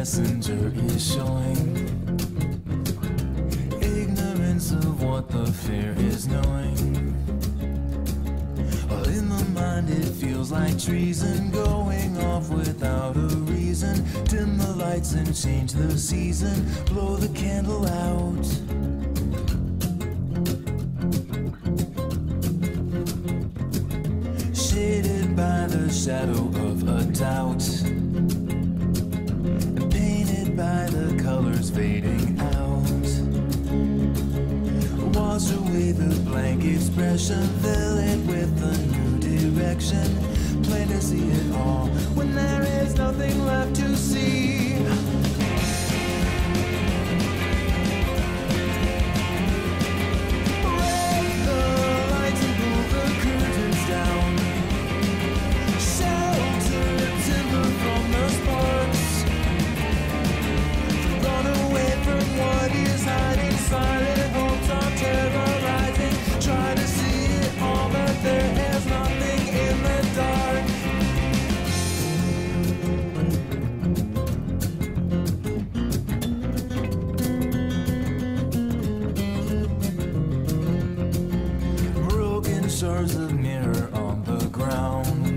messenger is showing. Ignorance of what the fear is knowing. Well, in the mind it feels like treason, going off without a reason. Dim the lights and change the season, blow the candle out. Shaded by the shadow of a doubt, and painted by the colors fading out. Wash away the blank expression, fill it with a new direction. Plain to see it all when there is nothing left to see. Break the lights and pull the curtains down. Shelter timber from the sparks. Run away from what is hiding. Silent hopes are terrorizing. Try to see it all, but there is nothing in the dark. Broken shards of mirror on the ground.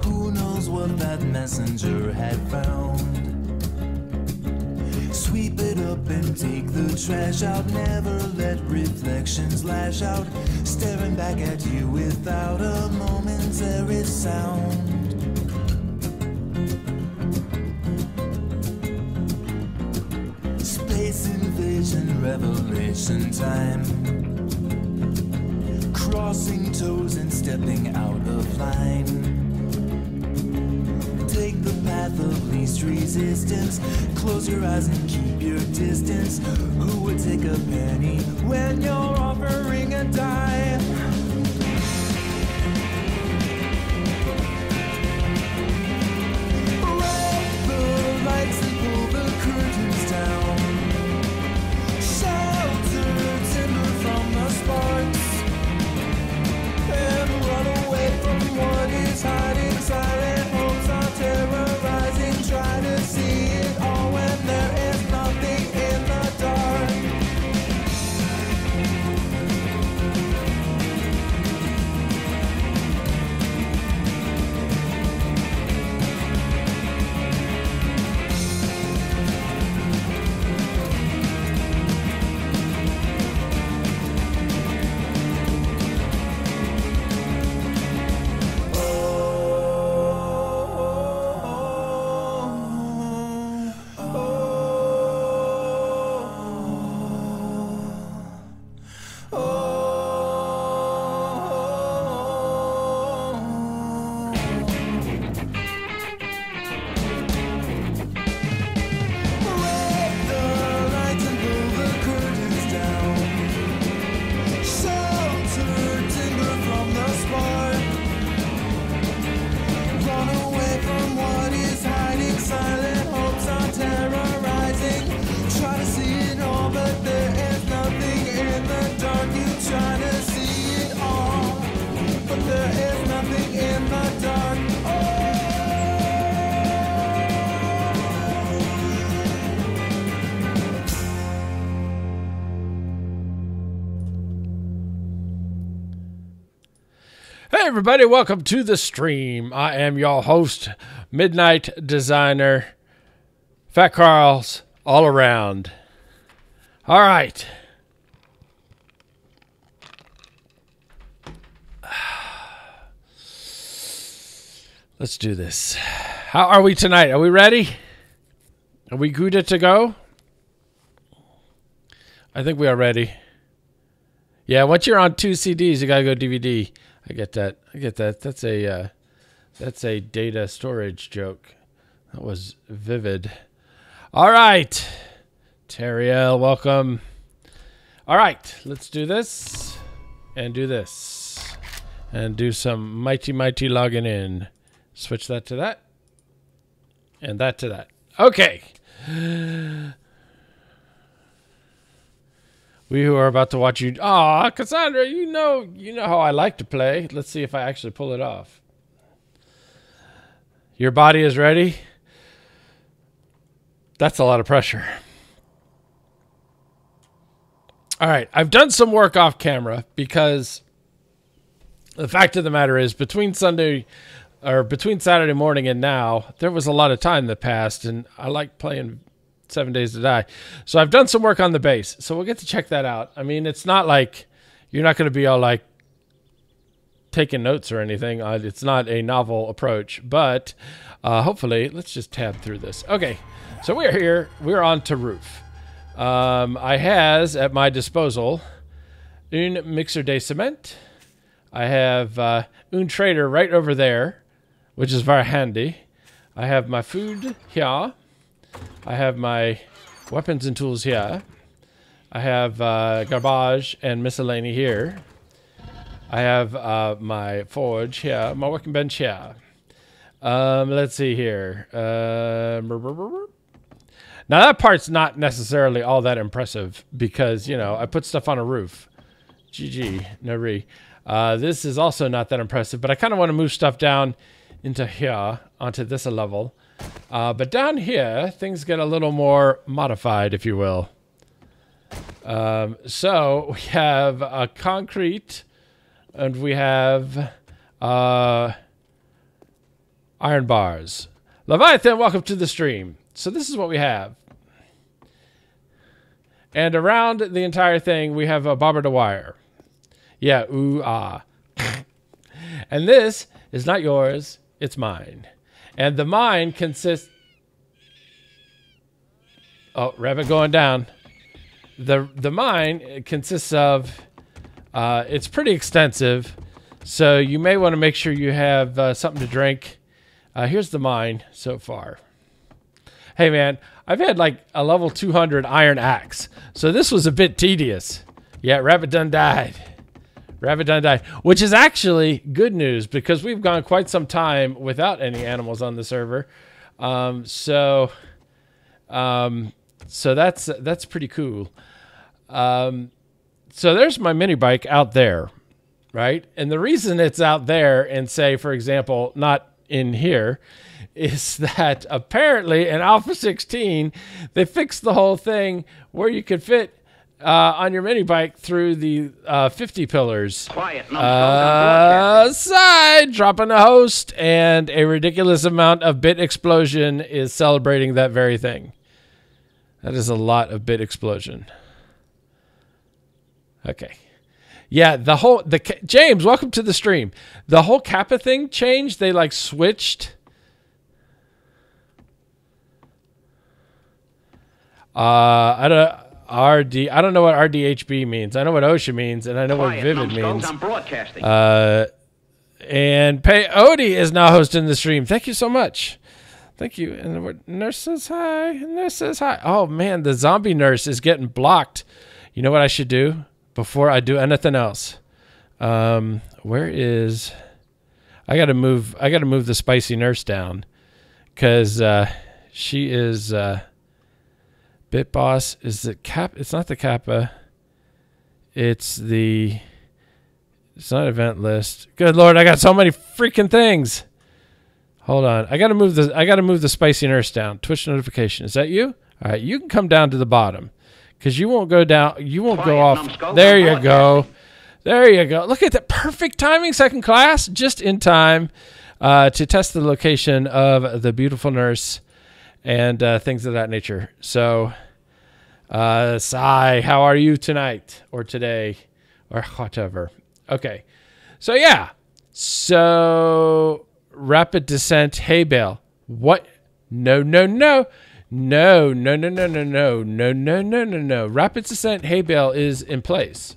Who knows what that messenger had found? Sweep it up and take the trash out. Never let reflections lash out. Staring back at you without a momentary sound. Space invasion, revelation time. Crossing toes and stepping out of line. Take the path of least resistance. Close your eyes and keep your distance. Who would take a penny when you're offering a dime? Break the lights and pull the curtains down. Shelter timber from the sparks. And run away from what is hiding. Silent hopes are terrorizing. Try to see it all when there is nothing in the dark. Hey everybody, welcome to the stream. I am your host, Midnight Designer. Fat Carls all around. All right. Let's do this. How are we tonight? Are we ready? Are we good to go? I think we are ready. Yeah, once you're on 2 CDs, you gotta go DVD. I get that. That's a data storage joke. That was vivid. All right. Teriel, welcome. All right, let's do this and do this and do some mighty logging in. Switch that to that and that to that. Okay. We who are about to watch you. Aw, Cassandra, you know how I like to play. Let's see if I actually pull it off. Your body is ready? That's a lot of pressure. All right, I've done some work off camera because the fact of the matter is between Saturday morning and now, there was a lot of time that passed, and I like playing 7 Days to Die. So I've done some work on the bass, so we'll get to check that out. I mean, it's not like you're not going to be all like taking notes or anything. It's not a novel approach, but hopefully, let's just tab through this. Okay, so we're here. We're on to roof. I has at my disposal un mixer de cement. I have un trader right over there, which is very handy. I have my food here. I have my weapons and tools here. I have garbage and miscellany here. I have my forge here, my working bench here. Let's see here. Now that part's not necessarily all that impressive because, you know, I put stuff on a roof. GG, no re. This is also not that impressive, but I kind of want to move stuff down into here, onto this level. But down here, things get a little more modified, if you will. So we have concrete, and we have iron bars. Leviathan, welcome to the stream. So this is what we have. And around the entire thing, we have a barbed wire. Yeah, ooh, ah. And this is not yours, it's mine. And the mine consists... Oh, rabbit going down. The mine consists of... it's pretty extensive, so you may want to make sure you have something to drink. Here's the mine so far. Hey, man, I've had like a level 200 iron axe, so this was a bit tedious. Yeah, rabbit done died. Rabbit done died, which is actually good news because we've gone quite some time without any animals on the server. So that's pretty cool. So there's my mini bike out there, right? And the reason it's out there and say, for example, not in here, is that apparently in Alpha 16, they fixed the whole thing where you could fit on your mini bike through the 50 pillars. Quiet, side dropping a host, and a ridiculous amount of bit explosion is celebrating that very thing. That is a lot of bit explosion. Okay. Yeah, James, welcome to the stream. The whole Kappa thing changed. They like switched. I don't know what RDHB means. I know what OSHA means, and I know what Vivid means. I'm broadcasting. And Odie is now hosting the stream. Thank you so much. Thank you. And nurse says hi. Nurse says hi. Oh man, the zombie nurse is getting blocked. You know what I should do before I do anything else? Where is? I gotta move the spicy nurse down because she is. Bit boss is the cap. It's not the Kappa. It's not event list. Good Lord, I got so many freaking things. Hold on. I gotta move the spicy nurse down. Twitch notification. Is that you? All right, you can come down to the bottom because you won't go down. You won't go off. There you go. There you go. Look at that perfect timing, second class, just in time to test the location of the beautiful nurse. And things of that nature. So, Sai, how are you tonight or today or whatever? Okay. So, yeah. So, rapid descent hay bale. What? No. Rapid descent hay bale is in place.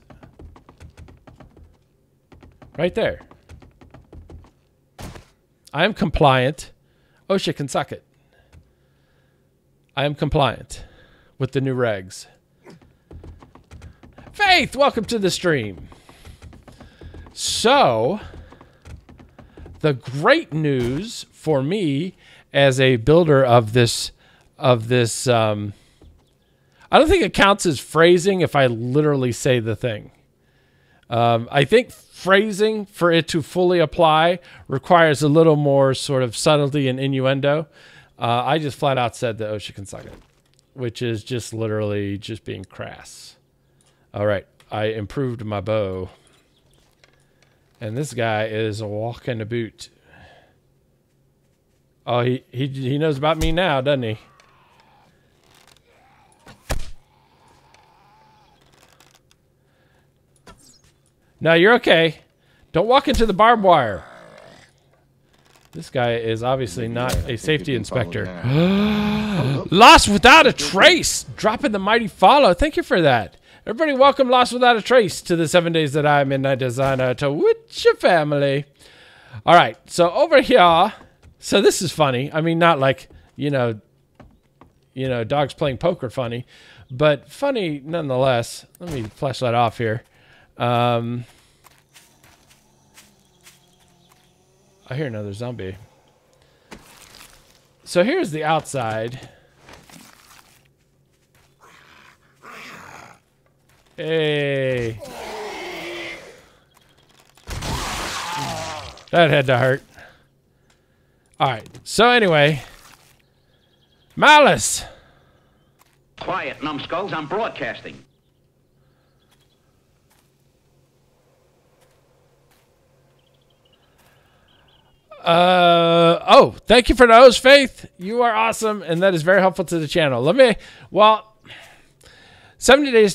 Right there. I am compliant. OSHA can suck it. I am compliant with the new regs. Faith, welcome to the stream. So, the great news for me as a builder of this, I don't think it counts as phrasing if I literally say the thing. I think phrasing for it to fully apply requires a little more sort of subtlety and innuendo. I just flat out said that OSHA can suck it. which is just literally just being crass. All right, I improved my bow. And this guy is a walking the boot. Oh, he knows about me now, doesn't he? No, you're okay. Don't walk into the barbed wire. This guy is obviously not a safety inspector. Lost without a trace. Dropping the mighty follow. Thank you for that. Everybody welcome Lost Without a Trace to the 7 Days That I, Midnight Designer, to with your family. All right, so over here, so this is funny. I mean, not like, you know, dogs playing poker funny, but funny nonetheless. Let me flash that off here. I hear another zombie. So here's the outside. Hey. That had to hurt. Alright, so anyway. Malice. Quiet, numbskulls, I'm broadcasting. Oh, thank you for those, Faith. You are awesome, and that is very helpful to the channel. Well, 7 Days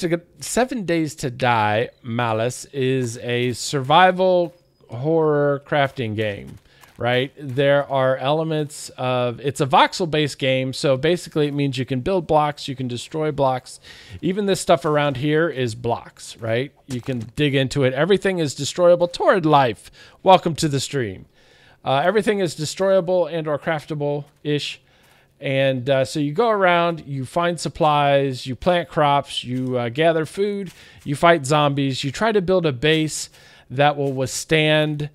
to Die, Malice, is a survival horror crafting game, right? There are elements of, it's a voxel-based game, so basically it means you can build blocks, you can destroy blocks. Even this stuff around here is blocks, right? You can dig into it. Everything is destroyable. Torrid Life, welcome to the stream. Everything is destroyable and or craftable-ish. And so you go around, you find supplies, you plant crops, you gather food, you fight zombies, you try to build a base that will withstand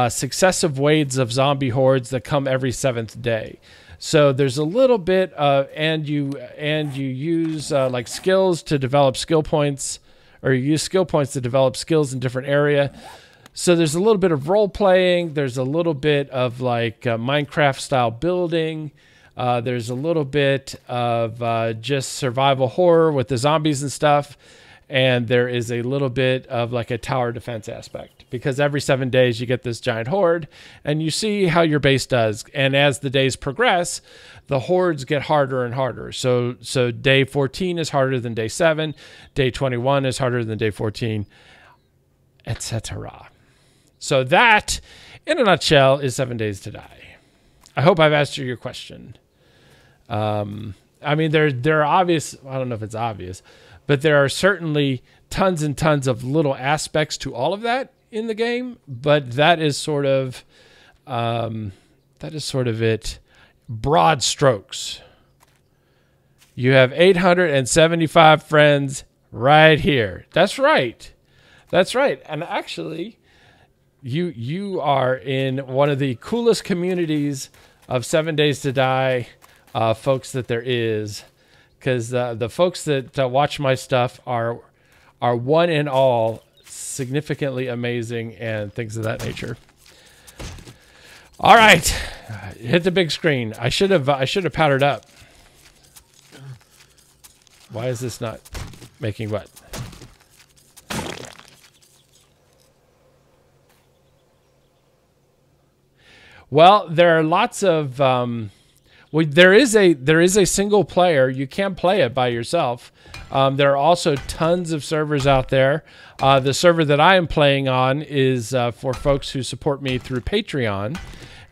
successive waves of zombie hordes that come every 7th day. So there's a little bit of, and you use like skills to develop skill points, or you use skill points to develop skills in different area. So there's a little bit of role playing. There's a little bit of like Minecraft style building. There's a little bit of just survival horror with the zombies and stuff. And there is a little bit of like a tower defense aspect, because every 7 days you get this giant horde and you see how your base does. And as the days progress, the hordes get harder and harder. So day 14 is harder than day 7. Day 21 is harder than day 14, etc. So that, in a nutshell, is 7 Days to Die. I hope I've answered your question. I mean, there are obvious, I don't know if it's obvious, but there are certainly tons and tons of little aspects to all of that in the game. But that is sort of it. Broad strokes. You have 875 friends right here. That's right. That's right. And actually, you are in one of the coolest communities of 7 Days to Die folks that there is, because the folks that watch my stuff are one and all significantly amazing and things of that nature. All right, hit the big screen. I should have powdered up. Why is this not making what? Well, there are lots of there is a single player. You can play it by yourself. There are also tons of servers out there. The server that I am playing on is for folks who support me through Patreon.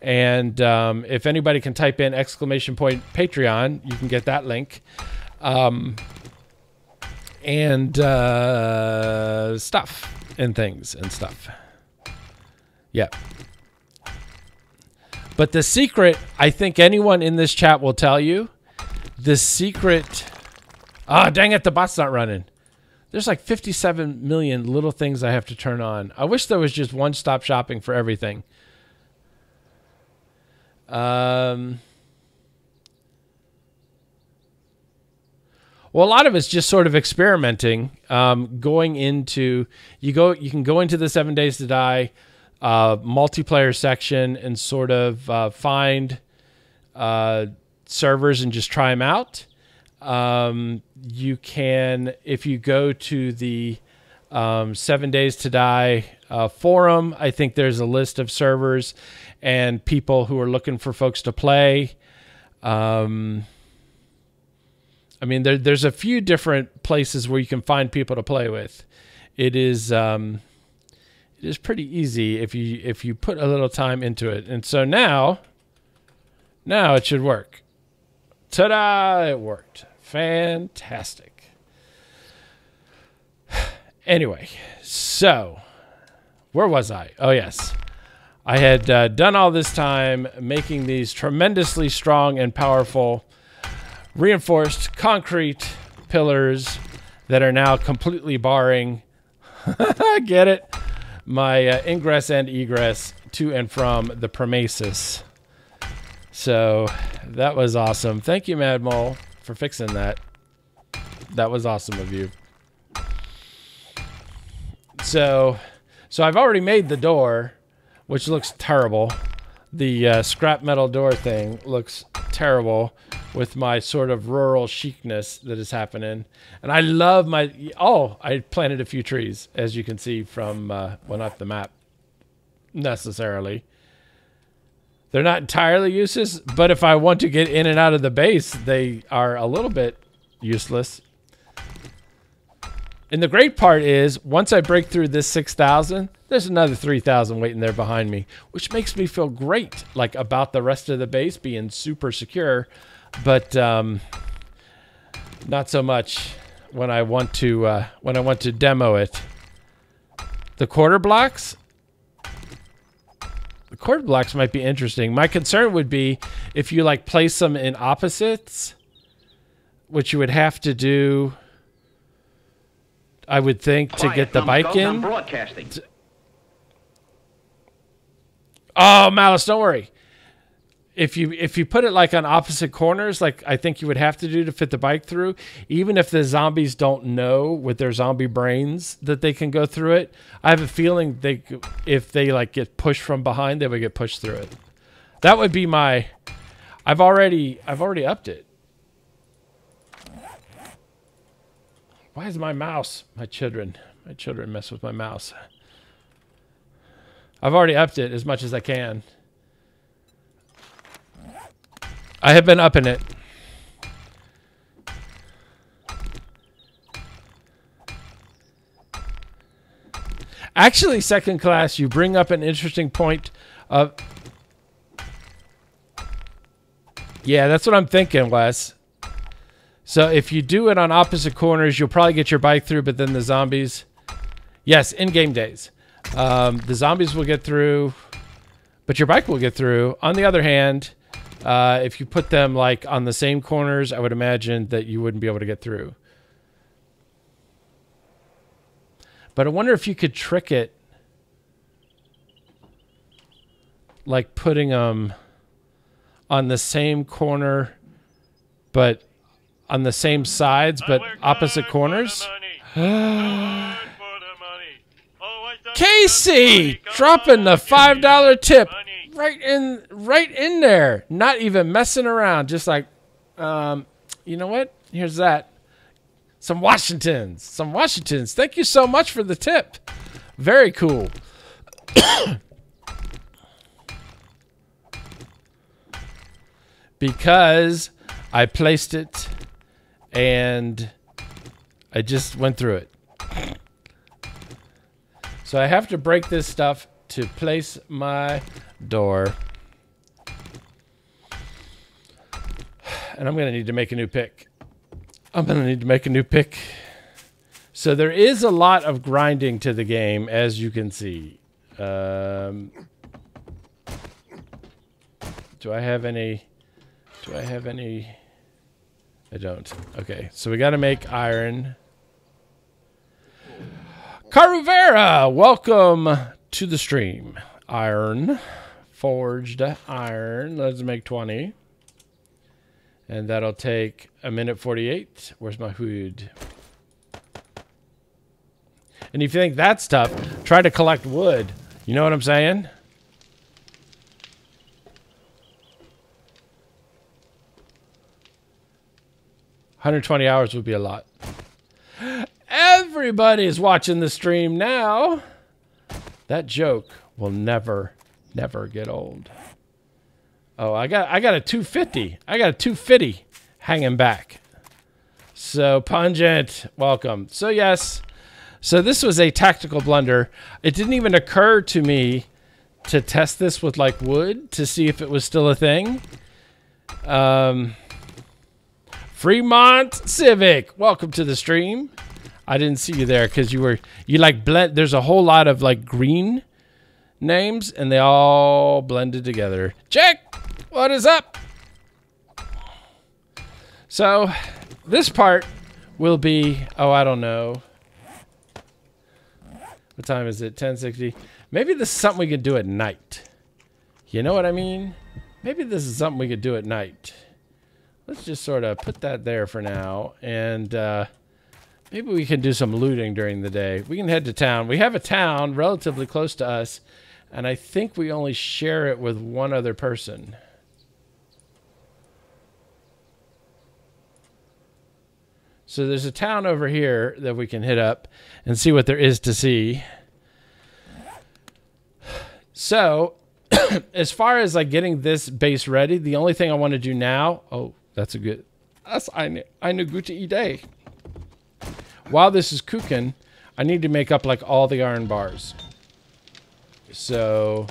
And if anybody can type in ! Patreon, you can get that link. And stuff and things and stuff. Yeah. But the secret, I think anyone in this chat will tell you, the secret... Ah, dang it, the bot's not running. There's like 57 million little things I have to turn on. I wish there was just one-stop shopping for everything. Well, a lot of it's just sort of experimenting, going into... You can go into the 7 Days to Die multiplayer section and sort of find servers and just try them out. You can, if you go to the 7 Days to Die forum, I think there's a list of servers and people who are looking for folks to play. I mean, there's a few different places where you can find people to play with. It is pretty easy if you put a little time into it. And so now it should work. Ta-da! It worked. Fantastic. Anyway, so where was I? Oh, yes. I had done all this time making these tremendously strong and powerful reinforced concrete pillars that are now completely barring, get it, my ingress and egress to and from the premises. So that was awesome. Thank you, Mad Mole, for fixing that. That was awesome of you. So I've already made the door, which looks terrible. The scrap metal door thing looks terrible with my sort of rural chicness that is happening. And I love my... Oh, I planted a few trees, as you can see from... well, not the map, necessarily. They're not entirely useless, but if I want to get in and out of the base, they are a little bit useless. And the great part is, once I break through this 6,000, there's another 3,000 waiting there behind me, which makes me feel great, like, about the rest of the base being super secure, but not so much when I want to demo it. The quarter blocks? The quarter blocks might be interesting. My concern would be if you, like, place them in opposites, which you would have to do... I would think to get the bike in. Oh, Malice, don't worry. If you put it like on opposite corners, like I think you would have to do to fit the bike through, even if the zombies don't know with their zombie brains that they can go through it, I have a feeling if they like get pushed from behind, they would get pushed through it. That would be my... I've already upped it. Why is my mouse? My children mess with my mouse. I've already upped it as much as I can. I have been upping it. Actually, second class, you bring up an interesting point of... Yeah, that's what I'm thinking, Wes. So if you do it on opposite corners, you'll probably get your bike through, but then the zombies... Yes, in-game days. The zombies will get through, but your bike will get through. On the other hand, if you put them like on the same corners, I would imagine that you wouldn't be able to get through. But I wonder if you could trick it, like putting them on the same corner, but on the same sides, but opposite corners. Casey dropping the $5 tip right in there, not even messing around, just like, you know what? Here's that. Some Washingtons. Thank you so much for the tip. Very cool. Because I placed it and I just went through it. So I have to break this stuff to place my door. And I'm going to need to make a new pick. So there is a lot of grinding to the game, as you can see. Do I have any... I don't. Okay, so we got to make iron. Caruvera, welcome to the stream. Iron. Forged iron. Let's make 20. And that'll take 1:48. Where's my hood? And if you think that's tough, try to collect wood. You know what I'm saying? 120 hours would be a lot. Everybody's watching the stream now. That joke will never get old. Oh, I got a 250. I got a 250 hanging back. So Pungent, welcome. So yes, so this was a tactical blunder. It didn't even occur to me to test this with like wood to see if it was still a thing. Fremont Civic, welcome to the stream. I didn't see you there because you like blend. There's a whole lot of like green names and they all blended together. Check, what is up? So this part will be, oh, I don't know. What time is it? 10:60. Maybe this is something we could do at night. You know what I mean? Maybe this is something we could do at night. Let's just sort of put that there for now. And maybe we can do some looting during the day. We can head to town. We have a town relatively close to us. And I think we only share it with one other person. So there's a town over here that we can hit up and see what there is to see. So, as far as like getting this base ready, the only thing I want to do now, oh, that's a good, that's eine gute Idee. While this is cooking, I need to make up like all the iron bars. So,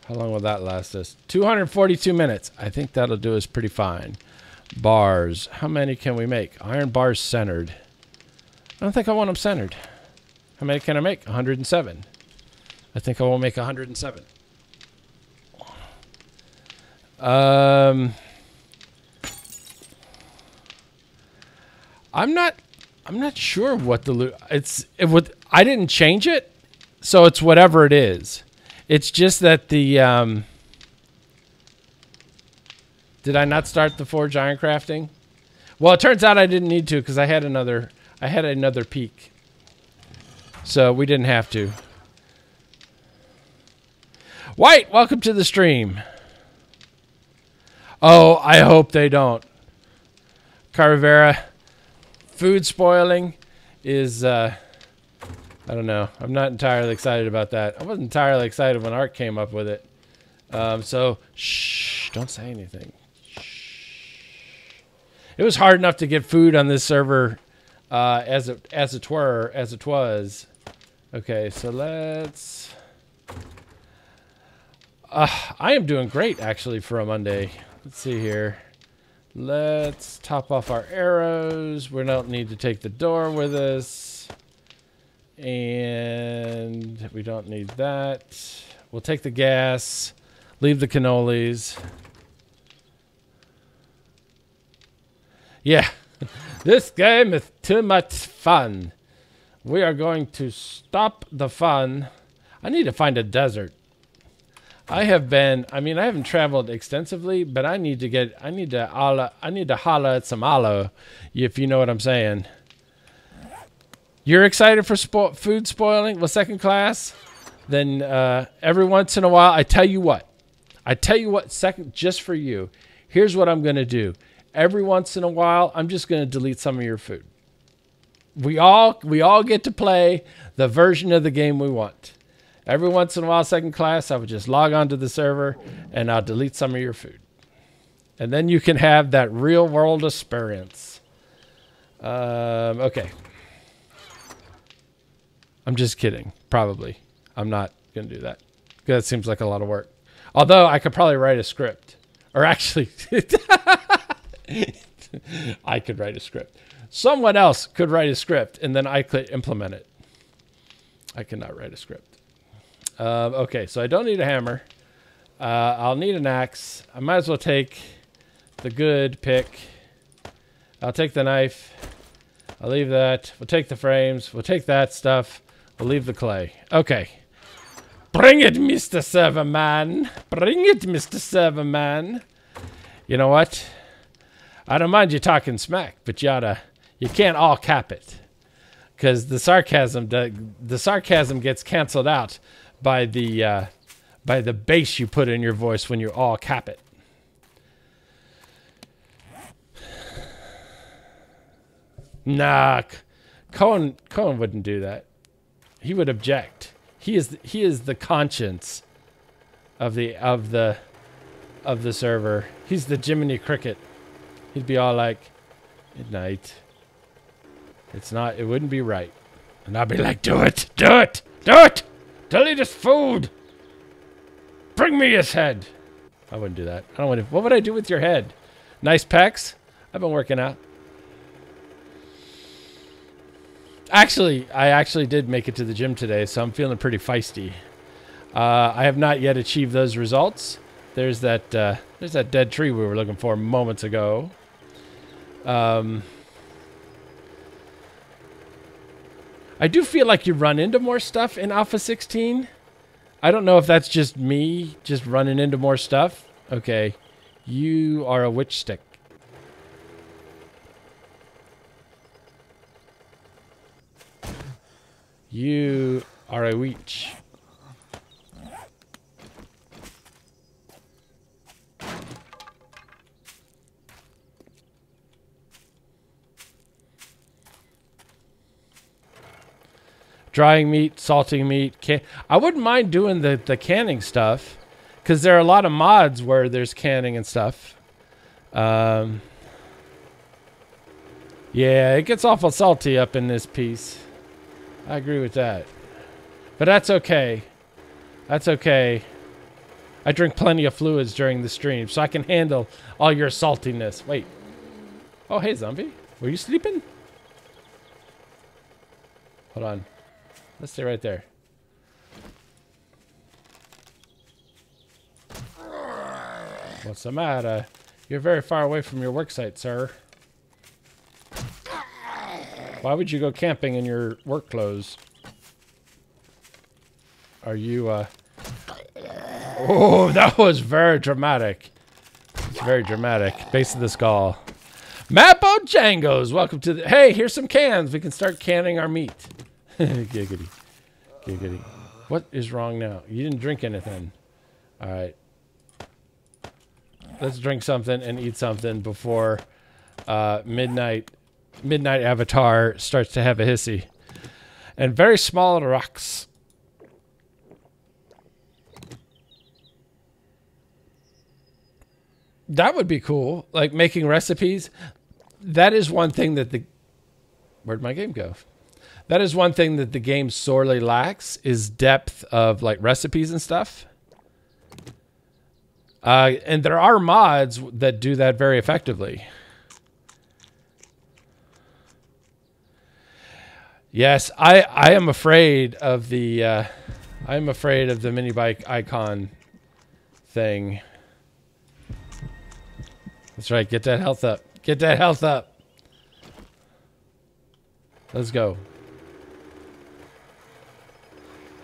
how long will that last us? 242 minutes. I think that'll do us pretty fine. Bars. How many can we make? Iron bars centered. I don't think I want them centered. How many can I make? 107. I think I will make 107. I'm not sure what the loot. I didn't change it, so it's whatever it is. It's just that the did I not start the forge iron crafting? Well, it turns out I didn't need to because I had another peak. So we didn't have to. White, welcome to the stream. Oh, I hope they don't. Caravera, food spoiling is, I don't know. I'm not entirely excited about that. I wasn't entirely excited when Art came up with it. So, shh, don't say anything. Shh. It was hard enough to get food on this server as it was. Okay, so let's... I am doing great, actually, for a Monday. Let's see here. Let's top off our arrows. We don't need to take the door with us. And we don't need that. We'll take the gas. Leave the cannolis. Yeah, this game is too much fun. We are going to stop the fun. I need to find a desert. I haven't traveled extensively, but I need to holla at some aloe, if you know what I'm saying. You're excited for food spoiling? Well, second class? Then every once in a while, I tell you what, second, just for you, here's what I'm going to do. Every once in a while, I'm just going to delete some of your food. We all get to play the version of the game we want. Every once in a while, second class, I would just log on to the server and I'll delete some of your food. And then you can have that real world experience. Okay. I'm just kidding. Probably. I'm not going to do that. That seems like a lot of work. Although I could probably write a script. Or actually, I could write a script. Someone else could write a script and then I could implement it. I cannot write a script. Okay, so I don't need a hammer. I'll need an axe. I might as well take the good pick. I'll take the knife. I'll leave that. We'll take the frames. We'll take that stuff. We'll leave the clay. Okay. Bring it, Mr. Serverman. Bring it, Mr. Serverman. You know what? I don't mind you talking smack, but you can't all cap it. Because the sarcasm gets canceled out by the bass you put in your voice when you all cap it. Nah, Cohen wouldn't do that. He would object. He is the conscience of the server. He's the Jiminy Cricket. He'd be all like, "Midnight. It wouldn't be right." And I'd be like, "Do it! Do it! Do it! Delete his food! Bring me his head!" I wouldn't do that. I don't want to. What would I do with your head? Nice pecs? I've been working out. Actually, I actually did make it to the gym today, so I'm feeling pretty feisty. I have not yet achieved those results. There's that dead tree we were looking for moments ago. I do feel like you run into more stuff in Alpha 16. I don't know if that's just me just running into more stuff. Okay, you are a witch stick. You are a witch. Drying meat, salting meat. I wouldn't mind doing the canning stuff, because there are a lot of mods where there's canning and stuff. Yeah, it gets awful salty up in this piece. I agree with that. But that's okay. That's okay. I drink plenty of fluids during the stream, so I can handle all your saltiness. Wait. Oh, hey, zombie. Were you sleeping? Hold on. Let's stay right there. What's the matter? You're very far away from your work site, sir. Why would you go camping in your work clothes? Are you, Oh, that was very dramatic. It's very dramatic. Base of the skull. Mappo Django's, welcome to the... Hey, here's some cans. We can start canning our meat. Giggity. Giggity. What is wrong now? You didn't drink anything. All right. Let's drink something and eat something before Midnight Avatar starts to have a hissy. And very small rocks. That would be cool. Like making recipes. That is one thing that the... Where'd my game go? That is one thing that the game sorely lacks, is depth of like recipes and stuff. And there are mods that do that very effectively. Yes, I am afraid of the mini bike icon thing. That's right. Get that health up. Get that health up. Let's go.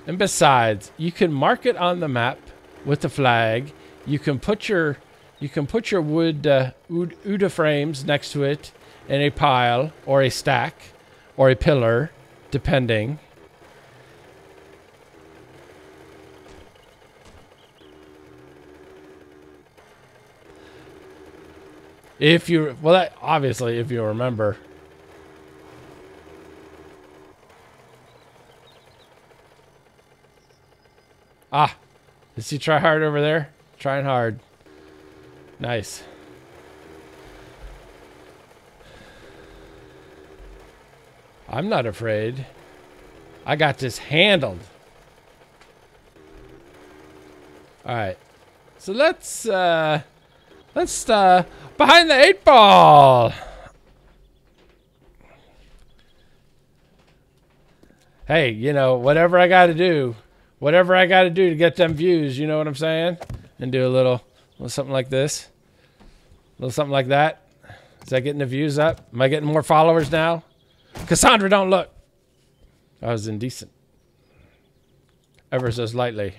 And besides, you can mark it on the map with the flag. You can put your wood Uda frames next to it in a pile or a stack or a pillar, depending. If you, well, that, obviously, if you remember. Ah, does he try hard over there? Trying hard. Nice. I'm not afraid. I got this handled. All right. So let's behind the 8 ball. Hey, you know, whatever I got to do to get them views, you know what I'm saying? And do a little something like this. A little something like that. Is that getting the views up? Am I getting more followers now? Cassandra, don't look. I was indecent. Ever so slightly.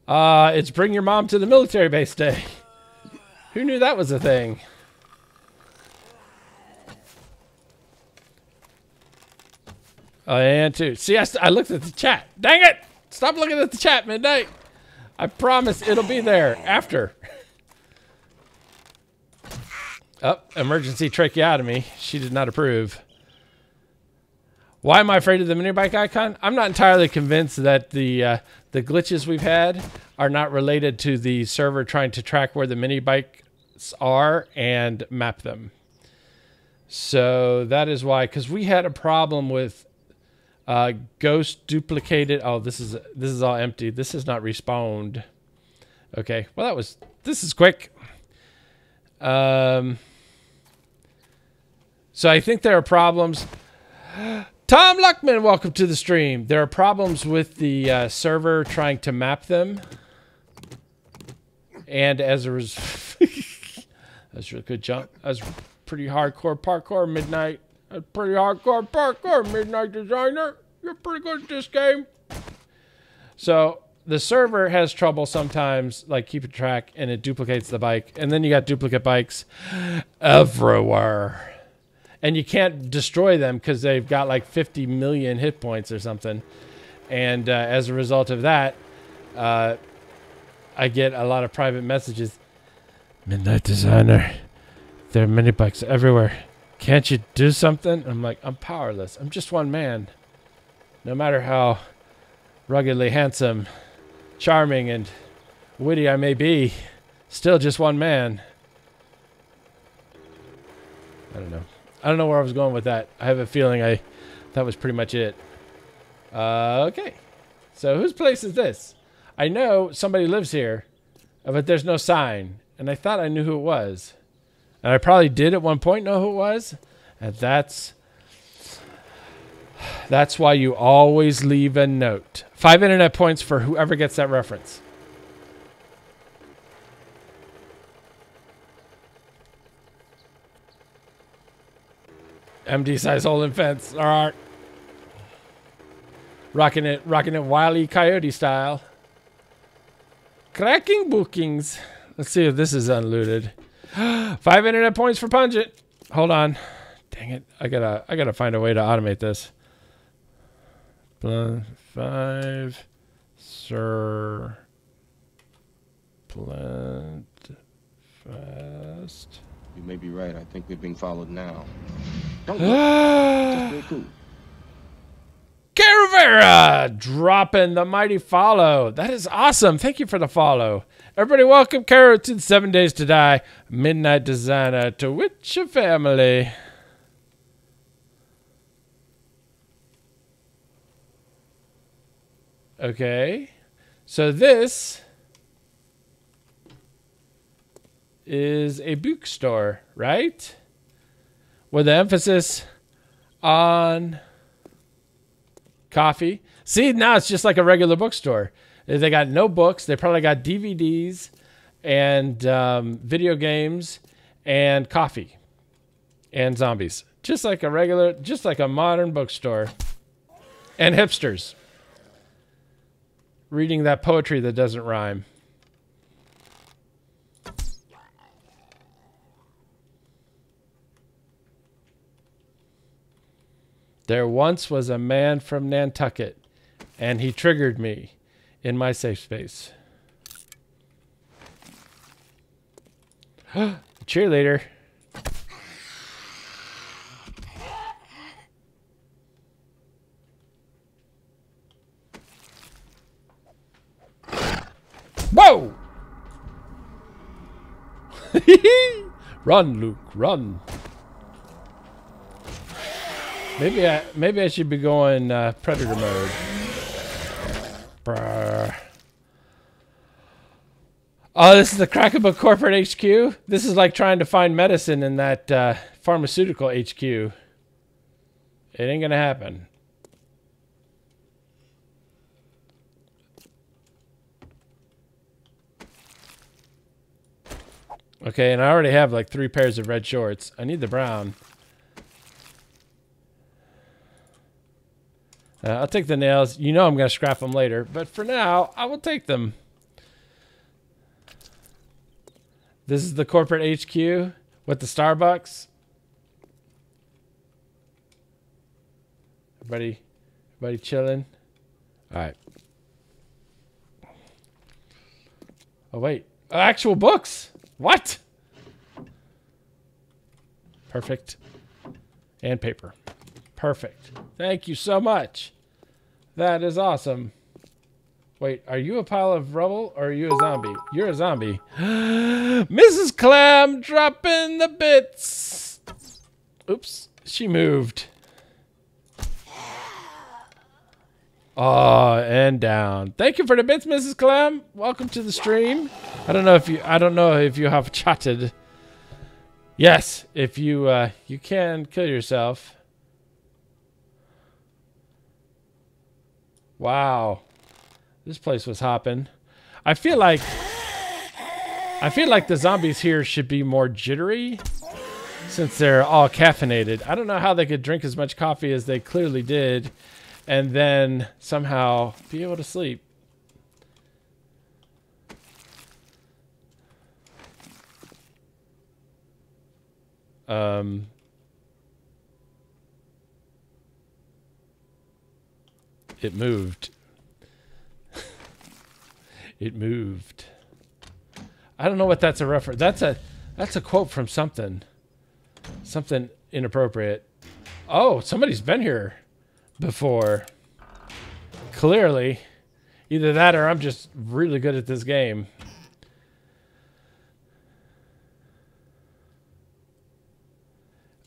It's bring your mom to the military base day. Who knew that was a thing? Oh, and too. See, I looked at the chat. Dang it! Stop looking at the chat, Midnight. I promise it'll be there after. Oh, emergency tracheotomy. She did not approve. Why am I afraid of the mini bike icon? I'm not entirely convinced that the glitches we've had are not related to the server trying to track where the mini bikes are and map them. So that is why, because we had a problem with ghost duplicated. Oh, this is all empty. This is not respawned. Okay, well this is quick. So I think there are problems. Tom Luckman, welcome to the stream. There are problems with the server trying to map them. And as a result, that's a really good jump. That's pretty hardcore parkour, Midnight. That's pretty hardcore parkour, Midnight Designer. You're pretty good at this game. So the server has trouble sometimes, like keeping track, and it duplicates the bike. And then you got duplicate bikes everywhere. And you can't destroy them because they've got like 50 million hit points or something. And as a result of that, I get a lot of private messages. Midnight Designer, there are mini bikes everywhere. Can't you do something? I'm like, I'm powerless. I'm just one man. No matter how ruggedly handsome, charming, and witty I may be, still just one man. I don't know. I don't know where I was going with that. I have a feeling that was pretty much it. Okay. So whose place is this? I know somebody lives here, but there's no sign. And I thought I knew who it was. And I probably did at one point know who it was. And that's why you always leave a note. 5 internet points for whoever gets that reference. MD size hole in fence. All right. Rocking it Wile E. Coyote style. Cracking bookings. Let's see if this is unlooted. 5 internet points for Pungent. Hold on. Dang it. I gotta find a way to automate this. 5 Sir Plant Fast. You may be right. I think we're being followed now. Don't look. Just real cool. Caravera dropping the mighty follow. That is awesome. Thank you for the follow. Everybody welcome Caro to the 7 Days to Die Midnight Designer to Witcher family. Okay. So this is a bookstore, right? With the emphasis on coffee. See, now it's just like a regular bookstore. They got no books. They probably got DVDs and video games and coffee and zombies. Just like a modern bookstore. And hipsters. Reading that poetry that doesn't rhyme. There once was a man from Nantucket, and he triggered me in my safe space. Cheerleader. Whoa! Run, Luke, run. Maybe I should be going predator mode. Brr. Oh, this is the Crackable Corporate HQ? This is like trying to find medicine in that pharmaceutical HQ. It ain't gonna happen. Okay, and I already have like 3 pairs of red shorts. I need the brown. I'll take the nails. You know I'm going to scrap them later. But for now, I will take them. This is the corporate HQ with the Starbucks. Everybody chilling? All right. Oh, wait. Actual books. What? Perfect. And paper. Perfect. Thank you so much. That is awesome. Wait, are you a pile of rubble or are you a zombie? You're a zombie. Mrs. Clam dropping the bits. Oops, she moved. Oh, and down. Thank you for the bits, Mrs. Clam. Welcome to the stream. I don't know if you have chatted. Yes, if you you can kill yourself. Wow. This place was hopping. I feel like the zombies here should be more jittery since they're all caffeinated. I don't know how they could drink as much coffee as they clearly did and then somehow be able to sleep. It moved. It moved. I don't know what that's a reference. That's a quote from something. Something inappropriate. Oh, somebody's been here before. Clearly. Either that or I'm just really good at this game.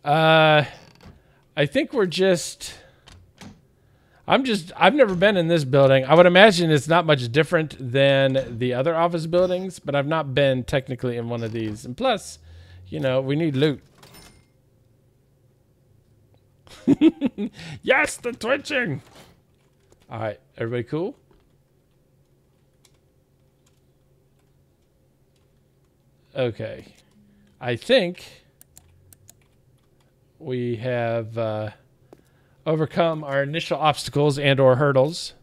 I think we're just... I've never been in this building. I would imagine it's not much different than the other office buildings, but I've not been technically in one of these. And plus, you know, we need loot. Yes, the twitching. All right, everybody cool? Okay. I think we have overcome our initial obstacles and or hurdles.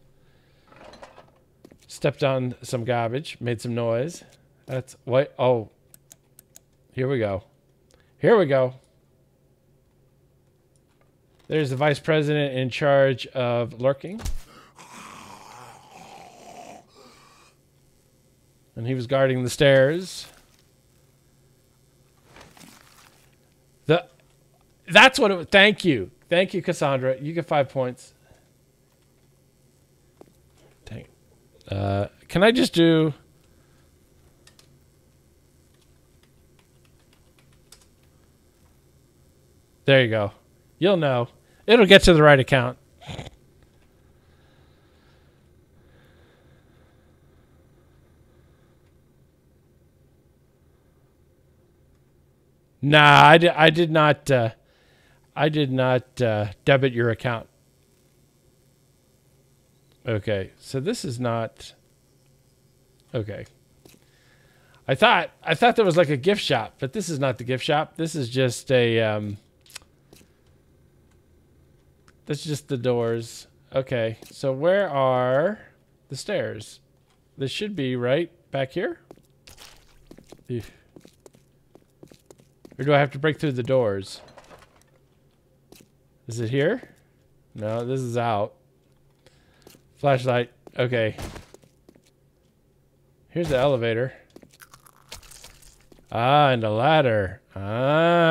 Stepped on some garbage, made some noise. That's what. Oh, here we go. Here we go. There's the vice president in charge of lurking. And he was guarding the stairs. That's what it was. Thank you. Thank you, Cassandra. You get 5 points. Dang. Can I just do... There you go. You'll know. It'll get to the right account. Nah, I did not... I did not debit your account. Okay, so this is not... Okay. I thought there was like a gift shop, but this is not the gift shop. This is just a... That's just the doors. Okay, so where are the stairs? This should be right back here? Or do I have to break through the doors? Is it here? No, this is out. Flashlight. Okay. Here's the elevator. Ah, and a ladder. Ah.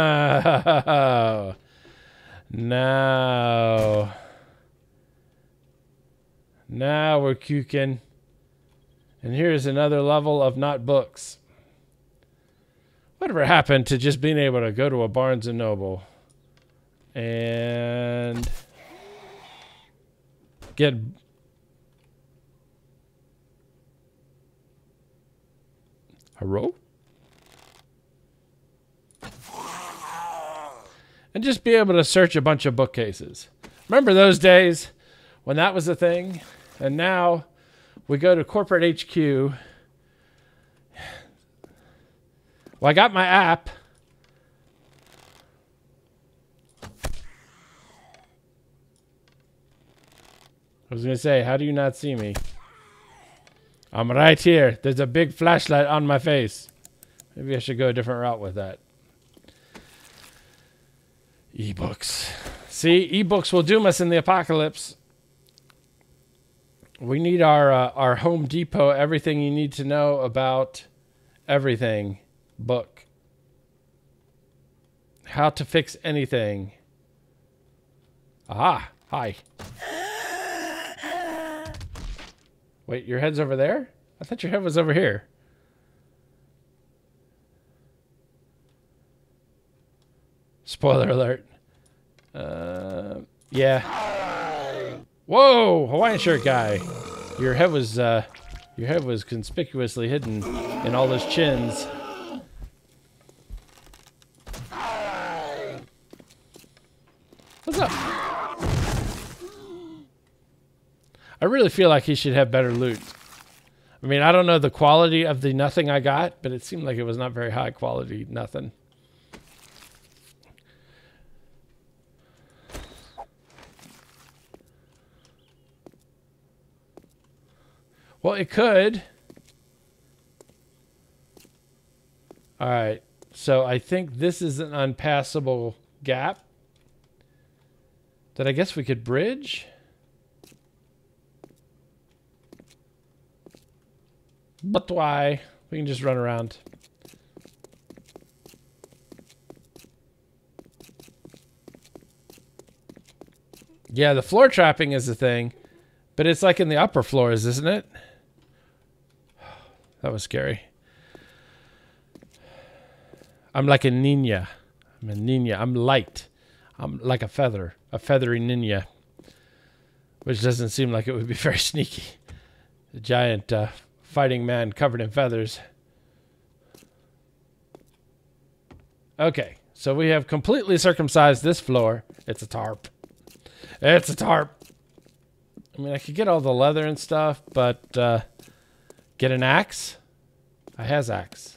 Now we're cooking. And here's another level of not books. Whatever happened to just being able to go to a Barnes & Noble and get hello? And just be able to search a bunch of bookcases. Remember those days when that was a thing? And now we go to corporate HQ. Well, I got my app. I was going to say, how do you not see me? I'm right here. There's a big flashlight on my face. Maybe I should go a different route with that. Ebooks. See, ebooks will doom us in the apocalypse. We need our Home Depot, everything you need to know about everything book. How to fix anything. Aha. Hi. Wait, your head's over there? I thought your head was over here. Spoiler alert. Yeah. Whoa, Hawaiian shirt guy. Your head was conspicuously hidden in all those chins. What's up? I really feel like he should have better loot. I mean, I don't know the quality of the nothing I got, but it seemed like it was not very high quality nothing. Well, it could. All right. So I think this is an unpassable gap that I guess we could bridge. But why? We can just run around. Yeah, the floor trapping is the thing. But it's like in the upper floors, isn't it? That was scary. I'm like a ninja. I'm a ninja. I'm light. I'm like a feather. A feathery ninja. Which doesn't seem like it would be very sneaky. A giant fighting man covered in feathers. Okay. So we have completely circumcised this floor. It's a tarp. It's a tarp. I mean, I could get all the leather and stuff, but get an axe? I has axe.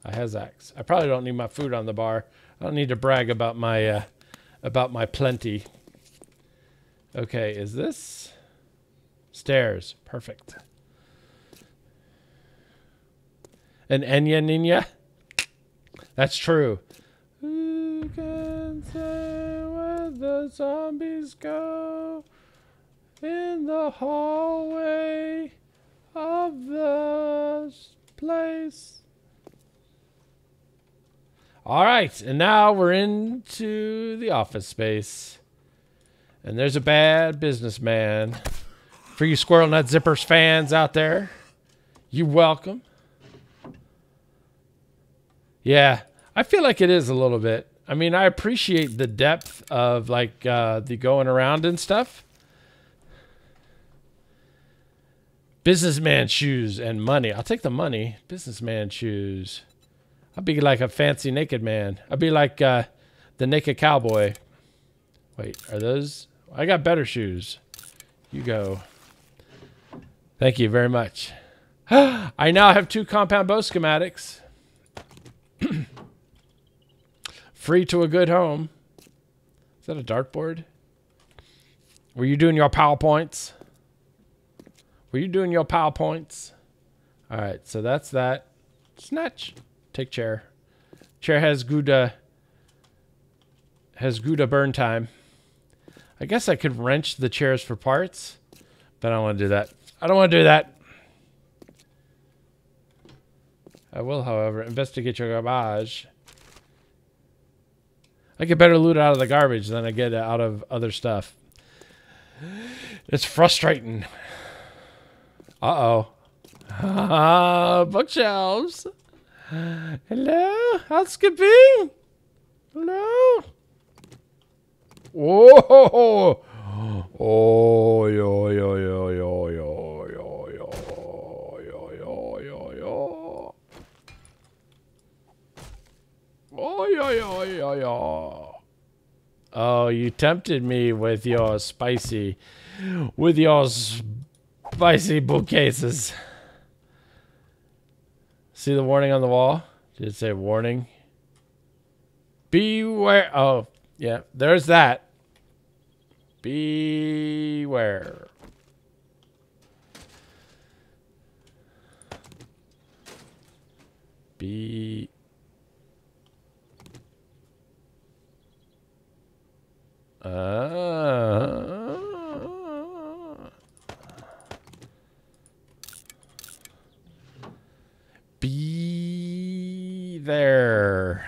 I has axe. I probably don't need my food on the bar. I don't need to brag about my plenty. Okay, is this stairs? Perfect. An Enya Ninja? That's true. Who can say where the zombies go in the hallway of the place? All right, and now we're into the office space. And there's a bad businessman. For you Squirrel Nut Zippers fans out there, you're welcome. Yeah, I feel like it is a little bit. I mean, I appreciate the depth of like the going around and stuff. Businessman shoes and money. I'll take the money. Businessman shoes. I'll be like a fancy naked man. I'll be like the naked cowboy. Wait, are those? I got better shoes. You go. Thank you very much. I now have 2 compound bow schematics. Free to a good home. Is that a dartboard? Were you doing your PowerPoints? Were you doing your PowerPoints? All right, so that's that. Snatch. Take chair. Chair has Gouda burn time. I guess I could wrench the chairs for parts, but I don't want to do that. I don't want to do that. I will, however, investigate your garbage. I get better loot out of the garbage than I get out of other stuff. It's frustrating. Uh-oh. Bookshelves. Hello? Housekeeping? Hello? Whoa! Oh, yo, yo, yo, yo, yo, yo, yo, yo, yo, yo, yo. Oh, yo, yo, yo, yo. Oh, you tempted me with your spicy bookcases. See the warning on the wall? Did it say warning? Beware. Oh, yeah, there's that. Beware. Be. Be there.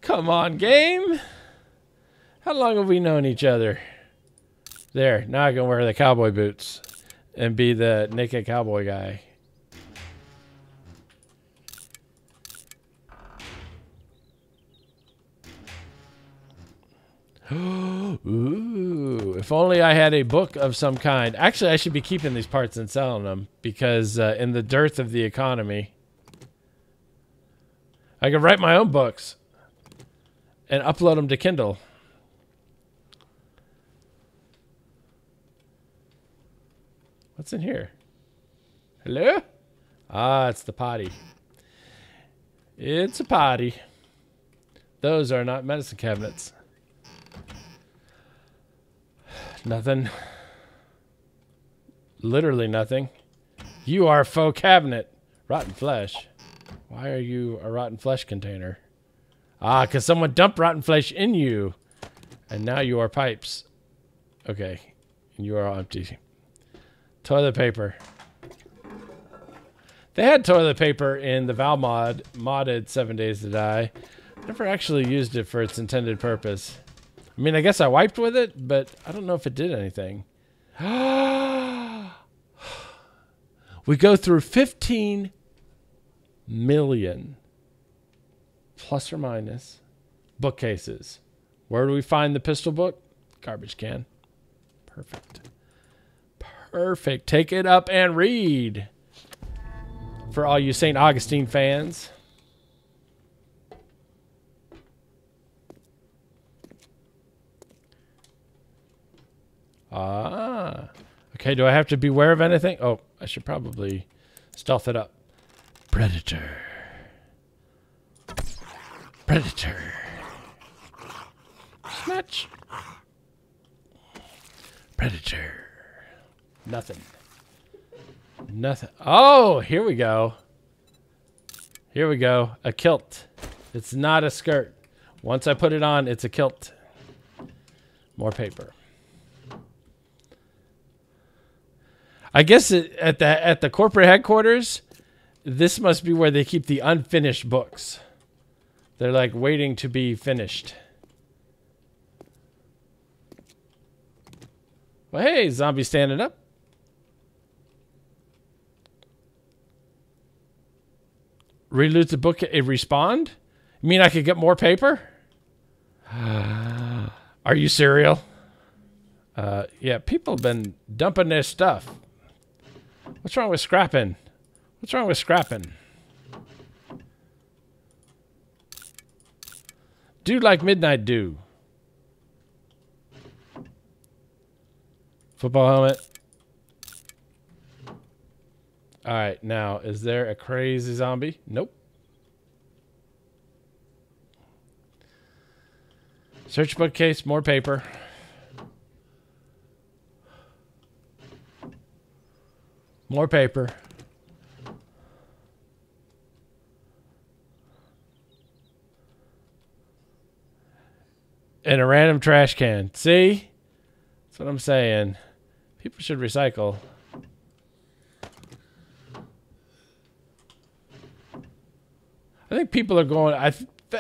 Come on, game. How long have we known each other? There, now I can wear the cowboy boots and be the naked cowboy guy. Ooh, if only I had a book of some kind. Actually, I should be keeping these parts and selling them because in the dearth of the economy, I can write my own books and upload them to Kindle. What's in here? Hello? Ah, it's the potty. It's a potty. Those are not medicine cabinets. Nothing. Literally nothing. You are a faux cabinet. Rotten flesh. Why are you a rotten flesh container? Ah, because someone dumped rotten flesh in you. And now you are pipes. Okay. And you are all empty. Toilet paper. They had toilet paper in the Val modded 7 Days to Die. Never actually used it for its intended purpose. I mean, I guess I wiped with it, but I don't know if it did anything. We go through 15 million plus or minus bookcases. Where do we find the pistol book? Garbage can. Perfect. Perfect. Take it up and read. For all you St. Augustine fans. Ah. Okay, do I have to beware of anything? Oh, I should probably stealth it up. Predator. Predator. Snatch. Predator. Nothing. Nothing. Oh, here we go. Here we go. A kilt. It's not a skirt. Once I put it on, it's a kilt. More paper. I guess at the corporate headquarters, this must be where they keep the unfinished books. They're like waiting to be finished. Well, hey, zombie standing up. Reloot the book. It respawned? You mean I could get more paper? Are you serial? Yeah, people have been dumping their stuff. What's wrong with scrapping? What's wrong with scrapping? Do like Midnight do. Football helmet. All right, now, is there a crazy zombie? Nope. Search bookcase, more paper. More paper. And a random trash can. See? That's what I'm saying. People should recycle. I think people are going.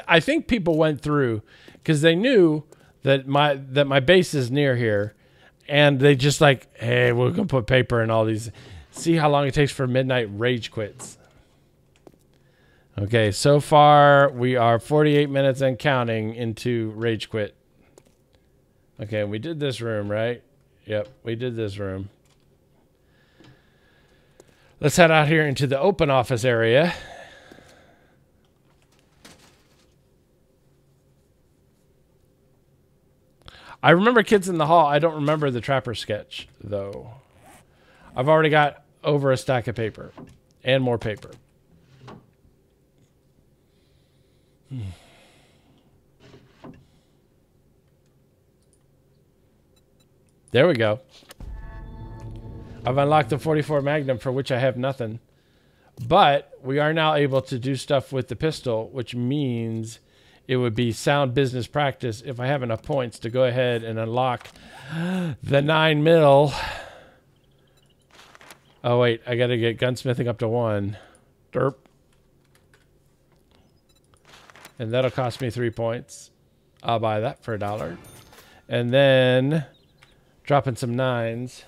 I think people went through because they knew that my base is near here, and they just like, hey, we're gonna put paper in all these. See how long it takes for midnight rage quits. Okay, so far we are 48 minutes and counting into rage quit. Okay, we did this room, right? Yep, we did this room. Let's head out here into the open office area. I remember Kids in the Hall. I don't remember the Trapper sketch, though. I've already got over a stack of paper. And more paper. There we go. I've unlocked the 44 Magnum, for which I have nothing. But we are now able to do stuff with the pistol, which means it would be sound business practice if I have enough points to go ahead and unlock the 9mm. Oh, wait. I got to get gunsmithing up to 1. Derp. And that'll cost me 3 points. I'll buy that for $1. And then drop in some 9s.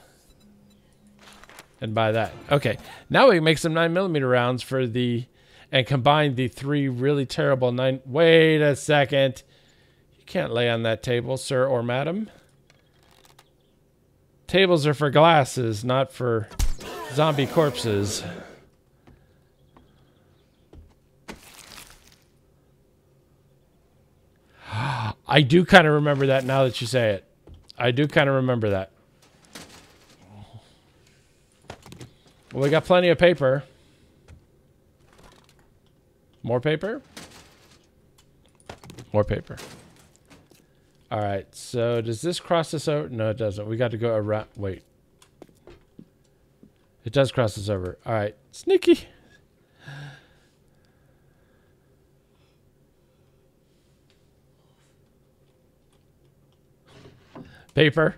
And buy that. Okay. Now we can make some 9mm rounds for the... And combine the 3 really terrible 9... Wait a second. You can't lay on that table, sir or madam. Tables are for glasses, not for zombie corpses. I do kind of remember that now that you say it. I do kind of remember that. Well, we got plenty of paper. More paper? More paper. All right, so does this cross this over? No, it doesn't. We got to go around. Wait. It does cross this over. All right, sneaky. Paper.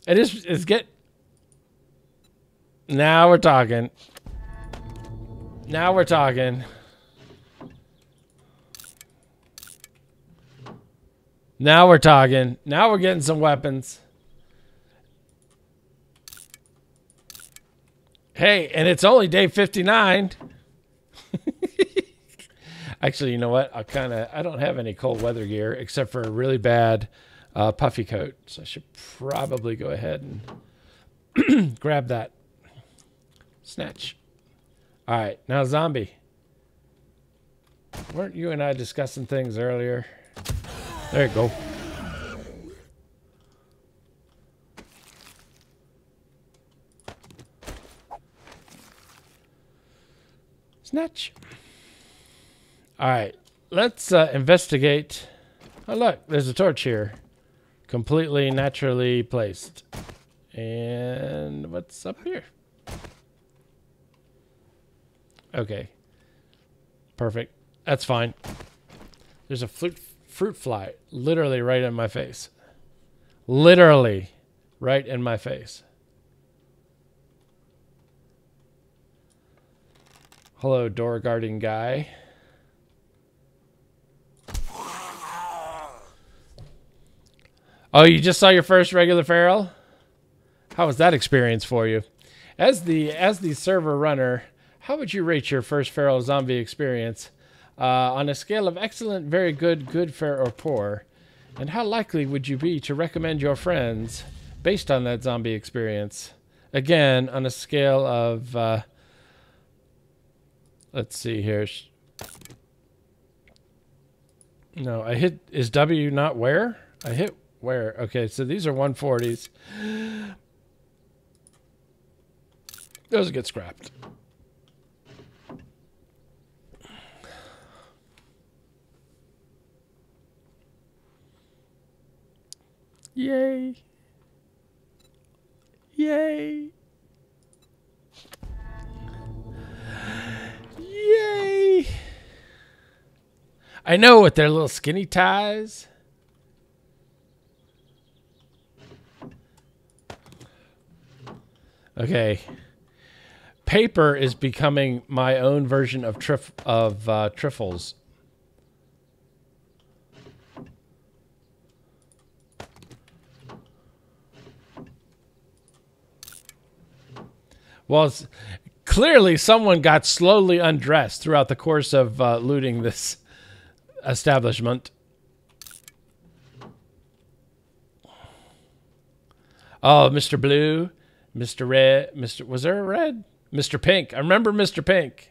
It's get. Now we're talking. Now we're talking. Now we're talking. Now we're getting some weapons. Hey, and it's only day 59. Actually, you know what? I don't have any cold weather gear except for a really bad puffy coat. So I should probably go ahead and grab that. Snatch. All right, now zombie. Weren't you and I discussing things earlier? There you go. Snatch. All right, let's investigate. Oh, look, there's a torch here. Completely naturally placed. And what's up here? Okay. Perfect. That's fine. There's a fruit fly literally right in my face. Literally right in my face. Hello, door guarding guy. Oh, you just saw your first regular feral? How was that experience for you? As the server runner, how would you rate your first feral zombie experience on a scale of excellent, very good, good, fair, or poor? And how likely would you be to recommend your friends based on that zombie experience? Again, on a scale of, let's see here. No, I hit, is W not where? I hit where? Okay, so these are 140s. Those get scrapped. Yay. Yay. Yay. I know, with their little skinny ties. Okay. Paper is becoming my own version of trifles. Well, clearly someone got slowly undressed throughout the course of looting this establishment. Oh, Mr. Blue, Mr. Red, was there a red? Mr. Pink. I remember Mr. Pink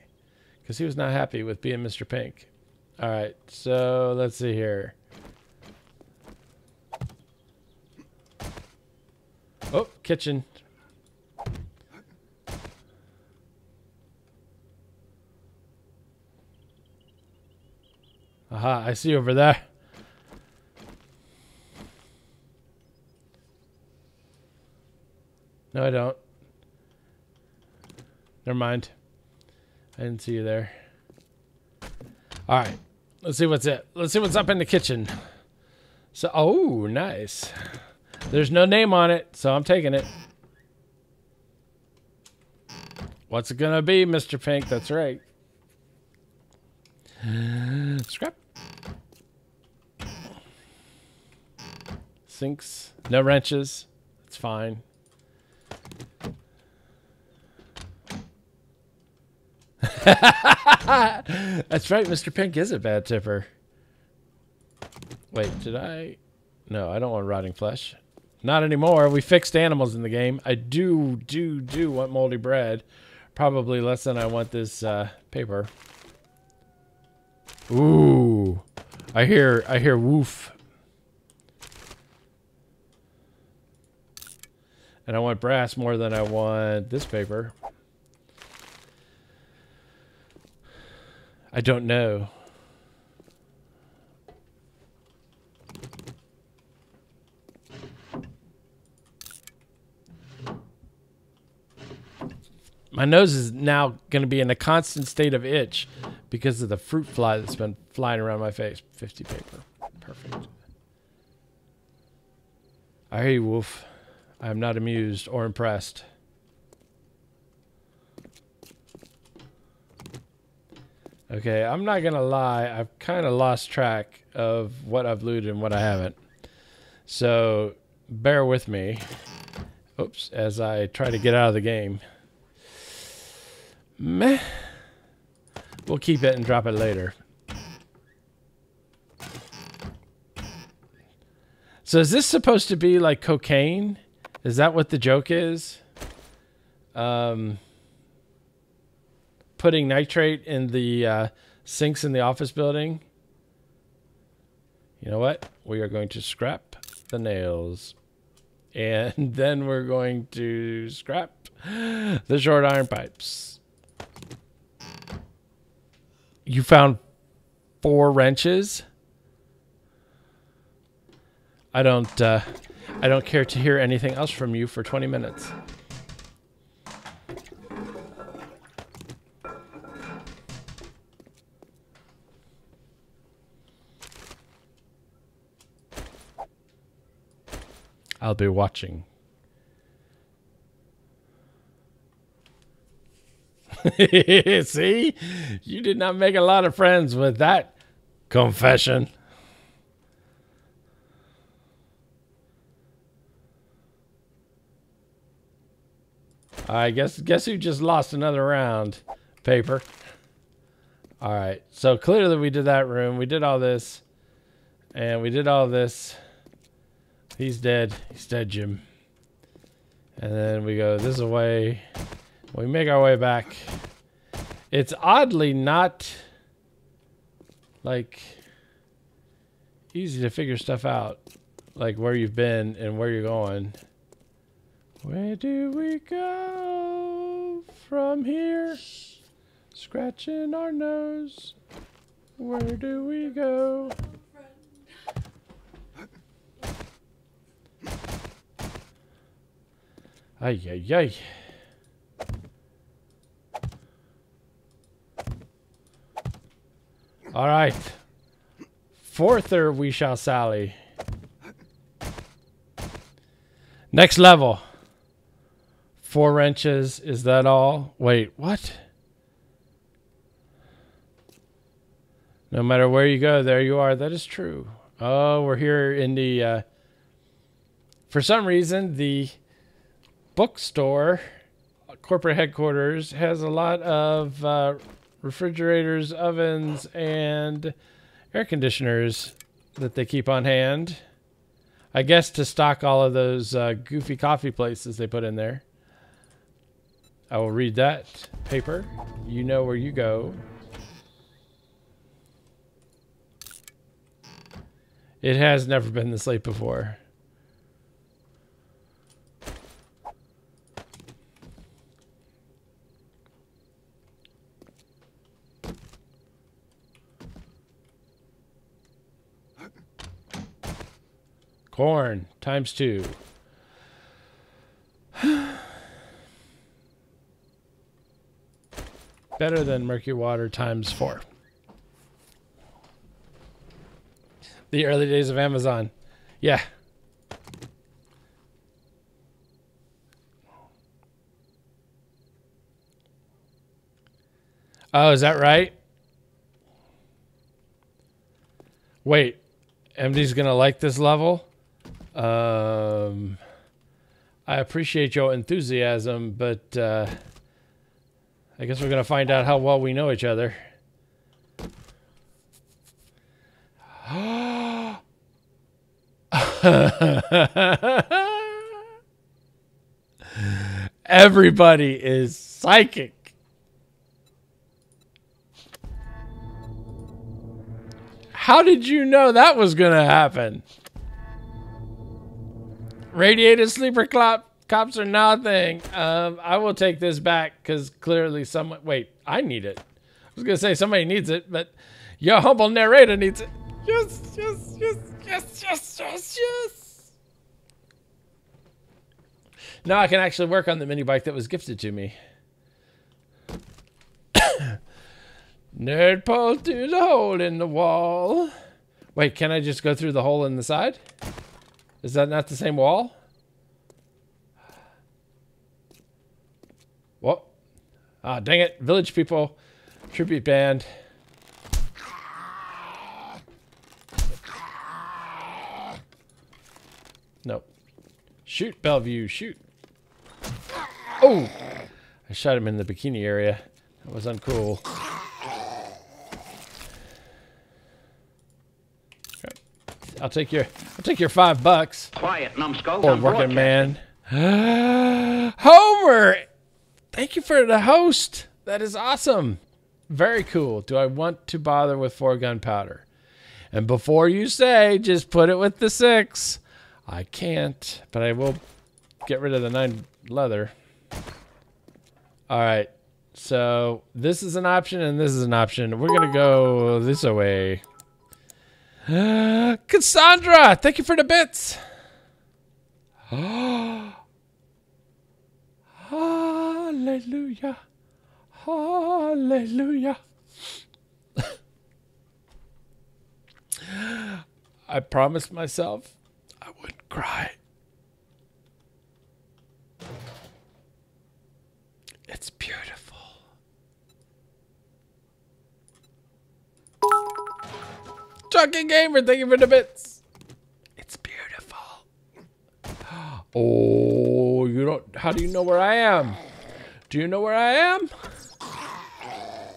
because he was not happy with being Mr. Pink. All right, so let's see here. Oh, kitchen. Aha, I see over there. No, I don't. Never mind. I didn't see you there. All right. Let's see what's it. Let's see what's up in the kitchen. So, oh, nice. There's no name on it, so I'm taking it. What's it gonna be, Mr. Pink? That's right. Scrap. Sinks. No wrenches. It's fine. That's right. Mr. Pink is a bad tipper. Wait, did I? No, I don't want rotting flesh. Not anymore. We fixed animals in the game. I do want moldy bread. Probably less than I want this paper. Ooh, I hear woof. And I want brass more than I want this paper. I don't know. My nose is now going to be in a constant state of itch because of the fruit fly that's been flying around my face. 50 paper. Perfect. I hear you, Wolf. I am not amused or impressed. Okay, I'm not going to lie. I've kind of lost track of what I've looted and what I haven't. So bear with me. Oops, as I try to get out of the game. Meh. We'll keep it and drop it later. So is this supposed to be like cocaine? Is that what the joke is? Putting nitrate in the sinks in the office building? You know what? We are going to scrap the nails. And then we're going to scrap the short iron pipes. You found 4 wrenches? I don't care to hear anything else from you for 20 minutes. I'll be watching. See? You did not make a lot of friends with that confession. I guess who just lost another round? Paper. All right. So clearly we did that room. We did all this. And we did all this. He's dead. He's dead, Jim. And then we go this way. We make our way back. It's oddly not like easy to figure stuff out. Like where you've been and where you're going. Where do we go from here? Scratching our nose. Where do we go? Ay, ay, ay. All right. Forther we shall sally. Next level. 4 wrenches. Is that all? Wait, what? No matter where you go, there you are. That is true. Oh, we're here in the... for some reason, the bookstore, corporate headquarters, has a lot of refrigerators, ovens, and air conditioners that they keep on hand. I guess to stock all of those goofy coffee places they put in there. I will read that paper. You know where you go. It has never been this late before. Corn ×2. Better than murky water ×4. The early days of Amazon. Yeah. Oh, is that right? Wait, MD's gonna like this level. I appreciate your enthusiasm, but I guess we're gonna find out how well we know each other. Everybody is psychic. How did you know that was gonna happen? Radiated sleeper cops are nothing. I will take this back because clearly someone... Wait, I need it. I was going to say somebody needs it, but your humble narrator needs it. Yes, yes, yes, yes, yes, yes, yes. Now I can actually work on the mini bike that was gifted to me. Nerd pole through the hole in the wall. Wait, can I just go through the hole in the side? Is that not the same wall? What? Ah, dang it. Village people. Tribute band. Nope. Shoot, Bellevue. Shoot. Oh! I shot him in the bikini area. That was uncool. I'll take your $5. Quiet, numbskulls. Poor I'm working broadcasting. man. Homer! Thank you for the host. That is awesome. Very cool. Do I want to bother with 4 gunpowder? And before you say, just put it with the 6. I can't, but I will get rid of the 9 leather. All right. So this is an option and this is an option. We're going to go this way. Cassandra, thank you for the bits. Hallelujah. Hallelujah. I promised myself I wouldn't cry. It's beautiful. Trucking Gamer, thank you for the bits. It's beautiful. Oh, you don't... How do you know where I am? Do you know where I am?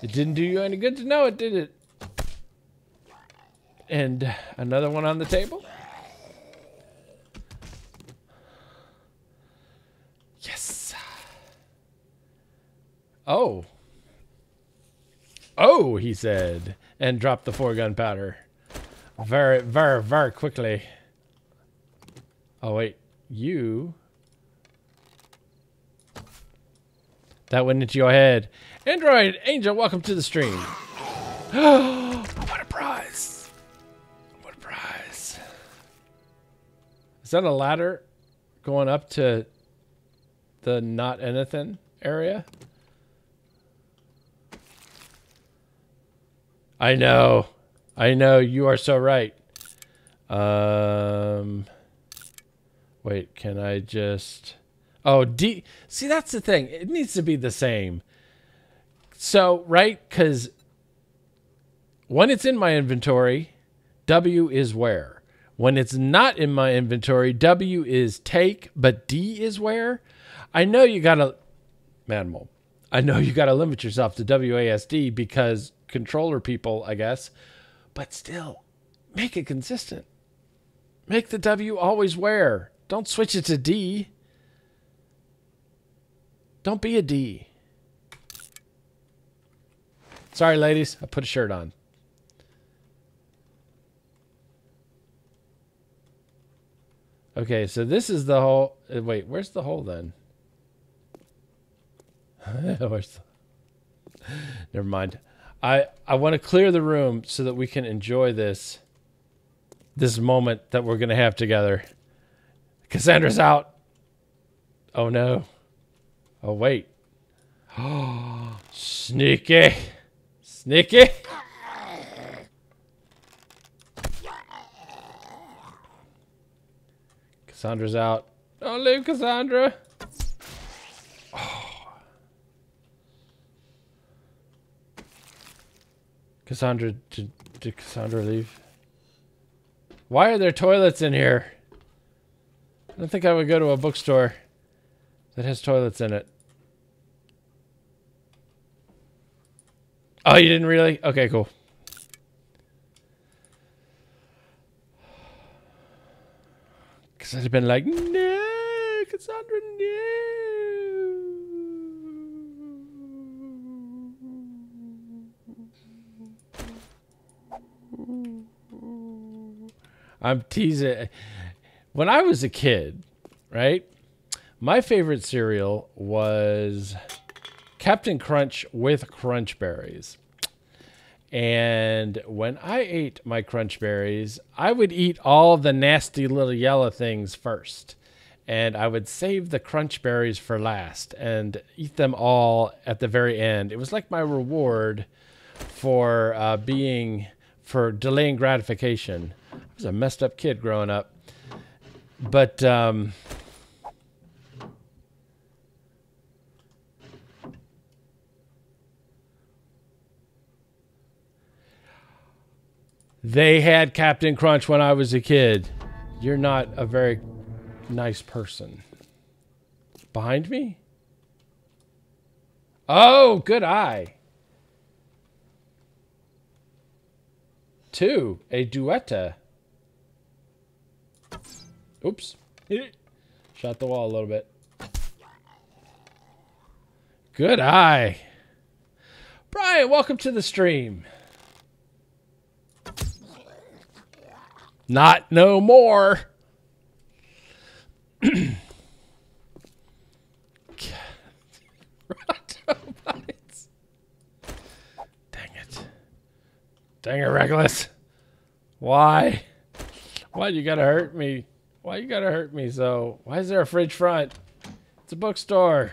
It didn't do you any good to know it, did it? And another one on the table. Yes. Oh. Oh, he said. And dropped the 4 gunpowder. Very, very, very quickly. Oh, wait. You... That went into your head. Android Angel, welcome to the stream. What a prize. What a prize. Is that a ladder going up to the not anything area? I know. I know. You are so right. Wait, can I just... Oh, D... See, that's the thing. It needs to be the same. So, right? Because when it's in my inventory, W is where. When it's not in my inventory, W is take, but D is where. I know you gotta... Manimal. I know you gotta limit yourself to WASD because controller people, I guess. But still, make it consistent. Make the W always where. Don't switch it to D. Don't be a D. Sorry, ladies. I put a shirt on. Okay, so this is the hole. Wait, where's the hole then? Where's the... Never mind. I want to clear the room so that we can enjoy this moment that we're going to have together. Cassandra's out. Oh, no. Oh, wait. Oh, sneaky. Sneaky. Cassandra's out. Don't leave Cassandra. Oh. Cassandra, did Cassandra leave? Why are there toilets in here? I don't think I would go to a bookstore that has toilets in it. Oh, you didn't really? Okay, cool. Because I'd have been like, no, Cassandra, no. I'm teasing. When I was a kid, right, my favorite cereal was Captain Crunch with Crunch Berries. And when I ate my Crunch Berries, I would eat all the nasty little yellow things first. And I would save the Crunch Berries for last and eat them all at the very end. It was like my reward for for delaying gratification. I was a messed up kid growing up. But they had Captain Crunch when I was a kid. You're not a very nice person. Behind me? Oh, good eye. 2, a duetta. Oops. Shot the wall a little bit. Good eye. Brian, welcome to the stream. Not no more. Dang it. Dang it, Reckless. Why? Why you gotta hurt me? Why you gotta hurt me so? Why is there a fridge front? It's a bookstore.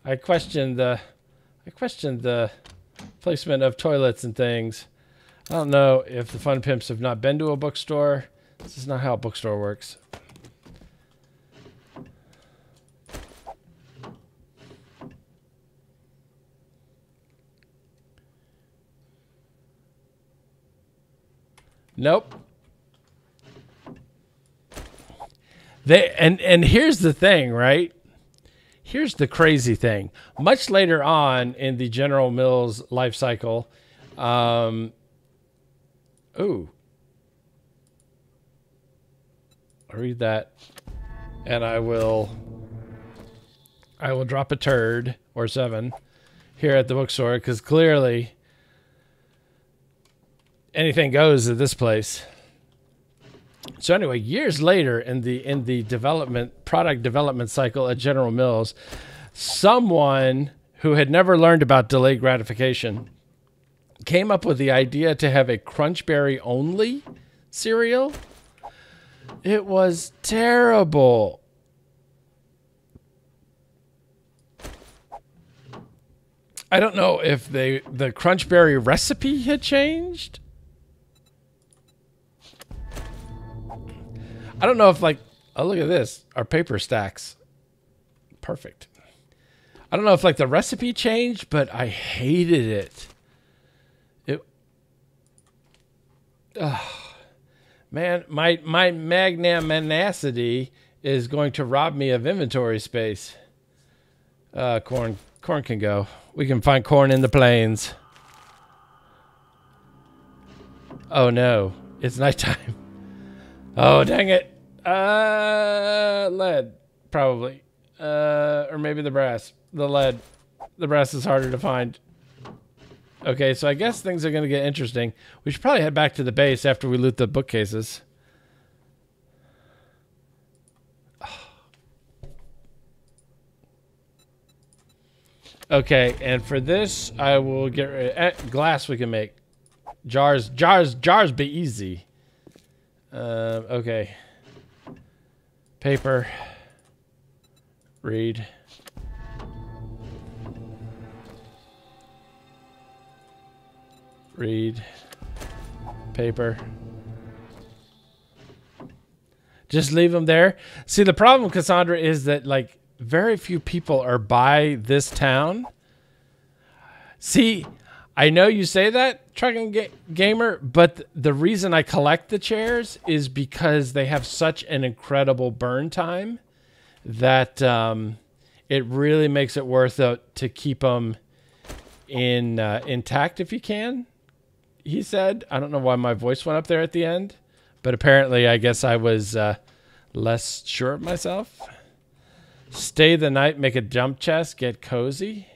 I questioned the placement of toilets and things. I don't know if the fun pimps have not been to a bookstore. This is not how a bookstore works. Nope. And here's the thing, right? Here's the crazy thing. Much later on in the General Mills life cycle, ooh. I'll read that, and I will drop a turd or 7 here at the bookstore because clearly anything goes at this place. So anyway, years later in the product development cycle at General Mills, someone who had never learned about delayed gratification came up with the idea to have a Crunchberry only cereal. It was terrible. I don't know if the Crunchberry recipe had changed. I don't know if oh, look at this. Our paper stacks. Perfect. I don't know if the recipe changed, but I hated it. Man, my magnanimity is going to rob me of inventory space. Corn can go. We can find corn in the plains. Oh no, it's nighttime. Oh, dang it. Lead, probably. Or maybe the brass. The lead. The brass is harder to find. Okay, so I guess things are going to get interesting. We should probably head back to the base after we loot the bookcases. Okay, and for this, I will get rid glass we can make. Jars be easy. Okay. Paper. Read. Read. Paper. Just leave them there. See, the problem, Cassandra, is that very few people are by this town. See, I know you say that, Trucking Gamer, but the reason I collect the chairs is because they have such an incredible burn time that it really makes it worth it to keep them intact if you can. He said, I don't know why my voice went up there at the end, but apparently I guess I was less sure of myself. Stay the night, make a jump chest, get cozy.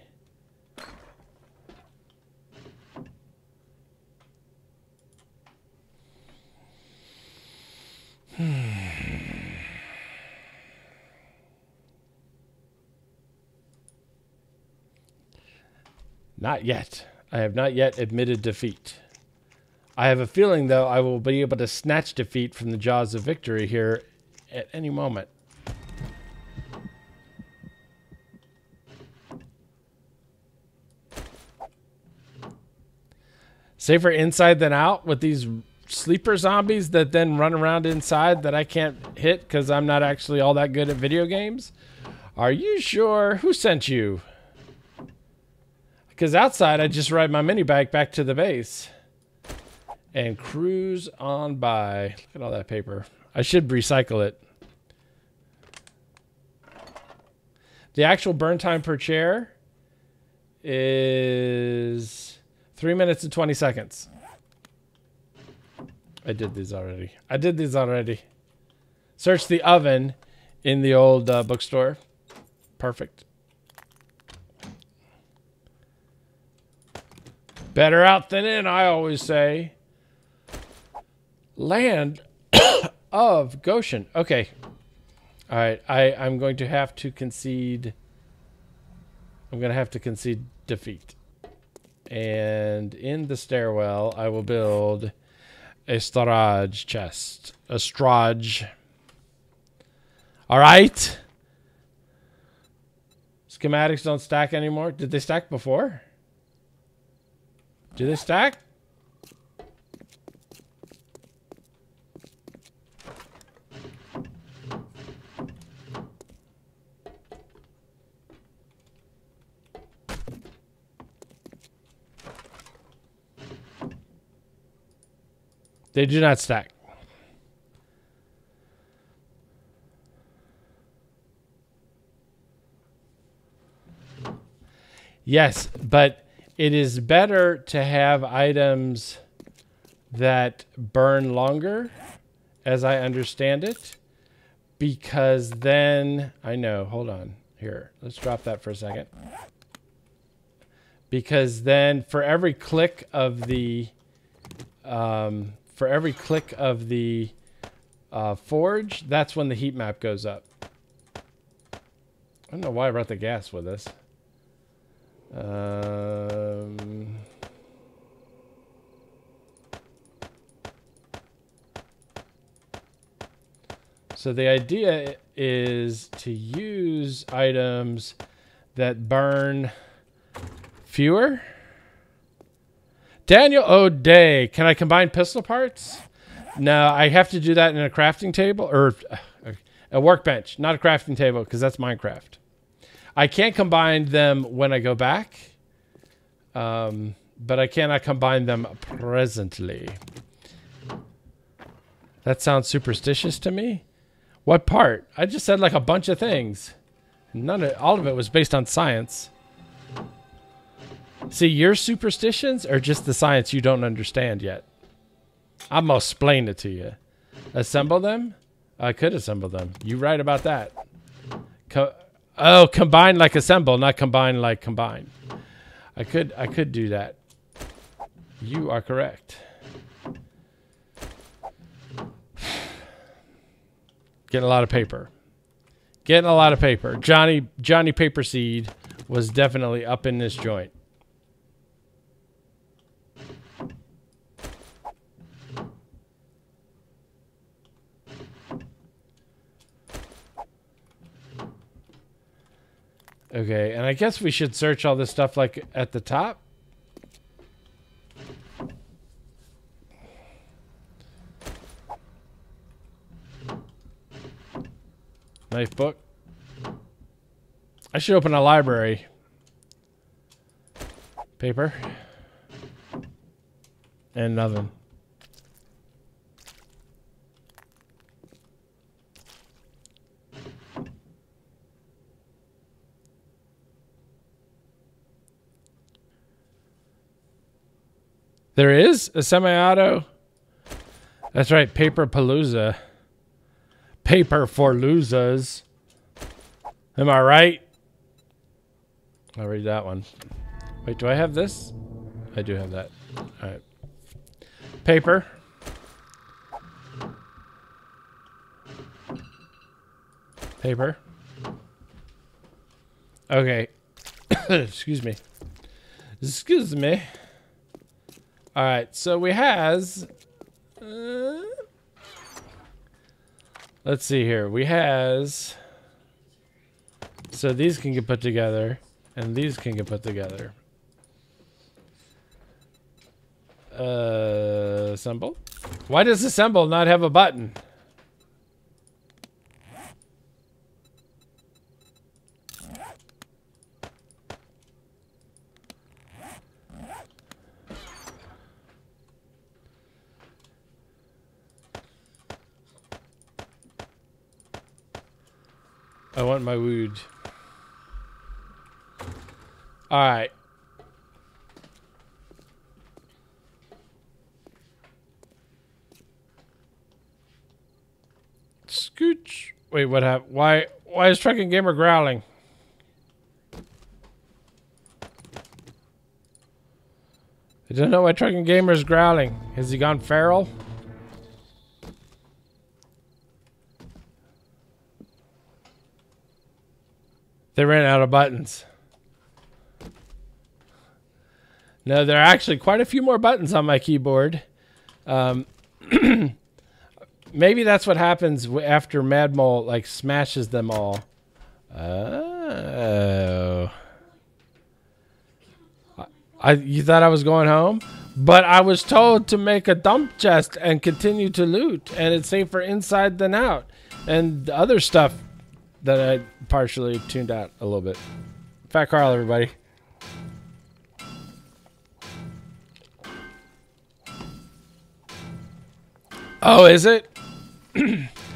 Not yet. I have not yet admitted defeat. I have a feeling, though, I will be able to snatch defeat from the jaws of victory here at any moment. Safer inside than out with these sleeper zombies that then run around inside that I can't hit because I'm not actually all that good at video games? Are you sure? Who sent you? Because outside I just ride my mini bike back to the base and cruise on by. Look at all that paper. I should recycle it. The actual burn time per chair is 3 minutes and 20 seconds. I did these already. Search the oven in the old bookstore. Perfect. Better out than in, I always say. Land of Goshen. Okay. All right. I'm going to have to concede. I'm going to have to concede defeat. And in the stairwell, I will build a storage chest. A storage. All right. Schematics don't stack anymore. Did they stack before? Do they stack? They do not stack. Yes, but it is better to have items that burn longer, as I understand it, because then, I know, hold on, here, let's drop that for a second. Because then for every click of the, forge, that's when the heat map goes up. I don't know why I brought the gas with us. So the idea is to use items that burn fewer. Daniel O'Day, can I combine pistol parts? No, I have to do that in a crafting table or a workbench, not a crafting table because that's Minecraft. I can't combine them when I go back, but I cannot combine them presently. That sounds superstitious to me. What part? I just said like a bunch of things. All of it was based on science. See, your superstitions are just the science you don't understand yet. I'm gonna explain it to you. Assemble them? I could assemble them. You right about that. Oh, combine like assemble, not combine like combine. I could do that. You are correct. Getting a lot of paper. Getting a lot of paper. Johnny Paper Seed was definitely up in this joint. Okay, and I guess we should search all this stuff like at the top. Knife book. I should open a library. Paper. And nothing. There is a semi-auto. That's right, Paper Palooza. Paper for losers. Am I right? I'll read that one. Wait, do I have this? I do have that. All right. Paper. Paper. Okay. Excuse me. Excuse me. All right, so we has... let's see here. We has... So these can get put together, and these can get put together. Assemble. Why does assemble not have a button? I want my wood. All right. Scooch. Wait, what happened? Why is Trucking Gamer growling? I don't know why Trucking Gamer is growling. Has he gone feral? They ran out of buttons. No, there are actually quite a few more buttons on my keyboard. Maybe that's what happens after Mad Mole like smashes them all. Oh. You thought I was going home? But I was told to make a dump chest and continue to loot, and it's safer inside than out. And the other stuff that I partially tuned out a little bit. Fat Carl, everybody. Oh, is it?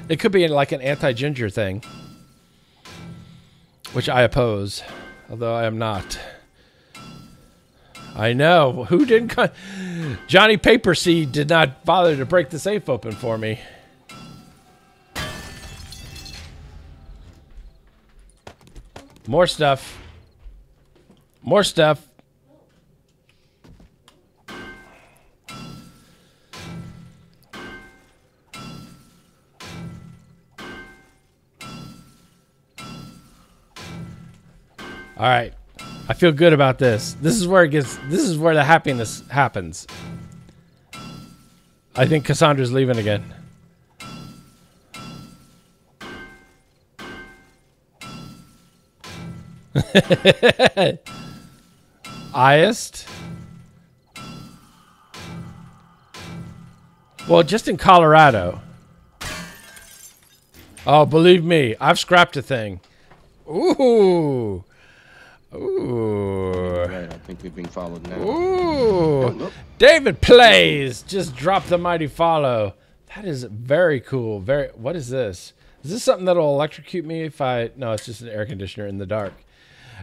It could be like an anti-ginger thing, which I oppose, although I am not. I know. Who didn't... Johnny Paperseed did not bother to break the safe open for me. More stuff. More stuff. All right. I feel good about this. This is where it gets... This is where the happiness happens. I think Cassandra's leaving again. Highest? Well, just in Colorado. Oh, believe me, I've scrapped a thing. Ooh. Ooh. Right, I think we've been followed now. Ooh. David Plays just dropped the mighty follow. That is very cool. Very. What is this? Is this something that'll electrocute me if I... No, it's just an air conditioner in the dark.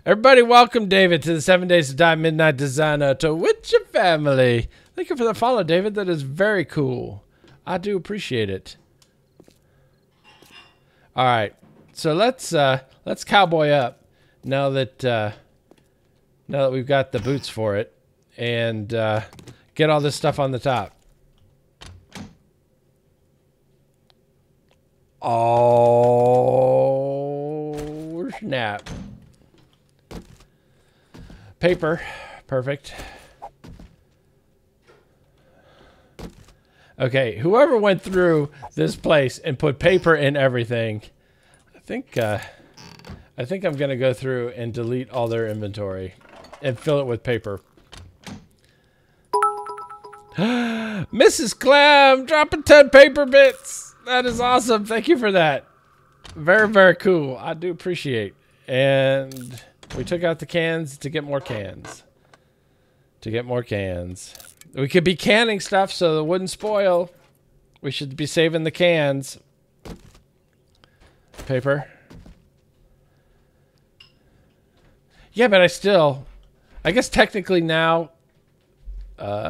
Everybody, welcome David to the 7 Days to Die Midnight Designer to Witch Your Family. Thank you for the follow, David. That is very cool. I do appreciate it. All right, so let's cowboy up now that we've got the boots for it, and get all this stuff on the top. Oh snap! Paper, perfect. Okay, whoever went through this place and put paper in everything, I think I'm gonna go through and delete all their inventory and fill it with paper. Mrs. Clam dropping 10 paper bits. That is awesome. Thank you for that. Very, very cool. I do appreciate. And we took out the cans to get more cans. To get more cans. We could be canning stuff so it wouldn't spoil. We should be saving the cans. Paper. Yeah, but I guess technically now, I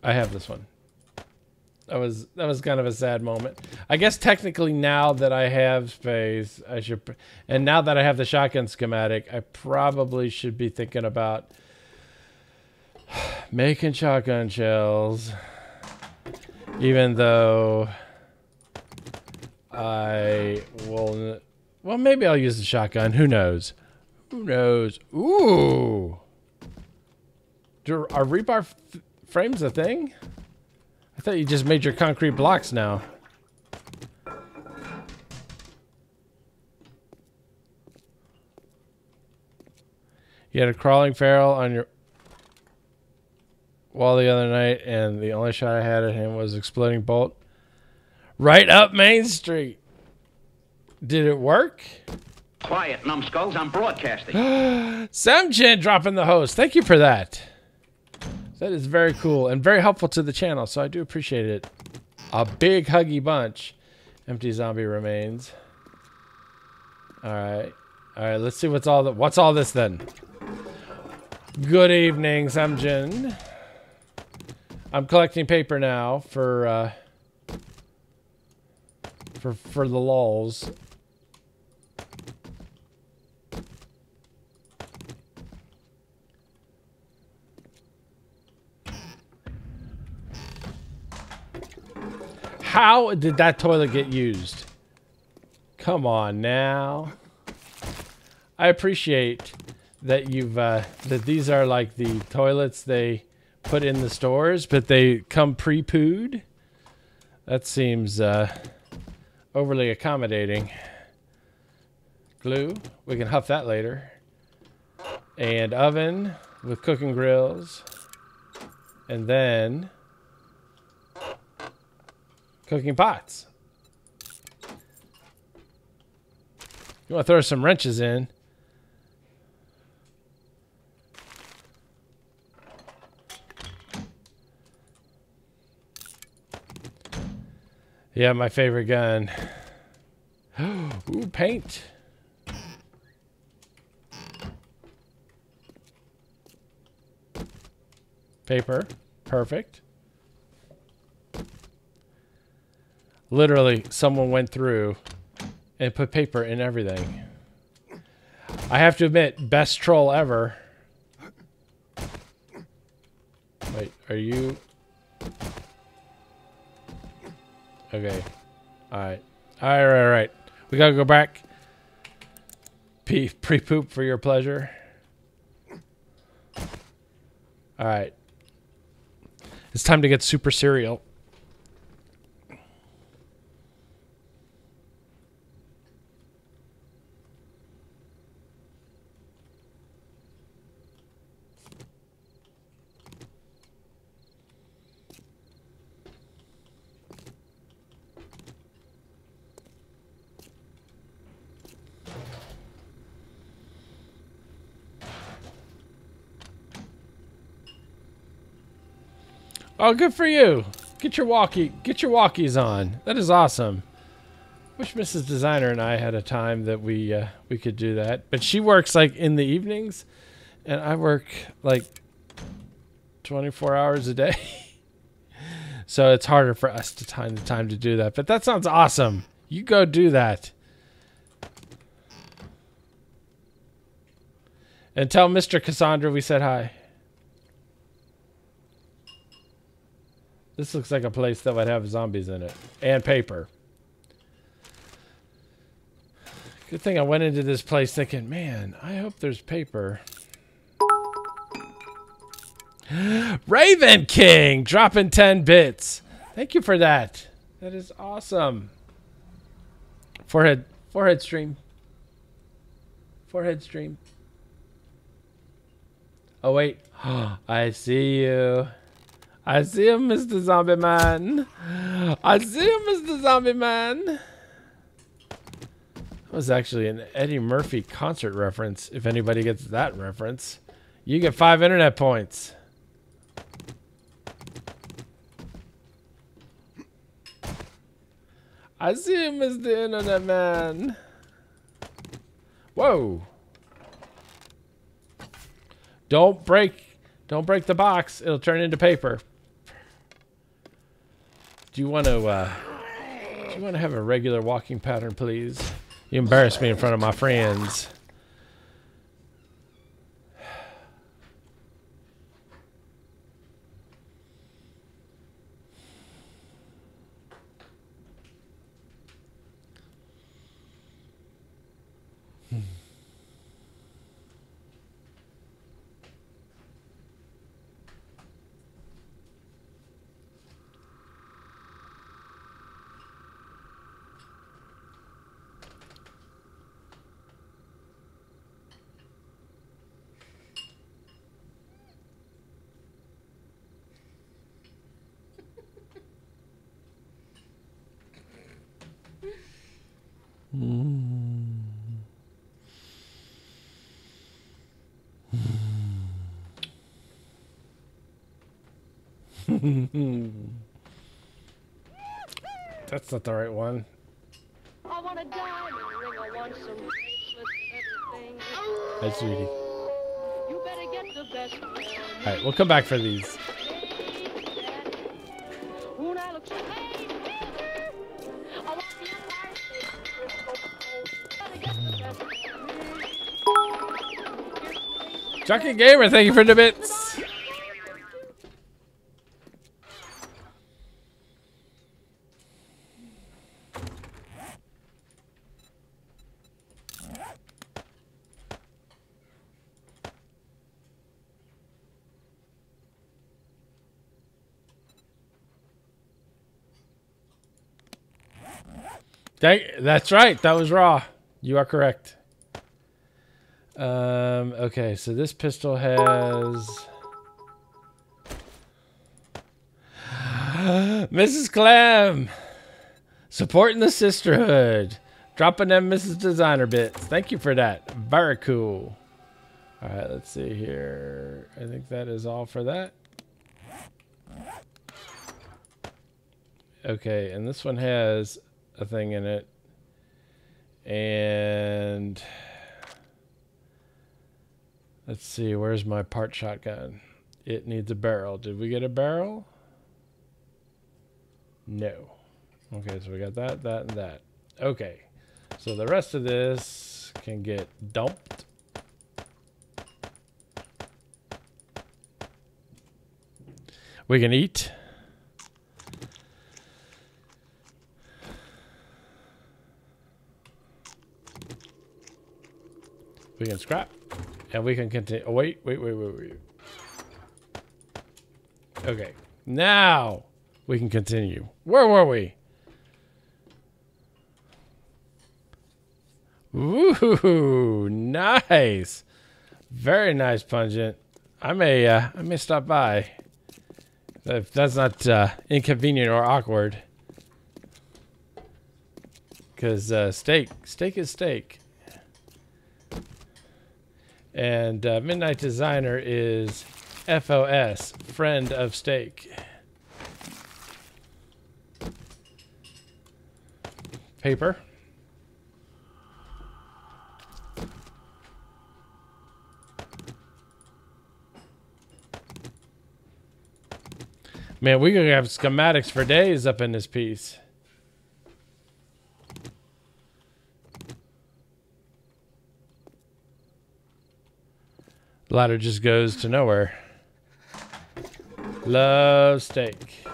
have this one. That was kind of a sad moment. I guess technically now that I have space, I should, and now that I have the shotgun schematic, I probably should be thinking about making shotgun shells, even though I will, well, maybe I'll use the shotgun. Who knows? Who knows? Ooh. Are rebar frames a thing? I thought you just made your concrete blocks now. You had a crawling feral on your wall the other night, and the only shot I had at him was exploding bolt right up Main Street. Did it work? Quiet, numbskulls, I'm broadcasting. Samjin dropping the host. Thank you for that. That is very cool and very helpful to the channel, so I do appreciate it. A big huggy bunch. Empty zombie remains. Alright. Alright, let's see what's all this then. Good evening, Samjin. I'm collecting paper now for the lulz. How did that toilet get used? Come on now. I appreciate that you've that these are like the toilets they put in the stores, but they come pre-pooed. That seems overly accommodating. Glue, we can huff that later. And oven with cooking grills. And then cooking pots. You want to throw some wrenches in. Yeah, my favorite gun. Ooh, paint. Paper. Perfect. Literally, someone went through and put paper in everything. I have to admit, best troll ever. Wait, are you... Okay. Alright. Alright. We gotta go back. Pre-poop for your pleasure. Alright. It's time to get super cereal. Oh, good for you. Get your walkies on. That is awesome. Wish Mrs. Designer and I had a time that we could do that. But she works like in the evenings, and I work like 24 hours a day. So it's harder for us to find the time to do that. But that sounds awesome. You go do that. And tell Mr. Cassandra we said hi. This looks like a place that would have zombies in it. And paper. Good thing I went into this place thinking, man, I hope there's paper. Raven King dropping 10 bits. Thank you for that. That is awesome. Forehead stream. Forehead stream. Oh, wait. I see you. I see him, Mr. Zombie Man. I see him, Mr. Zombie Man. was actually an Eddie Murphy concert reference. If anybody gets that reference, you get 5 internet points. I see him as the internet man. Whoa. Don't break the box. It'll turn into paper. Do you want to have a regular walking pattern, please? You embarrass me in front of my friends. That's not the right one. I want a diamond ring, I want some bracelets and everything. Hi, sweetie. You better get the best one. All right, we'll come back for these. When I look so hey, I want the Empire State. Better get the best one. Chucky Gamer, thank you for the bits. That's right. That was raw. You are correct. Okay, so this pistol has Mrs. Clam supporting the sisterhood, dropping them Mrs. Designer bits. Thank you for that. Very cool. All right, let's see here. I think that is all for that. Okay, and this one has a thing in it, and let's see, where's my part shotgun? It needs a barrel. Did we get a barrel? No. Okay, so we got that, that, and that. Okay, so the rest of this can get dumped. We can eat. We can scrap, and we can continue. Oh, wait. Okay, now we can continue. Where were we? Ooh, nice. Very nice, Pungent. I may stop by. If that's not inconvenient or awkward. Because steak is steak. And Midnight Designer is FOS, friend of steak. Paper. Man, we're going to have schematics for days up in this piece. Ladder just goes to nowhere. Love steak.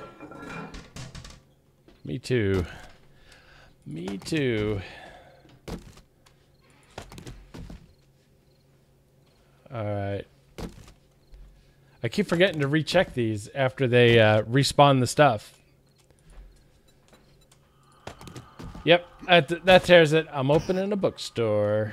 Me too. Me too. All right. I keep forgetting to recheck these after they respawn the stuff. Yep, that tears it. I'm opening a bookstore.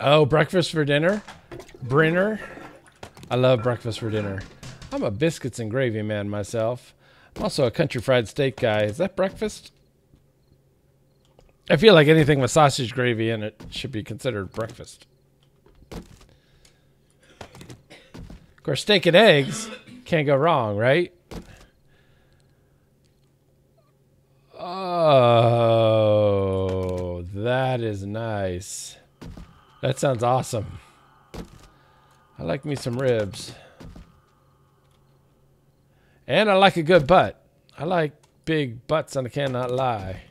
Oh, breakfast for dinner? Brinner? I love breakfast for dinner. I'm a biscuits and gravy man myself. I'm also a country fried steak guy. Is that breakfast? I feel like anything with sausage gravy in it should be considered breakfast. Of course, steak and eggs can't go wrong, right? Oh, that is nice. That sounds awesome. I like me some ribs. And I like a good butt. I like big butts, and I cannot lie.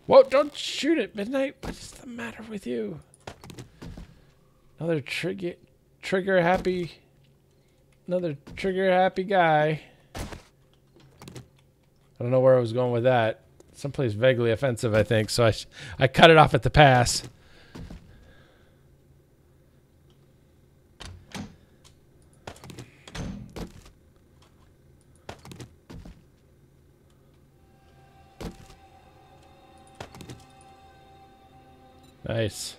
Whoa, don't shoot it, Midnight. What is the matter with you? Another trigger happy guy. I don't know where I was going with that. Someplace vaguely offensive, I think. So I cut it off at the pass. Nice.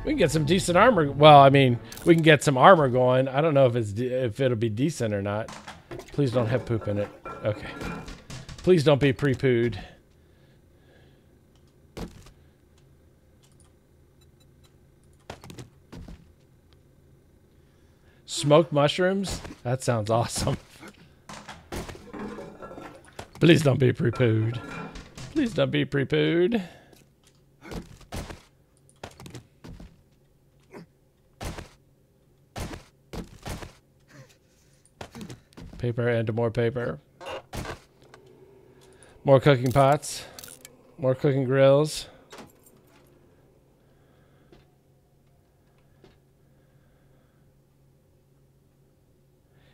We can get some decent armor. Well, I mean, we can get some armor going. I don't know if it'll be decent or not. Please don't have poop in it. Okay. Please don't be pre-pooed. Smoked mushrooms? That sounds awesome. Please don't be pre-pooed. Please don't be pre-pooed. Paper and more paper. More cooking pots. More cooking grills.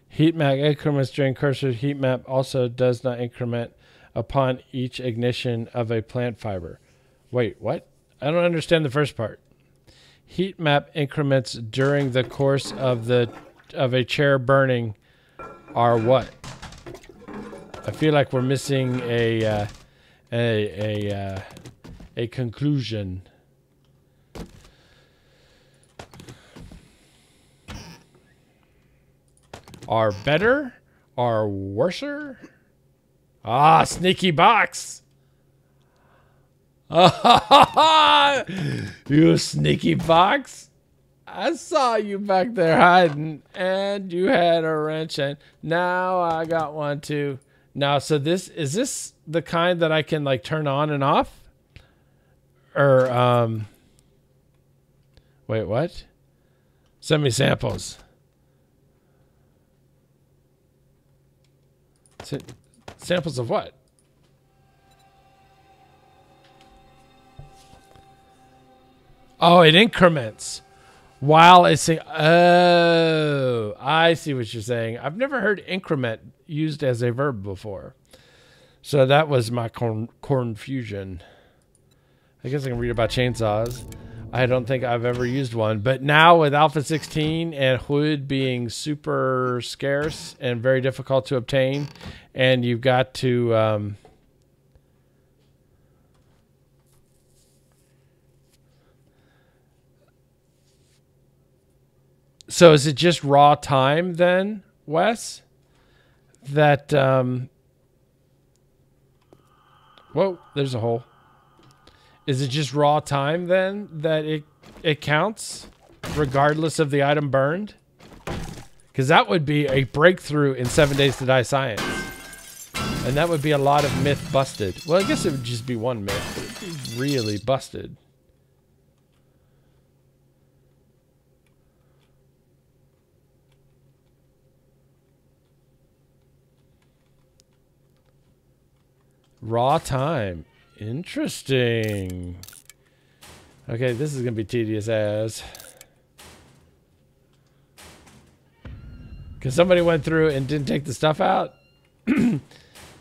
Heat map increments during cursor. Heat map also does not increment upon each ignition of a plant fiber. Wait, what? I don't understand the first part. Heat map increments during the course of a chair burning are what? I feel like we're missing a conclusion. Are better? Are worser? Ah, sneaky box. You sneaky box. I saw you back there hiding, and you had a wrench, and now I got one too. Now, so is this the kind that I can like turn on and off? Or wait, what? Send me samples. Samples of what? Oh, it increments while it's saying, oh, I see what you're saying. I've never heard increment used as a verb before. So that was my confusion. I guess I can read about chainsaws. I don't think I've ever used one. But now with Alpha 16 and wood being super scarce and very difficult to obtain, and you've got to... So is it just raw time then, Wes? That, whoa, there's a hole. Is it just raw time then that it counts regardless of the item burned? Because that would be a breakthrough in 7 Days to Die science. And that would be a lot of myth busted. Well, I guess it would just be one myth, but it'd be really busted. Raw time. Interesting. Okay, this is going to be tedious as. Because somebody went through and didn't take the stuff out.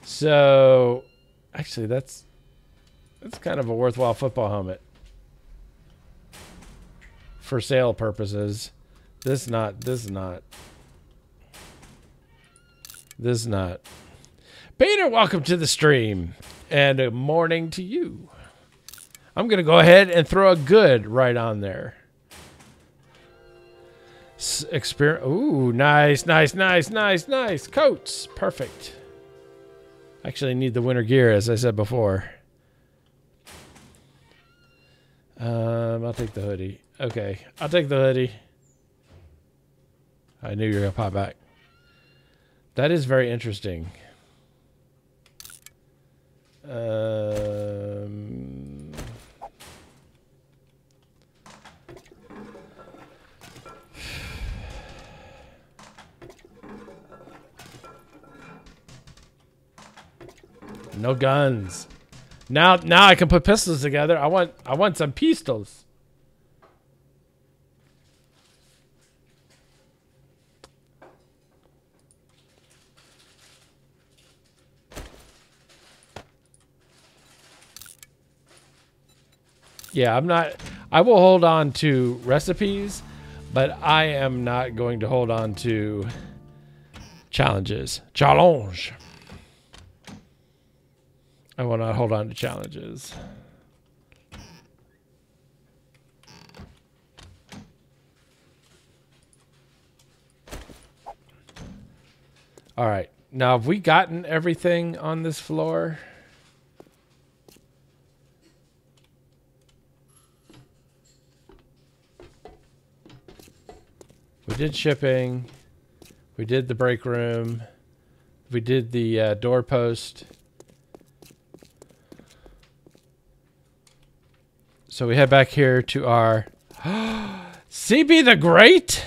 So, actually, that's kind of a worthwhile football helmet. For sale purposes. This not. Peter, welcome to the stream. And a morning to you. I'm going to go ahead and throw a good right on there. Coats experience. Ooh, nice, nice, nice, nice, nice. Coats. Perfect. Actually need the winter gear, as I said before. I'll take the hoodie. Okay, I'll take the hoodie. I knew you were going to pop back. That is very interesting. No guns. Now I can put pistols together. I want some pistols. Yeah, I will hold on to recipes, but I am not going to hold on to challenges. Challenge. I will not hold on to challenges. All right. Now, have we gotten everything on this floor? We did shipping. We did the break room. We did the doorpost. So we head back here to our CB the Great.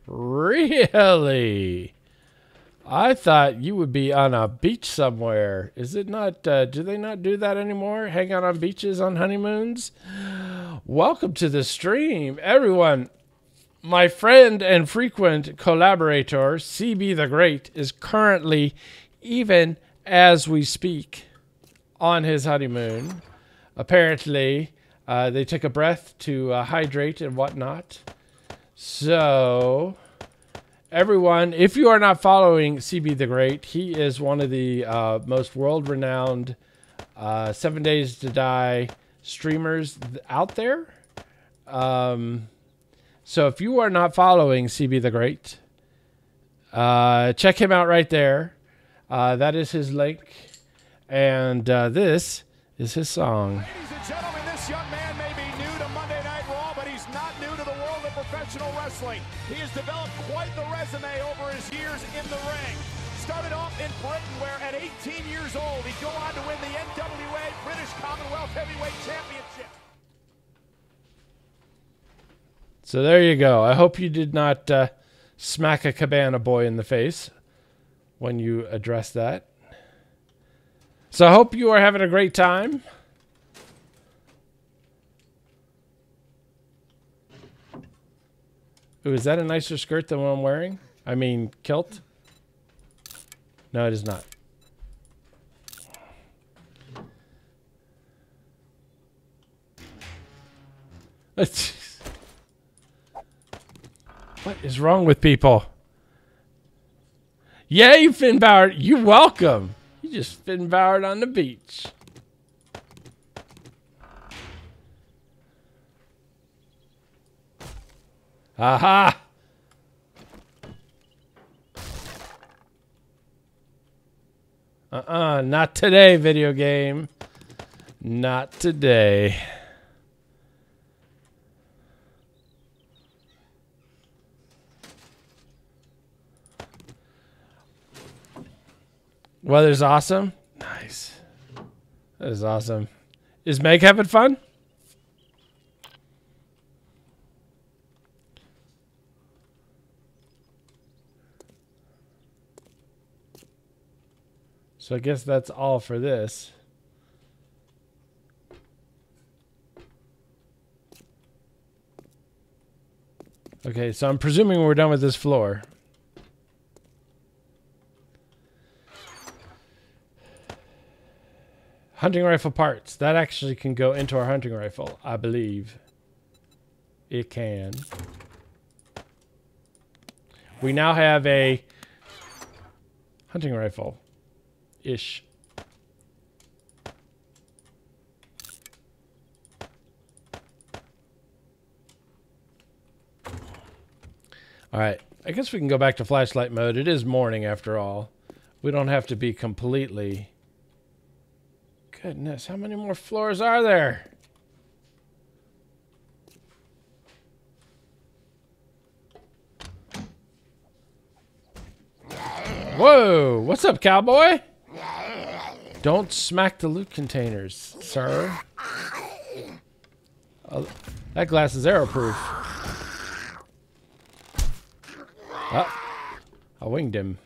Really? I thought you would be on a beach somewhere. Is it not? Do they not do that anymore? Hang out on beaches on honeymoons? Welcome to the stream, everyone. My friend and frequent collaborator, CB the Great, is currently, even as we speak, on his honeymoon. Apparently, they took a breath to hydrate and whatnot. So, everyone, if you are not following CB the Great, he is one of the most world-renowned 7 Days to Die streamers out there. So if you are not following CB the Great, check him out right there. That is his link. And this is his song. Ladies and gentlemen, this young man may be new to Monday Night Raw, but he's not new to the world of professional wrestling. He has developed quite the resume over his years in the ring. Started off in Britain, where at 18 years old, he'd go on to win the NWA British Commonwealth Heavyweight Championship. So there you go. I hope you did not smack a Cabana boy in the face when you addressed that. So I hope you are having a great time. Ooh, is that a nicer skirt than what I'm wearing? I mean, kilt? No, it is not. What is wrong with people? Yay, Finn Bauer. You're welcome. You just Finn Bauered on the beach. Aha! Not today, video game. Not today. Weather's awesome. Nice. That is awesome. Is Meg having fun? So I guess that's all for this. Okay, so I'm presuming we're done with this floor. Hunting rifle parts. That actually can go into our hunting rifle, I believe. It can. We now have a hunting rifle-ish. All right. I guess we can go back to flashlight mode. It is morning after all. We don't have to be completely... Goodness, how many more floors are there? Whoa, what's up, cowboy? Don't smack the loot containers, sir. Oh, that glass is arrow-proof. Oh, I winged him.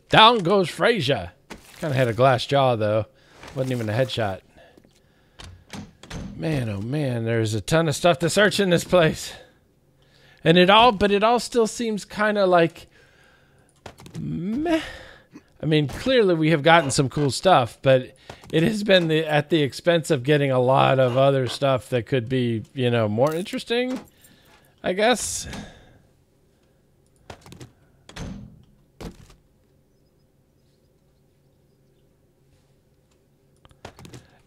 Down goes Frazier. Kind of had a glass jaw, though. Wasn't even a headshot. Man, oh man, there's a ton of stuff to search in this place. And it all still seems kind of like meh. I mean, clearly we have gotten some cool stuff, but it has been at the expense of getting a lot of other stuff that could be, you know, more interesting, I guess.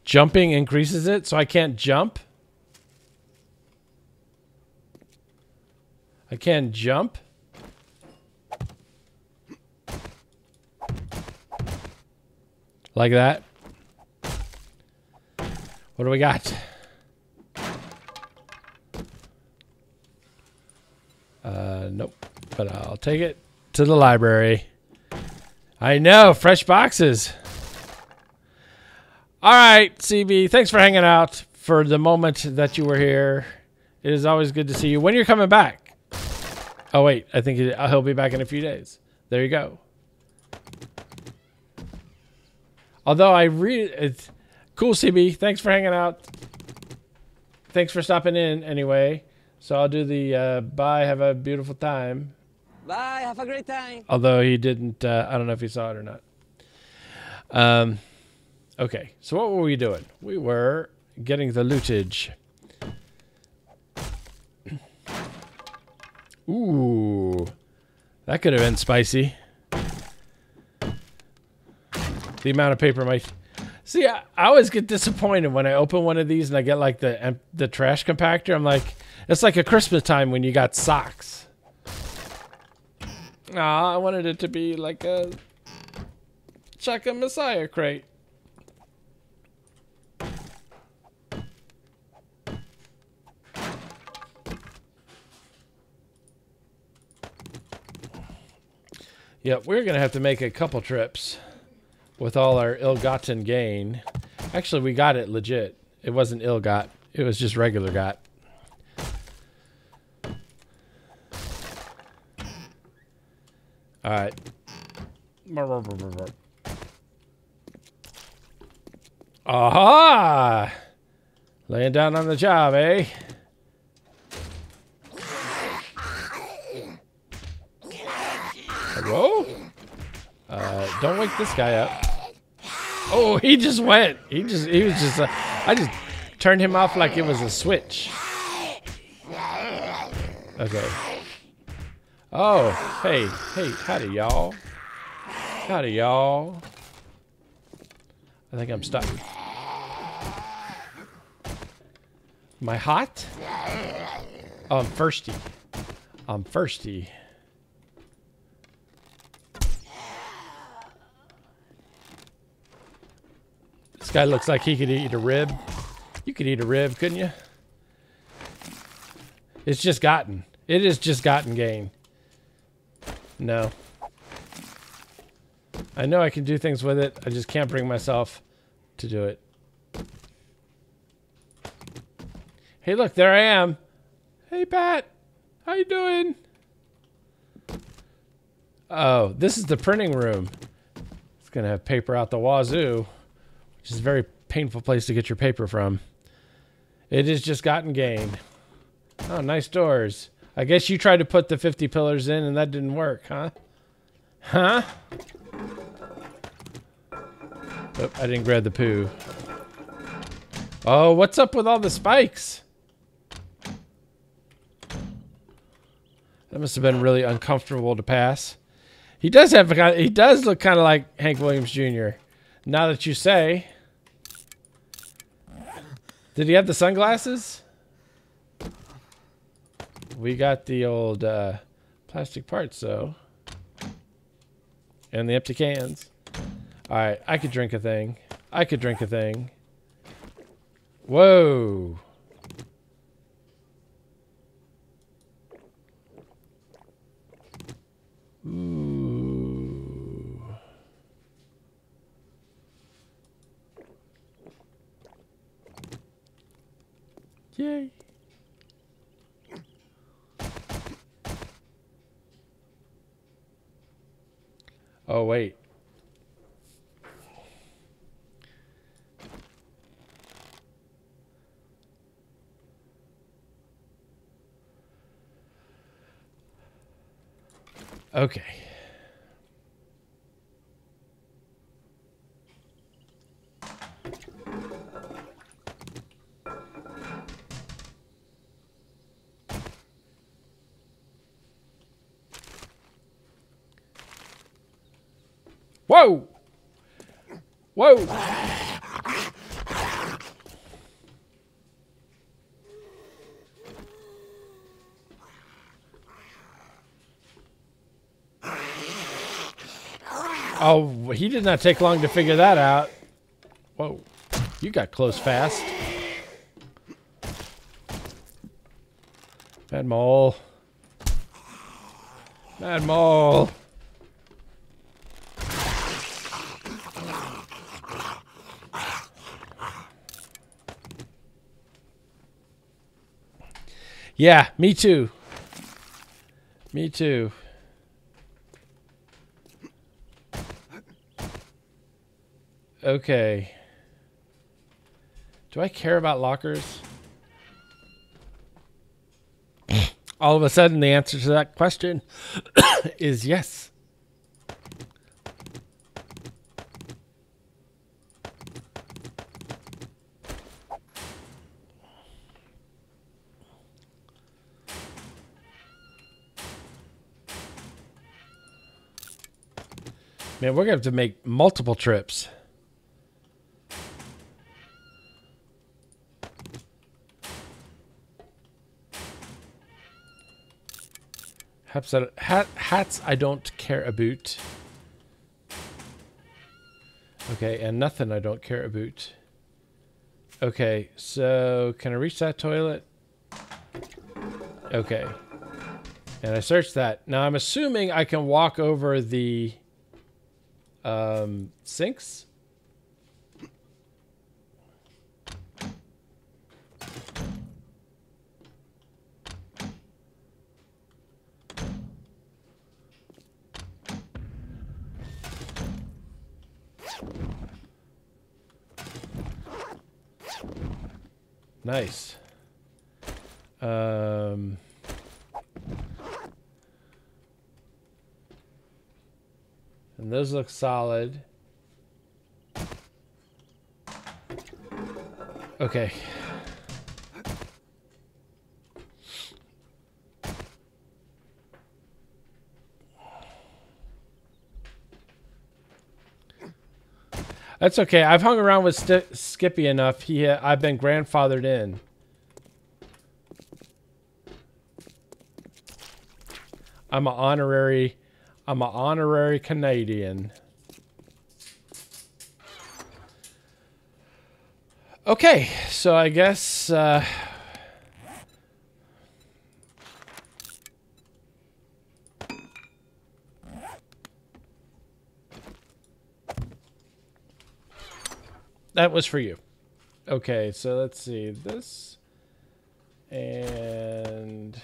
Jumping increases it, so I can't jump. I can jump. Like that. What do we got? Nope. But I'll take it to the library. I know, fresh boxes. All right, CB, thanks for hanging out for the moment that you were here. It is always good to see you. When you're coming back? Oh, wait, I think he'll be back in a few days. There you go. Although it's cool, CB. Thanks for hanging out. Thanks for stopping in anyway. So I'll do the bye. Have a beautiful time. Bye. Have a great time. Although he didn't. I don't know if he saw it or not. Okay. So what were we doing? We were getting the lootage. Ooh. That could have been spicy. The amount of paper might... See, I always get disappointed when I open one of these and I get like the trash compactor. I'm like, it's like a Christmas time when you got socks. Aw, I wanted it to be like a Chaka Messiah crate. Yep, we're going to have to make a couple trips with all our ill-gotten gain. Actually, we got it legit. It wasn't ill-got. It was just regular got. All right. Aha! Laying down on the job, eh? Hello? Don't wake this guy up. Oh, he just went. He was just, I just turned him off like it was a switch. Okay. Oh, hey, howdy, y'all. Howdy, y'all. I think I'm stuck. Am I hot? Oh, I'm thirsty. I'm thirsty. This guy looks like he could eat a rib. You could eat a rib, couldn't you? It's just gotten. It is just gotten gain. No. I know I can do things with it. I just can't bring myself to do it. Hey, look, there I am. Hey, Pat. How you doing? Oh, this is the printing room. It's going to have paper out the wazoo, which is a very painful place to get your paper from. It has just gotten gain. Oh, nice doors. I guess you tried to put the 50 pillars in and that didn't work, huh? Huh? Oh, I didn't grab the poo. Oh, what's up with all the spikes? That must have been really uncomfortable to pass. He does look kind of like Hank Williams Jr. Now that you say. Did he have the sunglasses? We got the old plastic parts, though. And the empty cans. Alright, I could drink a thing. I could drink a thing. Whoa. Ooh. Yay. Oh, wait. Okay. Whoa! Whoa! Oh, he did not take long to figure that out. Whoa. You got close fast. Bad mole. Bad mole. Yeah, me too. Me too. Okay. Do I care about lockers? All of a sudden, the answer to that question is yes. Man, we're going to have to make multiple trips. Hats I don't care about. Okay, and nothing I don't care about. Okay, so can I reach that toilet? Okay. And I searched that. Now I'm assuming I can walk over the sinks. Nice. And those look solid. Okay. That's okay. I've hung around with Skippy enough. I've been grandfathered in. I'm an honorary Canadian. Okay, so I guess that was for you. Okay, so let's see this and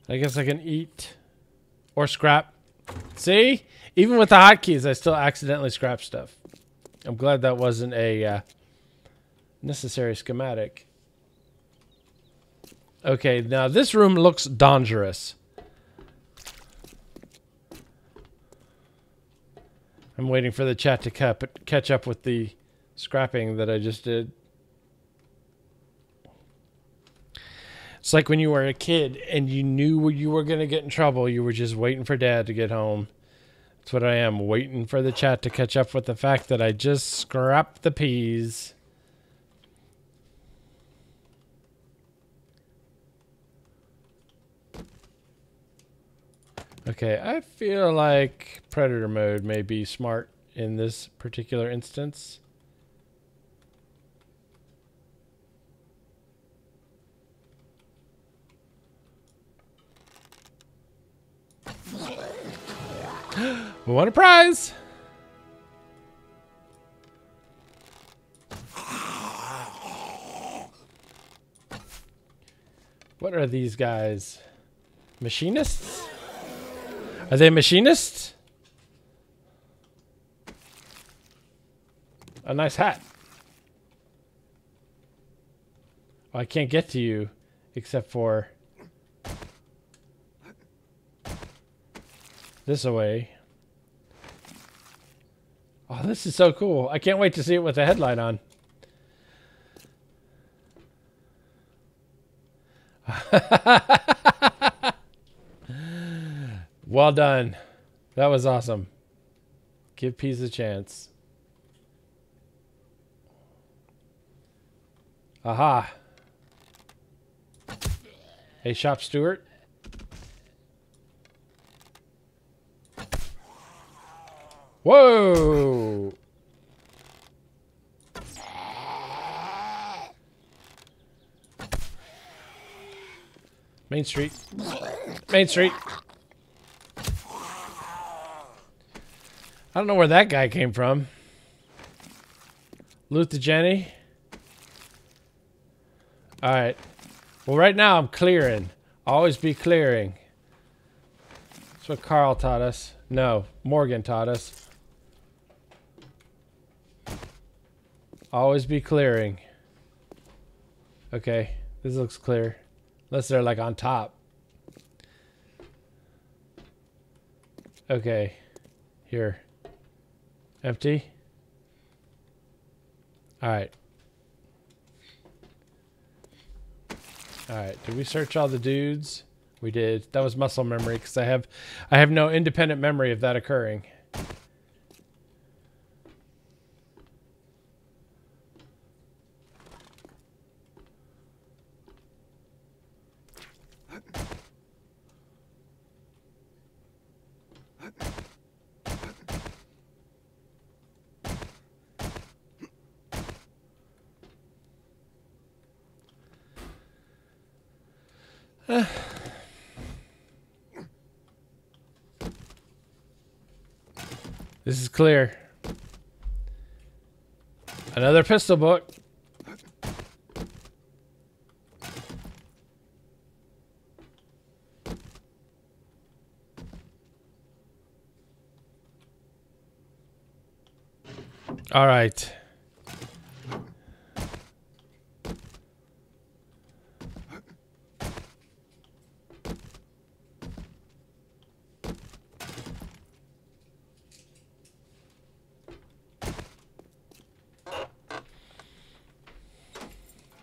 I guess I can eat or scrap. See? Even with the hotkeys, I still accidentally scrap stuff. I'm glad that wasn't a necessary schematic. Okay, now this room looks dangerous. I'm waiting for the chat to catch up with the scrapping that I just did. It's like when you were a kid and you knew you were going to get in trouble. You were just waiting for Dad to get home. That's what I am, waiting for the chat to catch up with the fact that I just scrapped the peas. Okay, I feel like Predator mode may be smart in this particular instance. We won a prize! What are these guys? Machinists? Are they machinists? A nice hat. Oh, I can't get to you except for this away. Oh, this is so cool. I can't wait to see it with the headlight on. Well done. That was awesome. Give peas a chance. Aha. Hey, Shop Stewart. Whoa! Main Street. Main Street. I don't know where that guy came from. Loot the Jenny. Alright. Well, right now I'm clearing. Always be clearing. That's what Carl taught us. No, Morgan taught us. Always be clearing. Okay, this looks clear. Unless they're like on top. Okay. Here. Empty. Alright. Alright, did we search all the dudes? We did. That was muscle memory because I have no independent memory of that occurring. This is clear. Another pistol book. All right.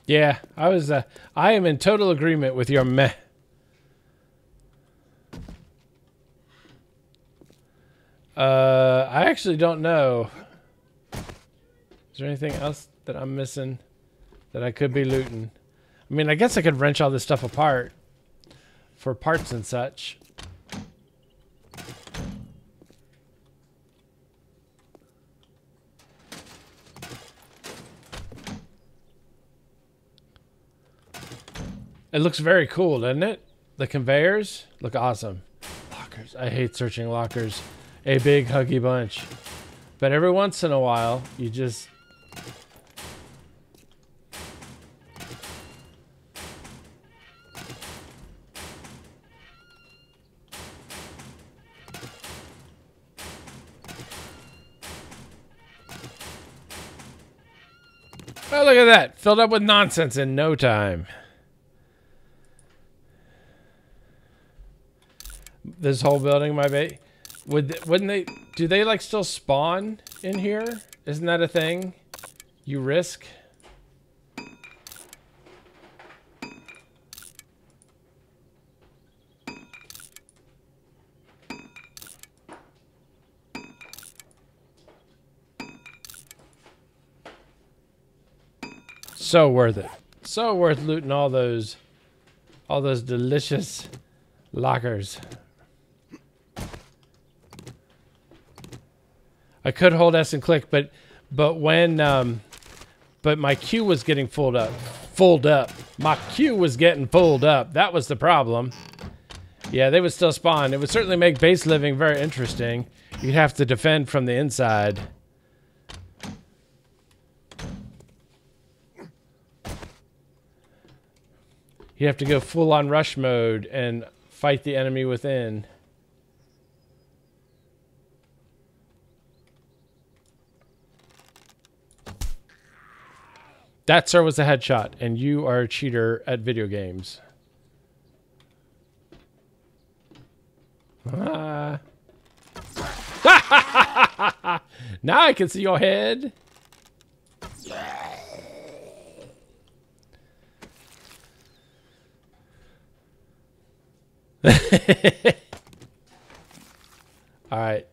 Yeah, I am in total agreement with your meh. I actually don't know. Is there anything else that I'm missing that I could be looting? I mean, I guess I could wrench all this stuff apart for parts and such. It looks very cool, doesn't it? The conveyors look awesome. Lockers. I hate searching lockers. A big huggy bunch. But every once in a while, you just... Oh, look at that. Filled up with nonsense in no time. This whole building, my baby. Wouldn't they? Do they like still spawn in here? Isn't that a thing? You risk. So worth it. So worth looting all those delicious lockers. I could hold S and click, but when but my queue was getting full up. My queue was getting pulled up. That was the problem. Yeah, they would still spawn. It would certainly make base living very interesting. You'd have to defend from the inside. You have to go full on rush mode and fight the enemy within. That, sir, was a headshot, and you are a cheater at video games. Now I can see your head. All right.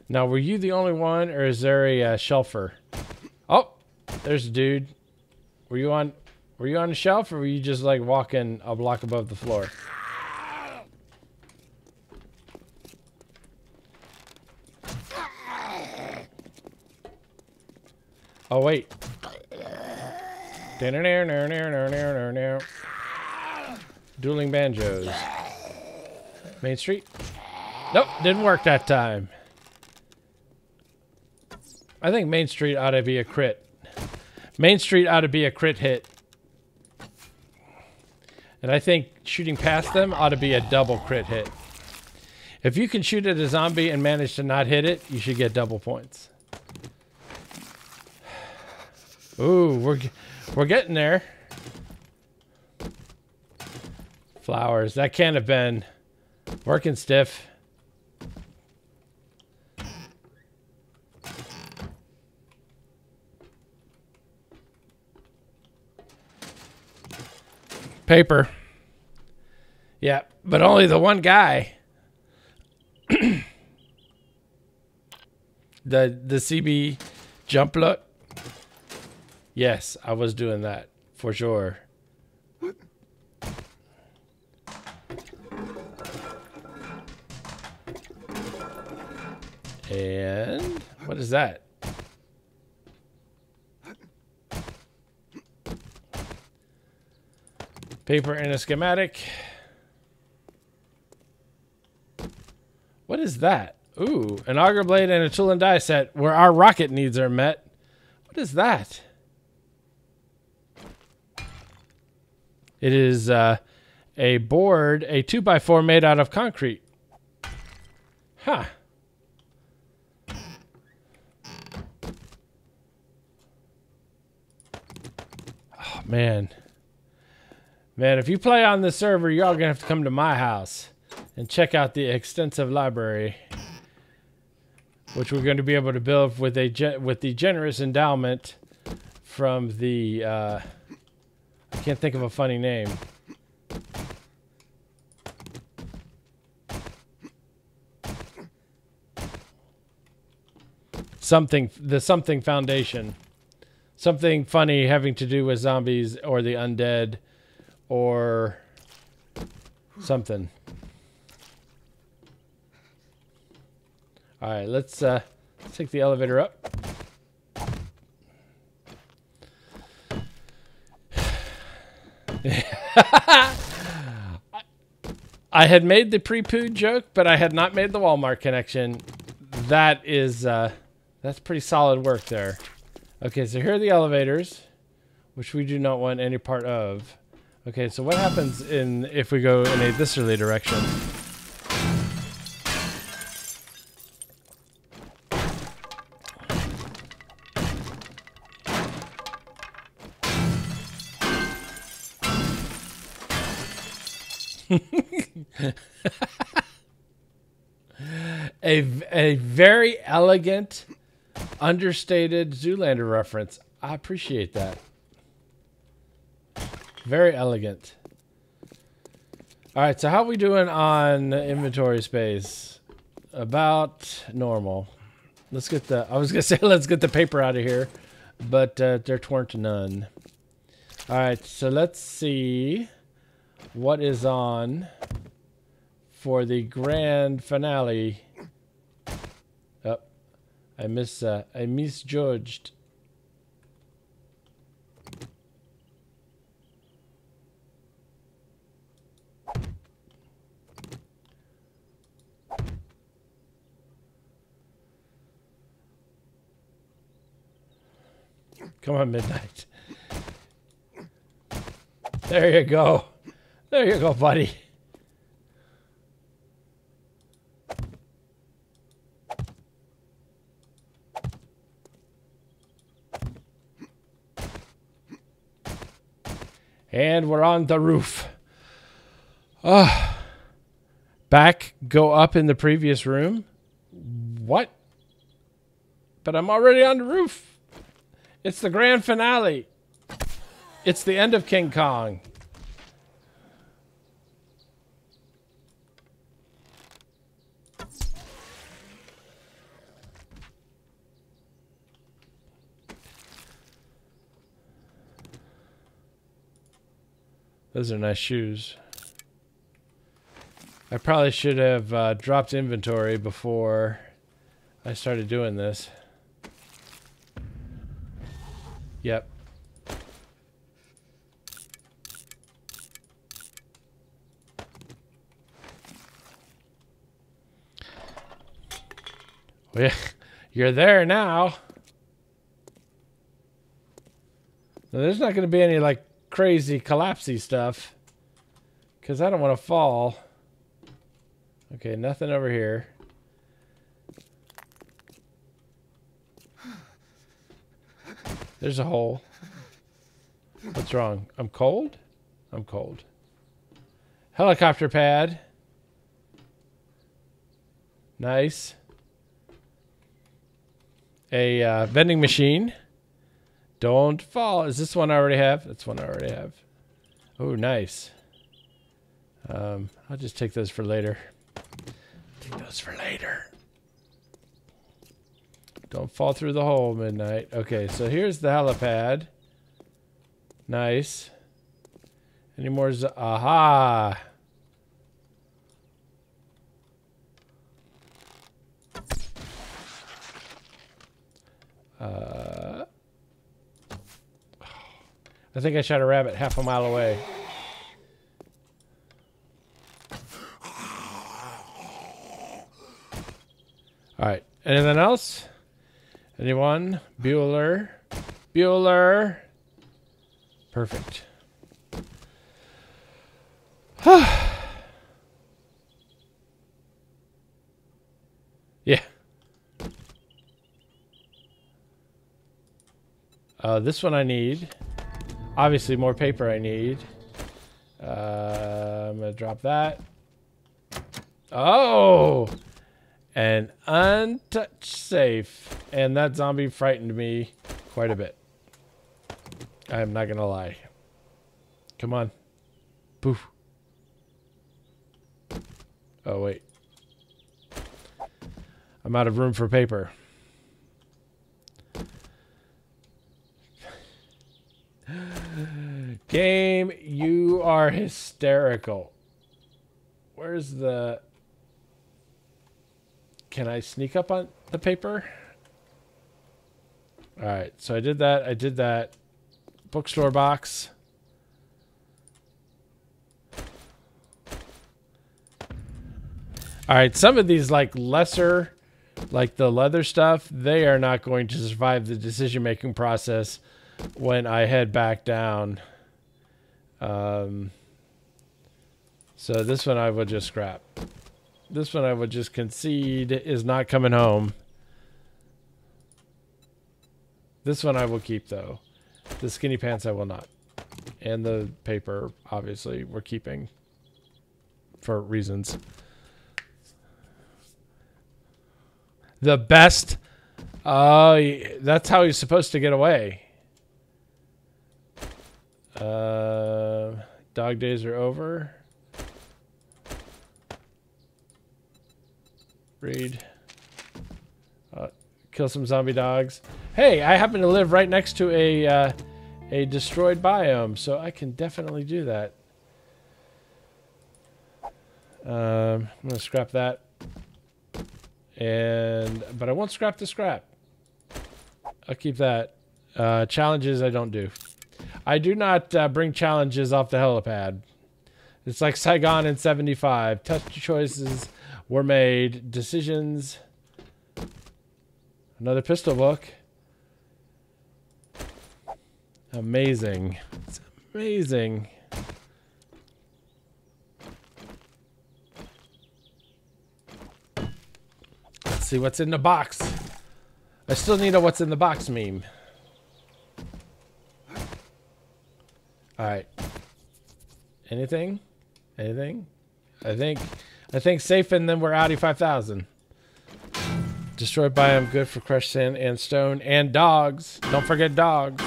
Now, were you the only one, or is there a shelfer? Oh, there's a dude. Were you on the shelf, or were you just like walking a block above the floor? Oh wait. Dueling banjos. Main Street. Nope, didn't work that time. I think Main Street ought to be a crit. Main Street ought to be a crit hit. And I think shooting past them ought to be a double crit hit. If you can shoot at a zombie and manage to not hit it, you should get double points. Ooh, we're getting there. Flowers. That can't have been working stiff. Paper. Yeah, but only the one guy. the CB jump look. Yes, I was doing that for sure. And what is that? Paper and a schematic. What is that? Ooh, an auger blade and a tool and die set where our rocket needs are met. What is that? It is a board, a 2x4 made out of concrete. Huh. Oh, man. Man, if you play on this server, you're all going to have to come to my house and check out the extensive library, which we're going to be able to build with the generous endowment from the, I can't think of a funny name. The something foundation. Something funny having to do with zombies or the undead or something. All right, let's take the elevator up. I had made the pre-poo joke, but I had not made the Walmart connection. That is, that's pretty solid work there. Okay, so here are the elevators, which we do not want any part of. Okay, so what happens if we go in a disorderly direction? a very elegant, understated Zoolander reference. I appreciate that. Very elegant. All right, so how are we doing on inventory space? About normal. Let's get the. I was gonna say let's get the paper out of here, but there weren't none. All right, so let's see what is on for the grand finale. Oh, I misjudged. Come on, Midnight. There you go. There you go, buddy. And we're on the roof. Back, go up in the previous room. What? But I'm already on the roof. It's the grand finale. It's the end of King Kong. Those are nice shoes. I probably should have dropped inventory before I started doing this. Yep. Well, yeah, you're there now. Now, there's not going to be any like crazy collapsy stuff because I don't want to fall. Okay, nothing over here. There's a hole. What's wrong? I'm cold? I'm cold. Helicopter pad. Nice. A vending machine. Don't fall. Is this one I already have? That's one I already have. Oh, nice. I'll just take those for later. Take those for later. Don't fall through the hole, Midnight. Okay, so here's the helipad. Nice. Any more? Aha! I think I shot a rabbit half a mile away. All right. Anything else? Anyone? Bueller. Bueller. Perfect. Yeah. This one I need. Obviously, more paper I need. I'm going to drop that. Oh! And untouched safe. And that zombie frightened me quite a bit. I'm not going to lie. Come on. Poof. Oh, wait. I'm out of room for paper. Game, you are hysterical. Where's the... Can I sneak up on the paper? Alright, so I did that. I did that. Bookstore box. Alright, some of these like lesser, like the leather stuff, they are not going to survive the decision-making process when I head back down. So this one I will just scrap. This one I would just concede is not coming home. This one I will keep, though. The skinny pants I will not. And the paper, obviously, we're keeping for reasons. The best. That's how he's supposed to get away. Dog days are over. Read. Kill some zombie dogs. Hey, I happen to live right next to a destroyed biome, so I can definitely do that. I'm gonna scrap that, but I won't scrap the scrap. I'll keep that. Challenges I don't do. I do not bring challenges off the helipad. It's like Saigon in 75. Tough choices were made. Decisions. Another pistol book. Amazing. It's amazing. Let's see what's in the box. I still need a what's in the box meme. Alright. Anything? Anything? I think safe, and then we're Audi 5000. Destroyed biome, good for crushed sand and stone and dogs. Don't forget dogs.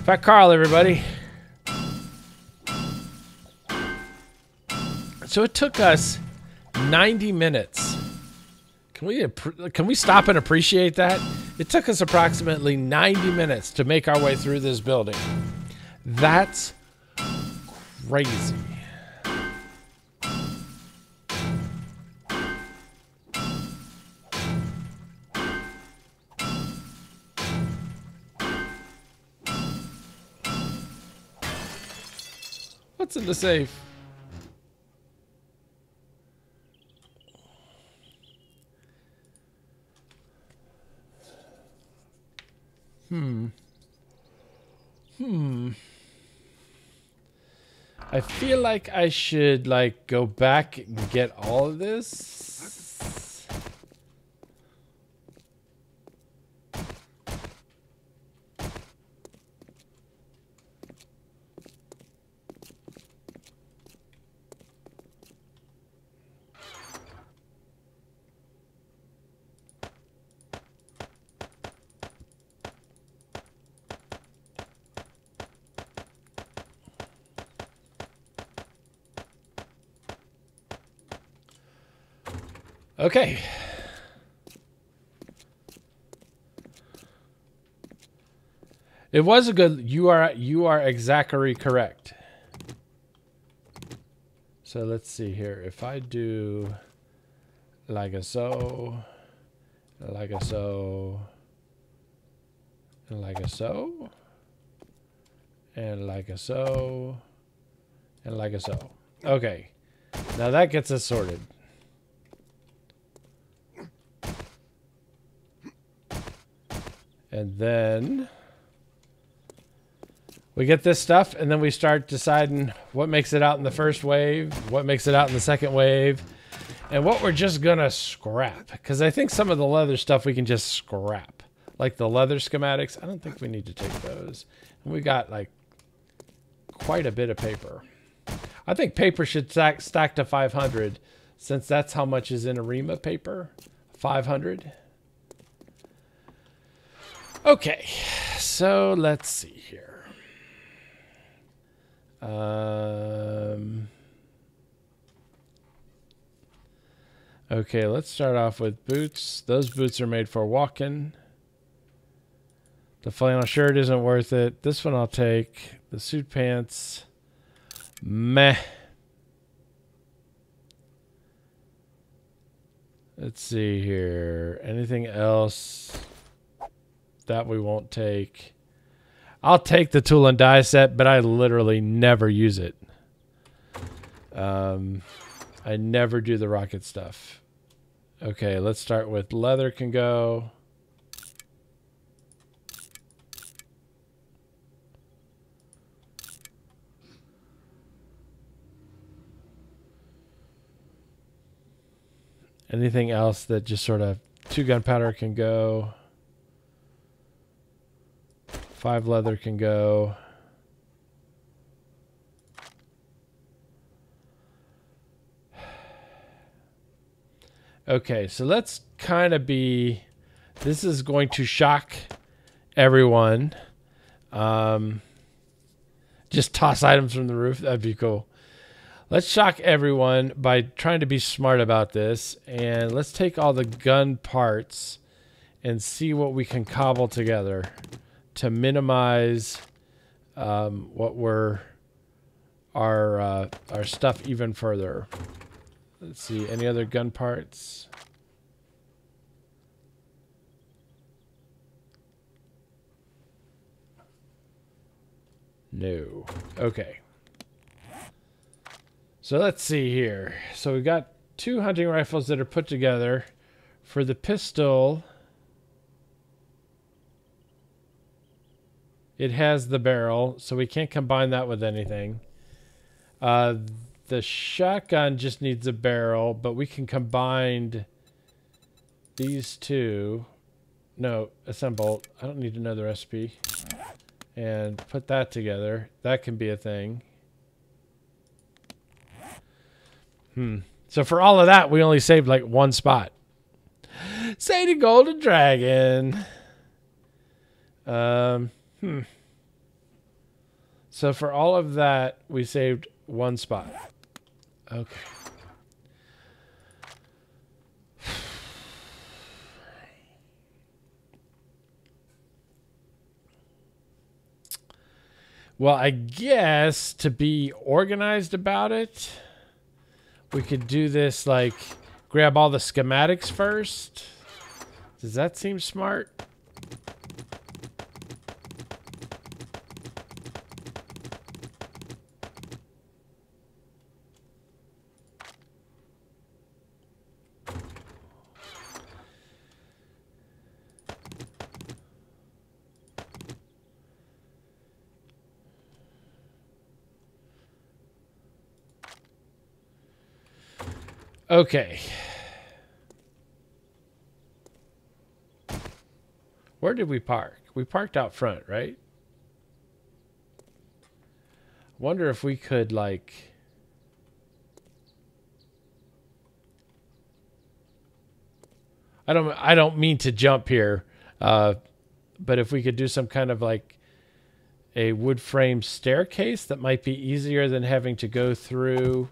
Fat Carl, everybody. So it took us 90 minutes. Can we stop and appreciate that? It took us approximately 90 minutes to make our way through this building. That's crazy. What's in the safe? I feel like I should go back and get all of this. Okay. It was a good. You are exactly correct. So let's see here. If I do like a so, like a so, and like a so, and like a so, and like a so. Okay. Now that gets us sorted. And then we get this stuff, and then we start deciding what makes it out in the first wave, what makes it out in the second wave, and what we're just gonna scrap. Because I think some of the leather stuff we can just scrap. Like the leather schematics, I don't think we need to take those. And we got quite a bit of paper. I think paper should stack to 500, since that's how much is in Arima paper. 500. Okay, so let's see here. Okay, let's start off with boots. Those boots are made for walking. The flannel shirt isn't worth it. This one I'll take. The suit pants, meh. Let's see here. Anything else that we won't take? I'll take the tool and die set, but I literally never use it. I never do the rocket stuff. Okay, let's start with leather can go. Anything else that just sort of 2 gunpowder can go. 5 leather can go. Okay, so let's kind of be... This is going to shock everyone. Just toss items from the roof. That'd be cool. Let's shock everyone by trying to be smart about this. And let's take all the gun parts and see what we can cobble together to minimize our stuff even further. Let's see, any other gun parts? No. Okay. So let's see here. So we got 2 hunting rifles that are put together. For the pistol, it has the barrel, so we can't combine that with anything. The shotgun just needs a barrel, but we can combine these two. No, assemble. I don't need to know the recipe. And put that together. That can be a thing. So for all of that, we only saved like 1 spot. Say the golden dragon. So for all of that, we saved 1 spot. Okay. Well, I guess to be organized about it, we could do this like grab all the schematics first. Does that seem smart? Okay. Where did we park? We parked out front, right? Wonder if we could like I don't mean to jump here, but if we could do some kind of like a wood frame staircase, that might be easier than having to go through.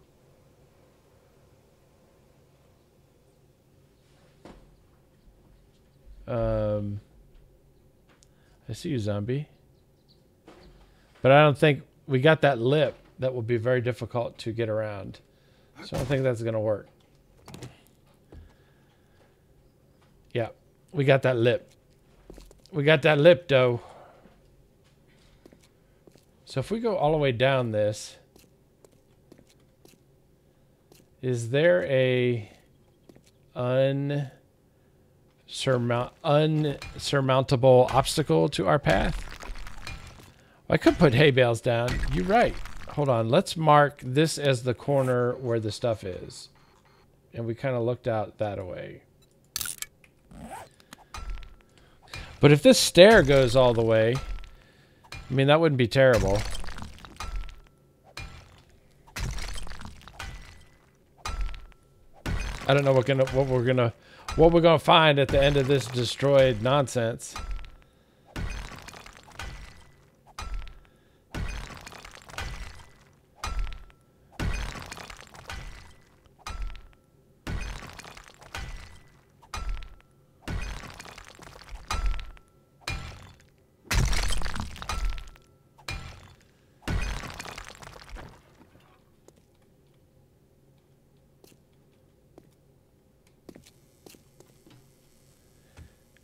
I see you, zombie. But I don't think we got that lip. That will be very difficult to get around. So I don't think that's going to work. Yeah, we got that lip. We got that lip, though. So if we go all the way down this, is there a unsurmountable obstacle to our path? I could put hay bales down. You're right. Hold on. Let's mark this as the corner where the stuff is. And we kind of looked out that way. But if this stair goes all the way, I mean, that wouldn't be terrible. I don't know what we're gonna find at the end of this destroyed nonsense.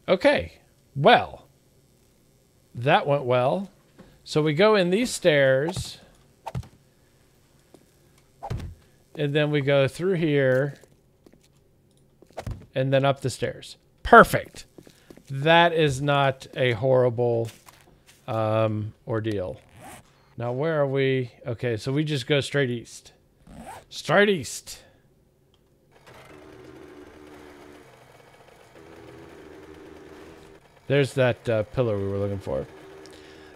Okay, well, that went well. So we go in these stairs, and then we go through here, and then up the stairs. Perfect. That is not a horrible ordeal. Now, where are we? Okay, so we just go straight east. Straight east. There's that pillar we were looking for.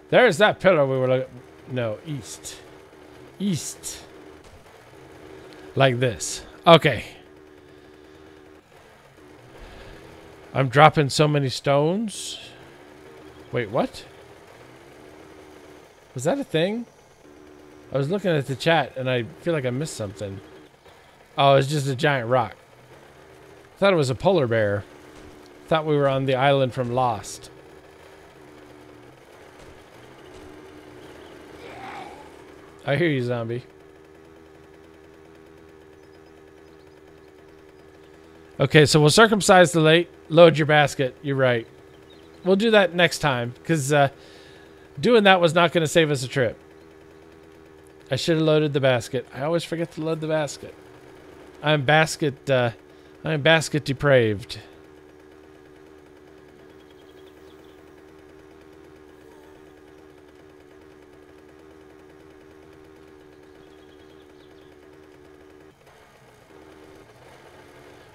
There's that pillar we were looking... No, east. East. Like this. Okay. I'm dropping so many stones. Wait, what? Was that a thing? I was looking at the chat and I feel like I missed something. Oh, it's just a giant rock. I thought it was a polar bear. Thought we were on the island from Lost. I hear you, zombie. Okay, so we'll circumcise the late. Load your basket. You're right. We'll do that next time, because doing that was not going to save us a trip. I should have loaded the basket. I always forget to load the basket. I'm basket depraved.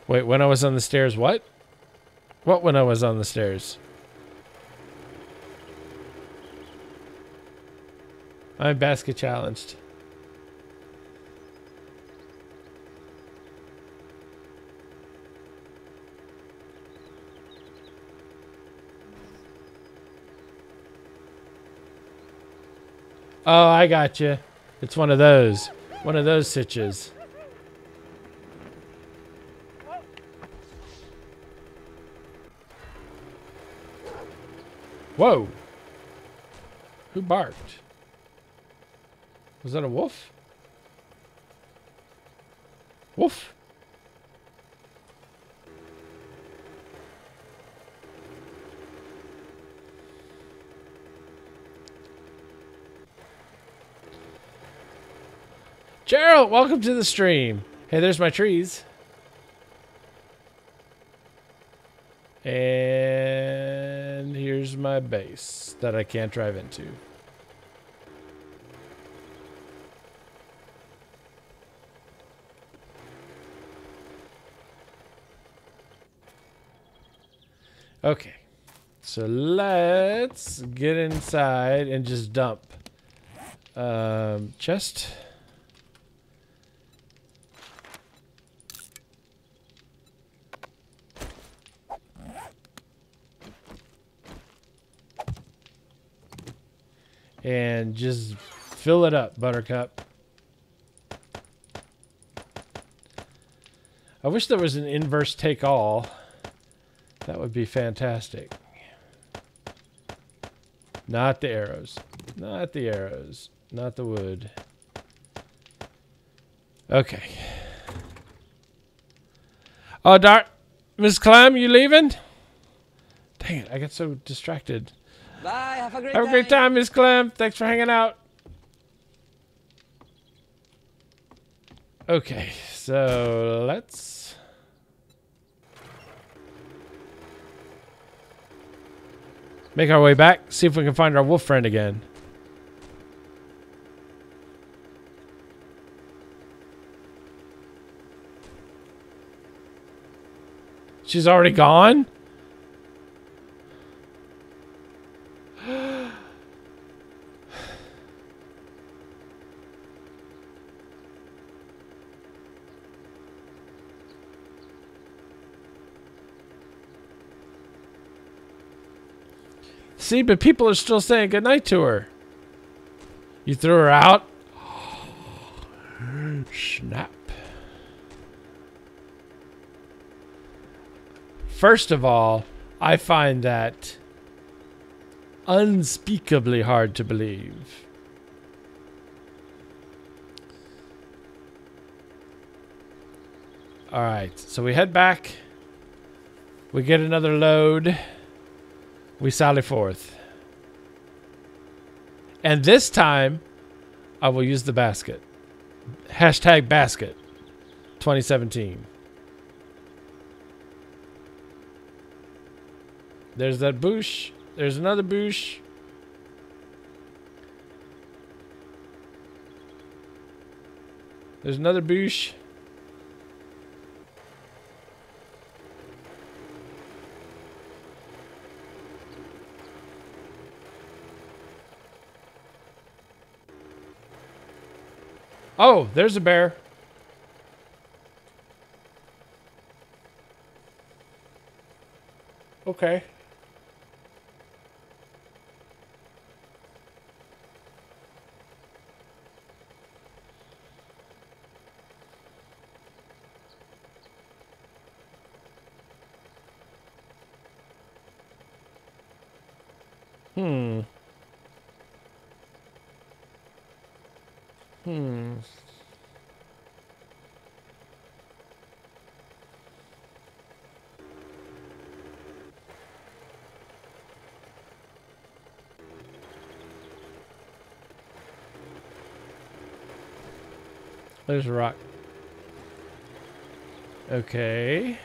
Wait, when I was on the stairs, what? What when I was on the stairs? I'm basket challenged. Oh, I got you. It's one of those. One of those sitches. Whoa. Who barked? Was that a wolf? Wolf. Gerald, welcome to the stream. Hey, there's my trees. And here's my base that I can't drive into. Okay, so let's get inside and just dump. Chest. And just fill it up, Buttercup. I wish there was an inverse take all. That would be fantastic. Not the arrows. Not the arrows. Not the wood. Okay. Oh, darn. Miss Clem, you leaving? Dang it, I got so distracted. Bye, have a great Have a great time, Miss Clem. Thanks for hanging out. Okay, so let's... make our way back, see if we can find our wolf friend again. She's already gone? See, but people are still saying goodnight to her. You threw her out? Snap. First of all, I find that unspeakably hard to believe. Alright, so we head back. We get another load. We sally forth. And this time, I will use the basket. Hashtag basket 2017. There's that bush. There's another bush. There's another bush. Oh, there's a bear. Okay. There's a rock. Okay.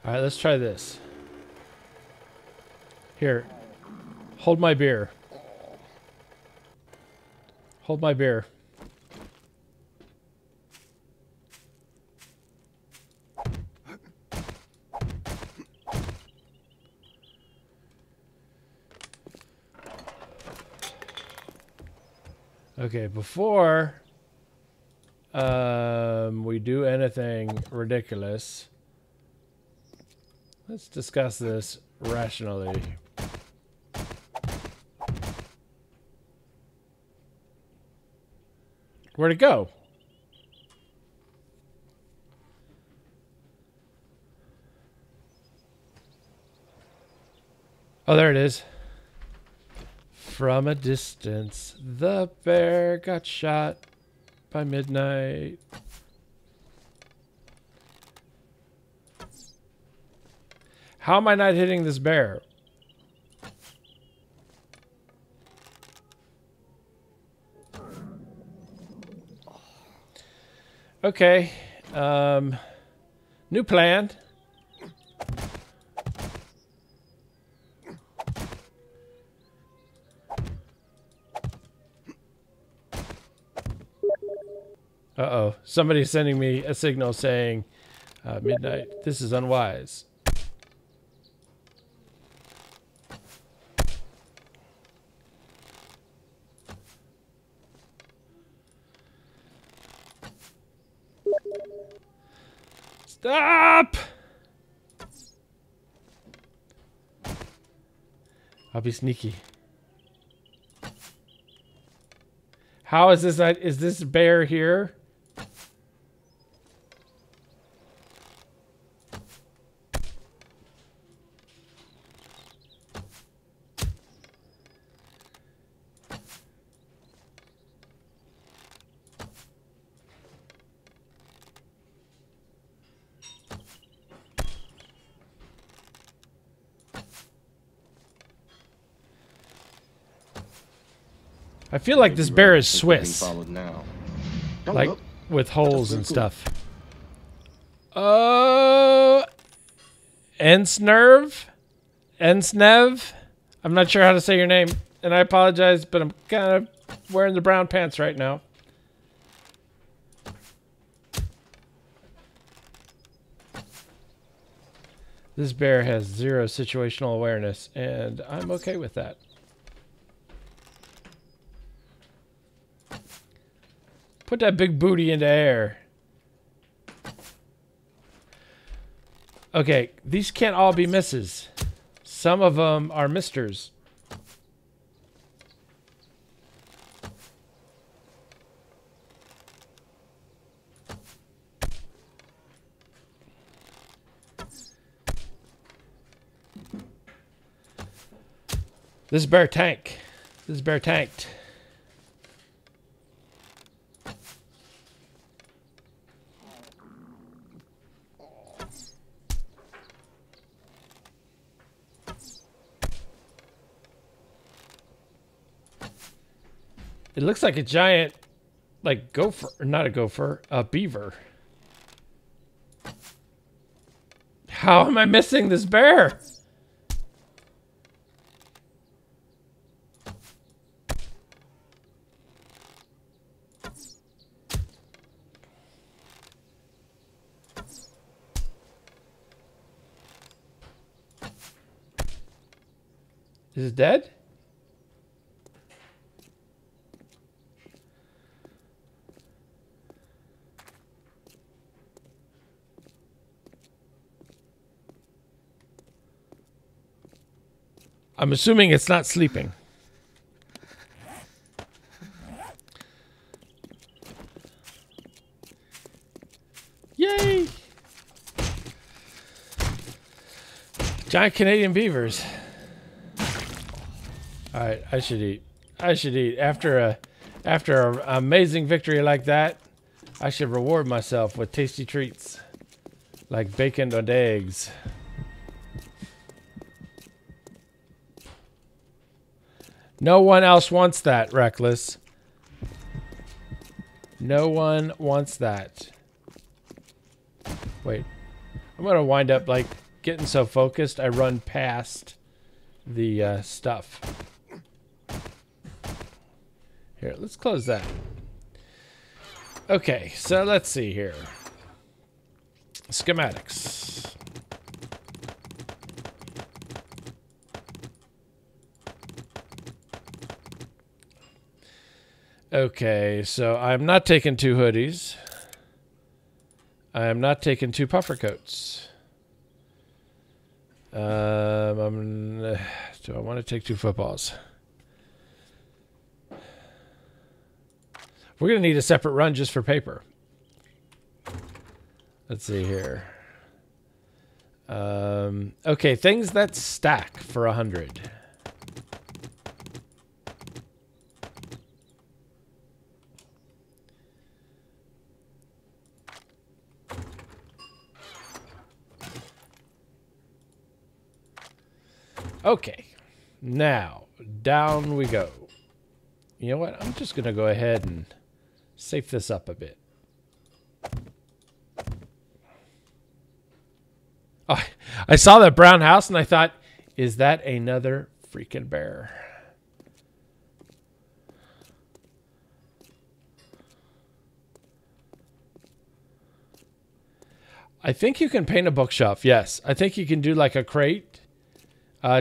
All right, let's try this. Here. Hold my beer. Hold my beer. Okay, before we do anything ridiculous, let's discuss this rationally. Where'd it go? Oh, there it is. From a distance, the bear got shot by midnight. How am I not hitting this bear? Okay. New plan. Uh-oh. Somebody's sending me a signal saying, Midnight, this is unwise. Stop! I'll be sneaky. How is this not? Is this bear here? I feel like this bear is Swiss. Now. Like, with holes and stuff. Ensnerv? Ensnev? I'm not sure how to say your name, and I apologize, but I'm kind of wearing the brown pants right now. This bear has zero situational awareness, and I'm okay with that. Put that big booty into air. Okay, these can't all be misses. Some of them are misters. This bear tank. This bear tanked. It looks like a giant, like gopher, or not a gopher, a beaver. How am I missing this bear? Is it dead? I'm assuming it's not sleeping. Giant Canadian beavers. All right, I should eat. I should eat after an amazing victory like that. I should reward myself with tasty treats like bacon and eggs. No one else wants that, Reckless. No one wants that. Wait. I'm going to wind up like getting so focused I run past the stuff. Here, let's close that. Okay, so let's see here. Schematics. Okay, so I'm not taking 2 hoodies. I am not taking 2 puffer coats. Do I want to take 2 footballs? We're going to need a separate run just for paper. Let's see here. Okay, things that stack for 100. Okay, now down we go. You know what? I'm just going to go ahead and safe this up a bit. Oh, I saw that brown house and I thought, is that another freaking bear? I think you can paint a bookshelf. Yes, I think you can do like a crate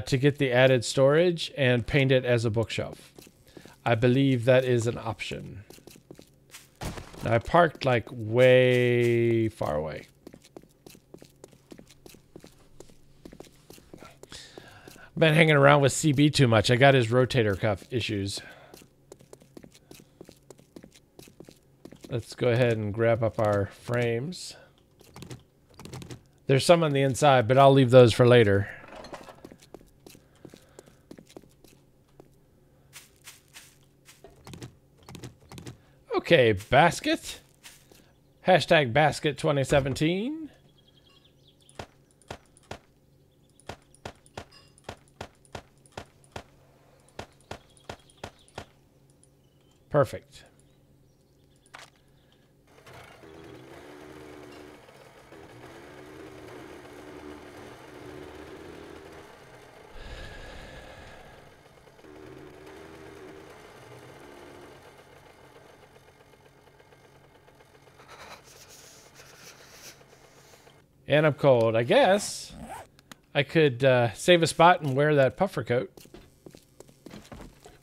to get the added storage and paint it as a bookshelf. I believe that is an option. Now, I parked like way far away. I've been hanging around with CB too much. I got his rotator cuff issues. Let's go ahead and grab up our frames. There's some on the inside, but I'll leave those for later. Okay, basket. Hashtag basket 2017. Perfect. And I'm cold. I guess I could save a spot and wear that puffer coat.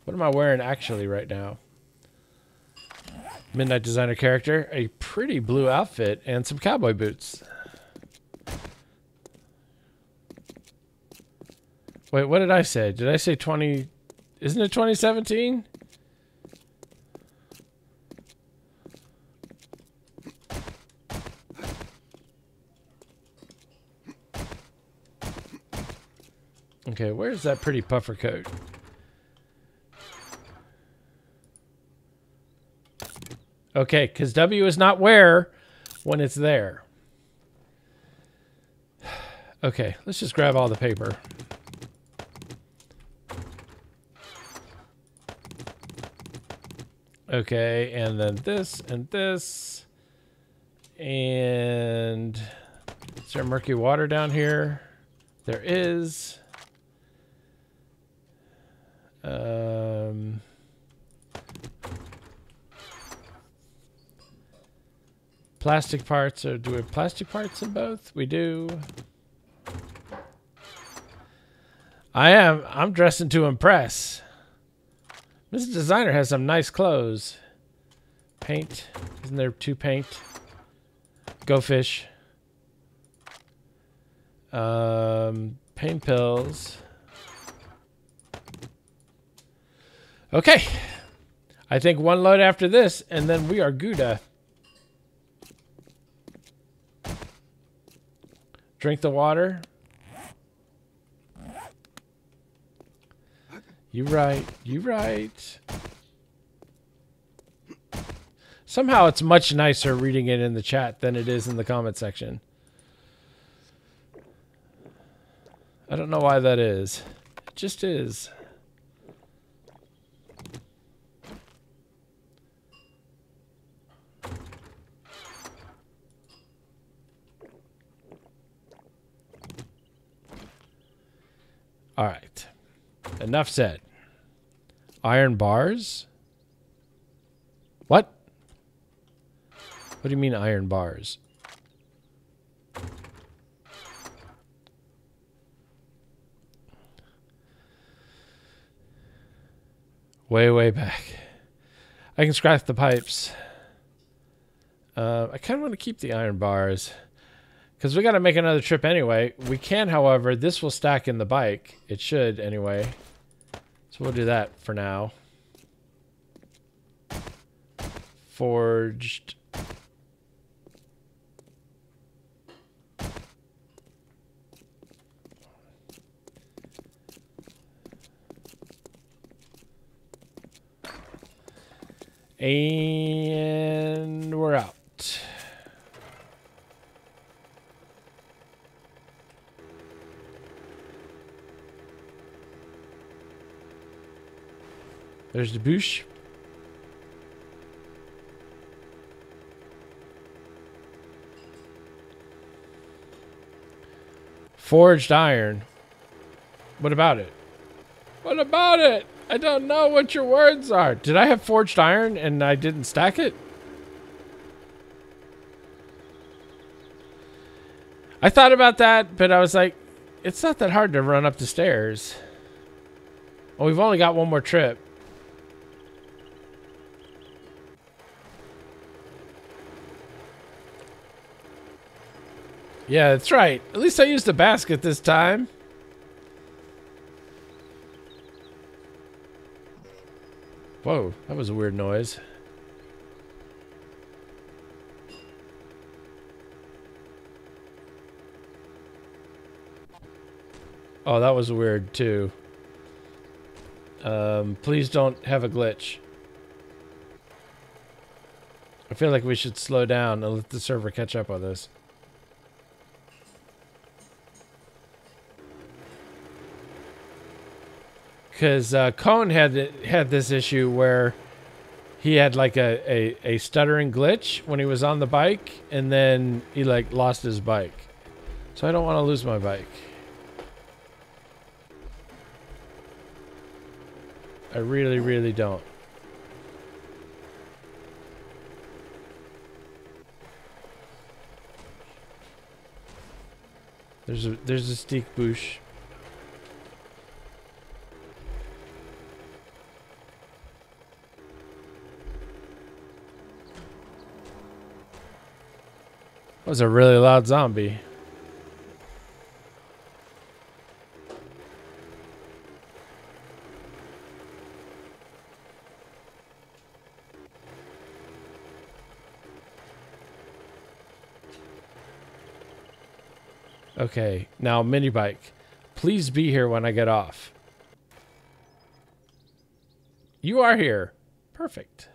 What am I wearing actually right now? Midnight Designer character, a pretty blue outfit, and some cowboy boots. Wait, what did I say? Did I say 20? Isn't it 2017? Okay, where's that pretty puffer coat? Okay, because W is not where when it's there. Okay, let's just grab all the paper. Okay, and then this and this. And is there murky water down here? There is. Plastic parts, or do we have plastic parts in both? We do. I'm dressing to impress. Mrs. Designer has some nice clothes. Paint. Isn't there 2 paint? Go fish. Pain pills. Okay. I think 1 load after this, and then we are Gouda. Drink the water. You right. You right. Somehow it's much nicer reading it in the chat than it is in the comment section. I don't know why that is. It just is. All right. Enough said. Iron bars? What? What do you mean iron bars? Way, way back. I can scratch the pipes. I kind of want to keep the iron bars. Because we got to make another trip anyway. We can, however, this will stack in the bike. It should, anyway. So we'll do that for now. Forged. And we're out. There's the bush. Forged iron. What about it? What about it? I don't know what your words are. Did I have forged iron and I didn't stack it? I thought about that, but I was like, it's not that hard to run up the stairs. Oh, we've only got one more trip. Yeah, that's right. At least I used the basket this time. Whoa, that was a weird noise. Oh, that was weird too. Please don't have a glitch. I feel like we should slow down and let the server catch up with us. Because Cone had this issue where he had like a stuttering glitch when he was on the bike, and then he like lost his bike. So I don't want to lose my bike. I really, really don't. There's a steak bush. That was a really loud zombie. Okay, now mini bike. Please be here when I get off. You are here. Perfect.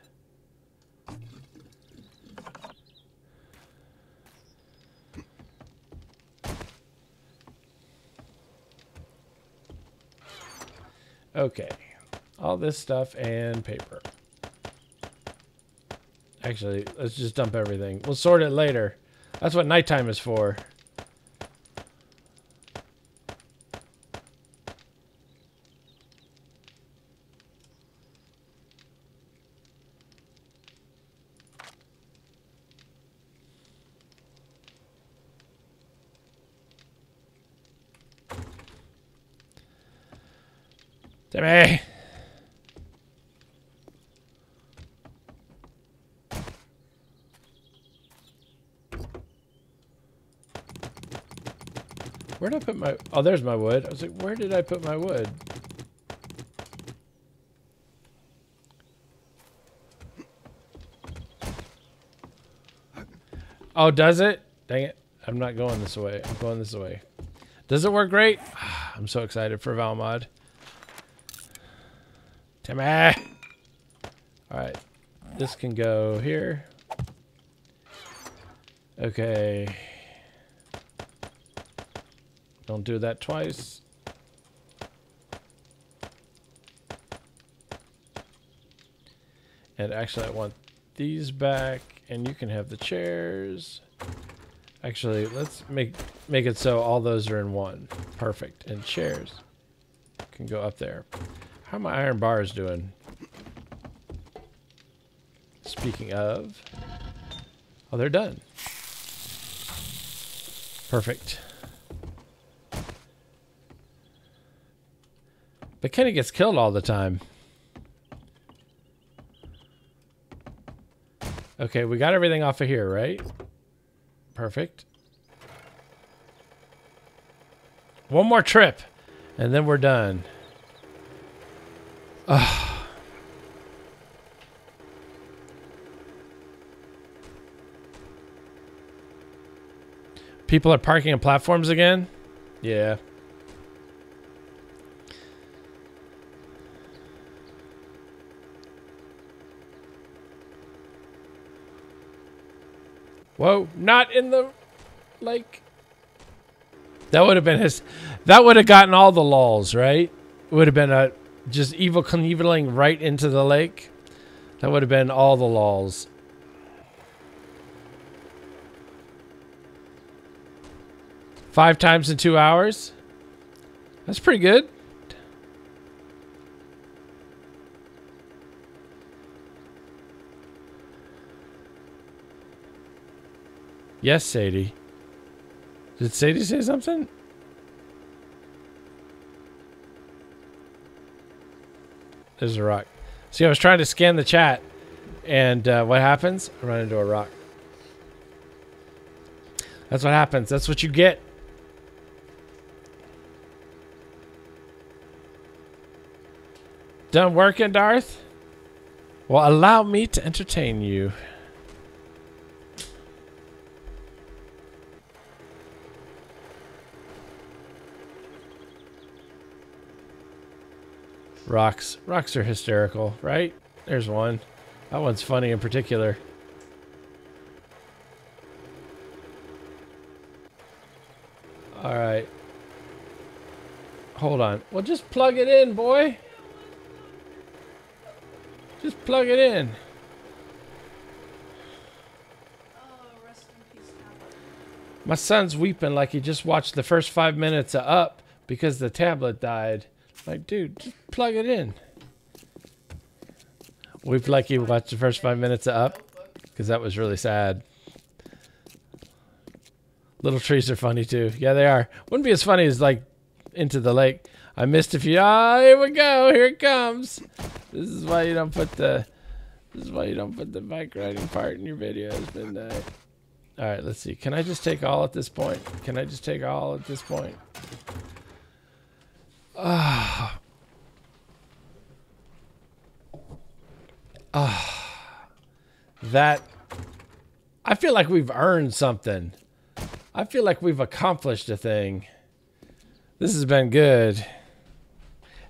Okay, all this stuff and paper. Actually, let's just dump everything. We'll sort it later. That's what nighttime is for. Timmy! Where did I put my... Oh, there's my wood. I was like, where did I put my wood? Oh, does it? Dang it. I'm not going this way. I'm going this way. Does it work great? I'm so excited for Valmod. Timmy! All right. This can go here. Okay. Don't do that twice. And actually, I want these back, and you can have the chairs. Actually, let's make it so all those are in one. Perfect. And chairs can go up there. How are my iron bars doing? Speaking of, oh, they're done. Perfect. But Kenny gets killed all the time. Okay, we got everything off of here, right? Perfect. One more trip, and then we're done. Ugh. People are parking on platforms again? Yeah. Whoa, not in the lake. That would have been his. That would have gotten all the lulls, right? It would have been a just Evil Knieveling right into the lake. That would have been all the lulls. Five times in 2 hours. That's pretty good. Yes, Sadie. Did Sadie say something? There's a rock. See, I was trying to scan the chat, and what happens? I run into a rock. That's what happens. That's what you get. Done working, Darth? Well, allow me to entertain you. Rocks. Rocks are hysterical, right? There's one. That one's funny in particular. Alright. Hold on. Well, just plug it in, boy. Just plug it in. My son's weeping like he just watched the first 5 minutes of Up because the tablet died. Like, dude, just plug it in. Weep like he watched the first 5 minutes of Up because that was really sad. Little trees are funny too. Yeah, they are. Wouldn't be as funny as like Into the Lake. I missed a few. Ah, here we go. Here it comes. This is why you don't put the. This is why you don't put the bike riding part in your videos, Midnight. All right, let's see. Can I just take all at this point? Can I just take all at this point? Ah. That. I feel like we've earned something. I feel like we've accomplished a thing. This has been good.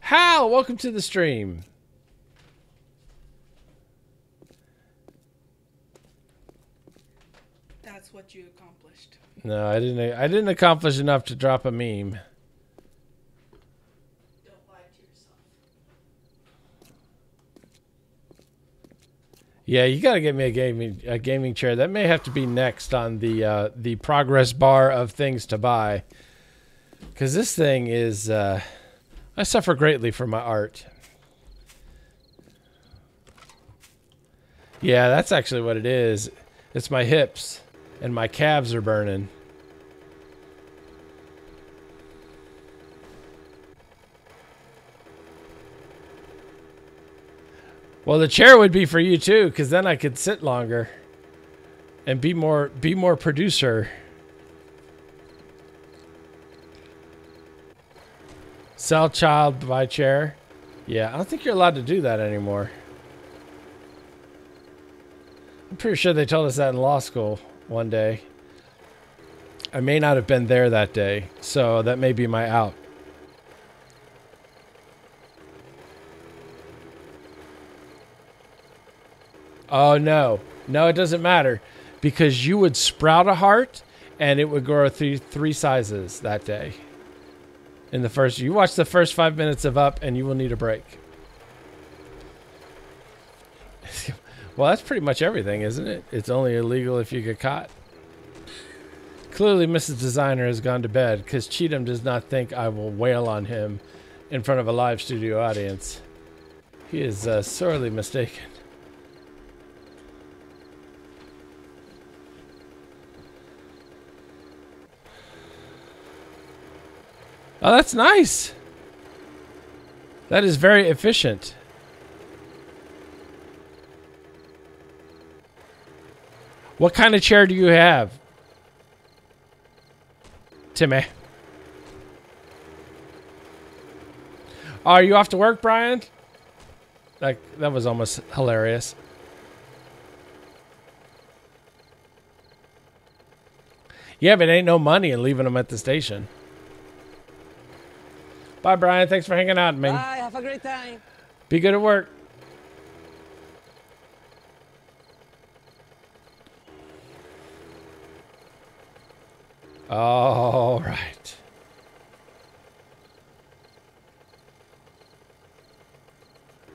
Hal, welcome to the stream. That's what you accomplished. No, I didn't accomplish enough to drop a meme. Don't lie to yourself. Yeah, you gotta get me a gaming chair. That may have to be next on the progress bar of things to buy. Because this thing is, I suffer greatly for my art. Yeah, that's actually what it is. It's my hips and my calves are burning. Well, the chair would be for you too, because then I could sit longer and be more producer. Sell child, buy chair. Yeah, I don't think you're allowed to do that anymore. I'm pretty sure they told us that in law school one day. I may not have been there that day, so that may be my out. Oh, no. No, it doesn't matter. Because you would sprout a heart, and it would grow three sizes that day. In the first... You watch the first 5 minutes of Up, and you will need a break. Well, that's pretty much everything, isn't it? It's only illegal if you get caught. Clearly, Mrs. Designer has gone to bed, because Cheatham does not think I will wail on him in front of a live studio audience. He is sorely mistaken. Oh, that's nice. That is very efficient. What kind of chair do you have, Timmy? Oh, are you off to work, Brian? That was almost hilarious. Yeah, but ain't no money in leaving them at the station. Bye, Brian. Thanks for hanging out, man. Bye, have a great time. Be good at work. All right.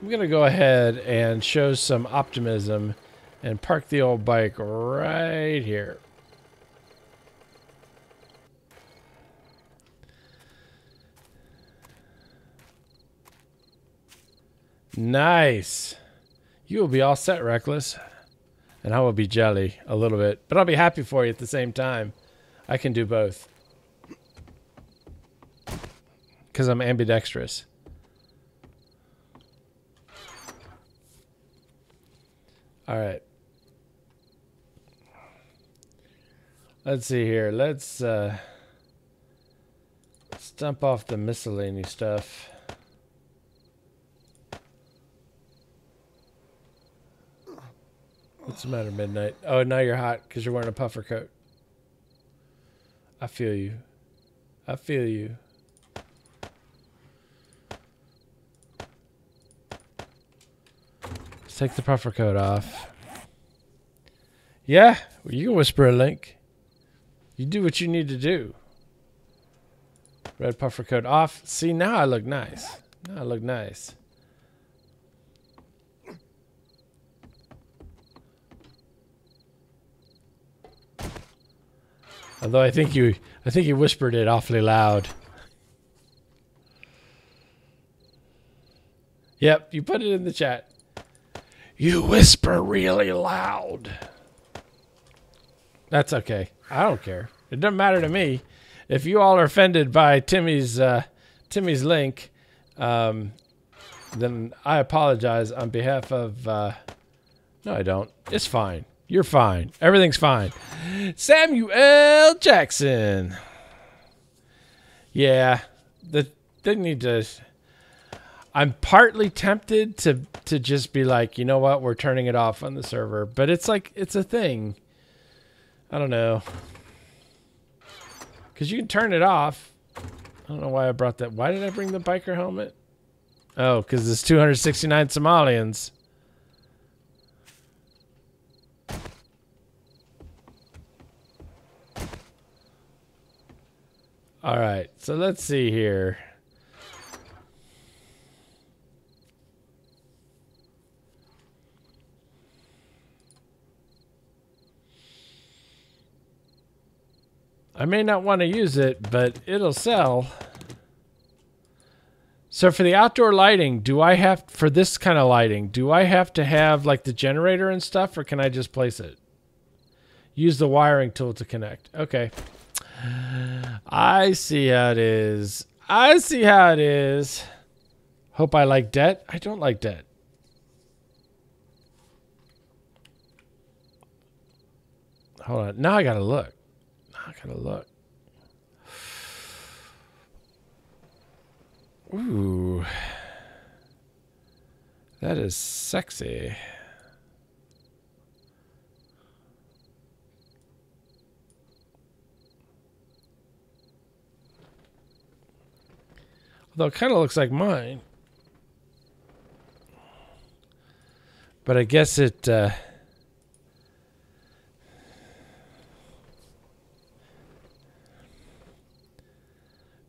I'm going to go ahead and show some optimism and park the old bike right here. Nice. You will be all set, Reckless. And I will be jelly a little bit. But I'll be happy for you at the same time. I can do both. Because I'm ambidextrous. Alright. Let's see here. Let's dump off the miscellany stuff. What's the matter, Midnight? Oh, now you're hot because you're wearing a puffer coat. I feel you. I feel you. Let's take the puffer coat off. Yeah, well, you can whisper a link. You do what you need to do. Red puffer coat off. See, now I look nice. Now I look nice. Although I think you whispered it awfully loud. Yep, you put it in the chat. You whisper really loud. That's okay. I don't care. It doesn't matter to me. If you all are offended by Timmy's link, then I apologize on behalf of. No, I don't. It's fine. You're fine. Everything's fine. Samuel Jackson. Yeah, they need to. I'm partly tempted to just be like, you know what, we're turning it off on the server, but it's like it's a thing. I don't know, because you can turn it off. I don't know why I brought that. Why did I bring the biker helmet? Oh, because it's 269 Somalians. All right, so let's see here. I may not want to use it, but it'll sell. So for the outdoor lighting, do I have, for this kind of lighting, do I have to have like the generator and stuff, or can I just place it? Use the wiring tool to connect. Okay. I see how it is. I see how it is. Hope I like debt. I don't like debt. Hold on. Now I gotta look. I gotta look. Ooh. That is sexy. Although it kind of looks like mine. But I guess it...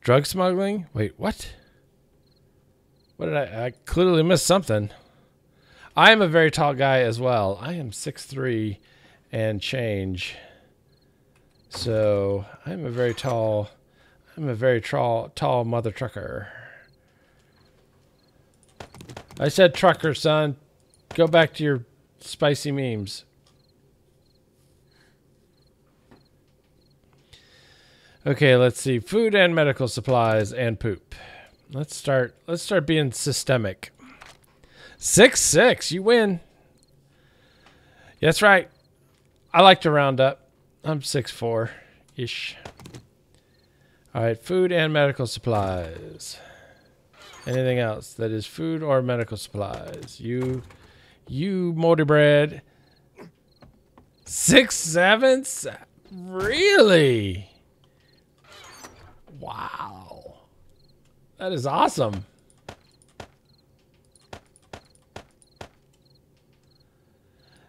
drug smuggling? Wait, what? What did I clearly missed something. I am a very tall guy as well. I am 6'3" and change. So I'm a very tall mother trucker. I said trucker, son. Go back to your spicy memes. Okay, let's see. Food and medical supplies and poop. Let's start being systemic. 6'6", you win. That's right. I like to round up. I'm 6'4"-ish. All right, food and medical supplies. Anything else that is food or medical supplies? You moldy bread. 6'7"? Really? Wow. That is awesome.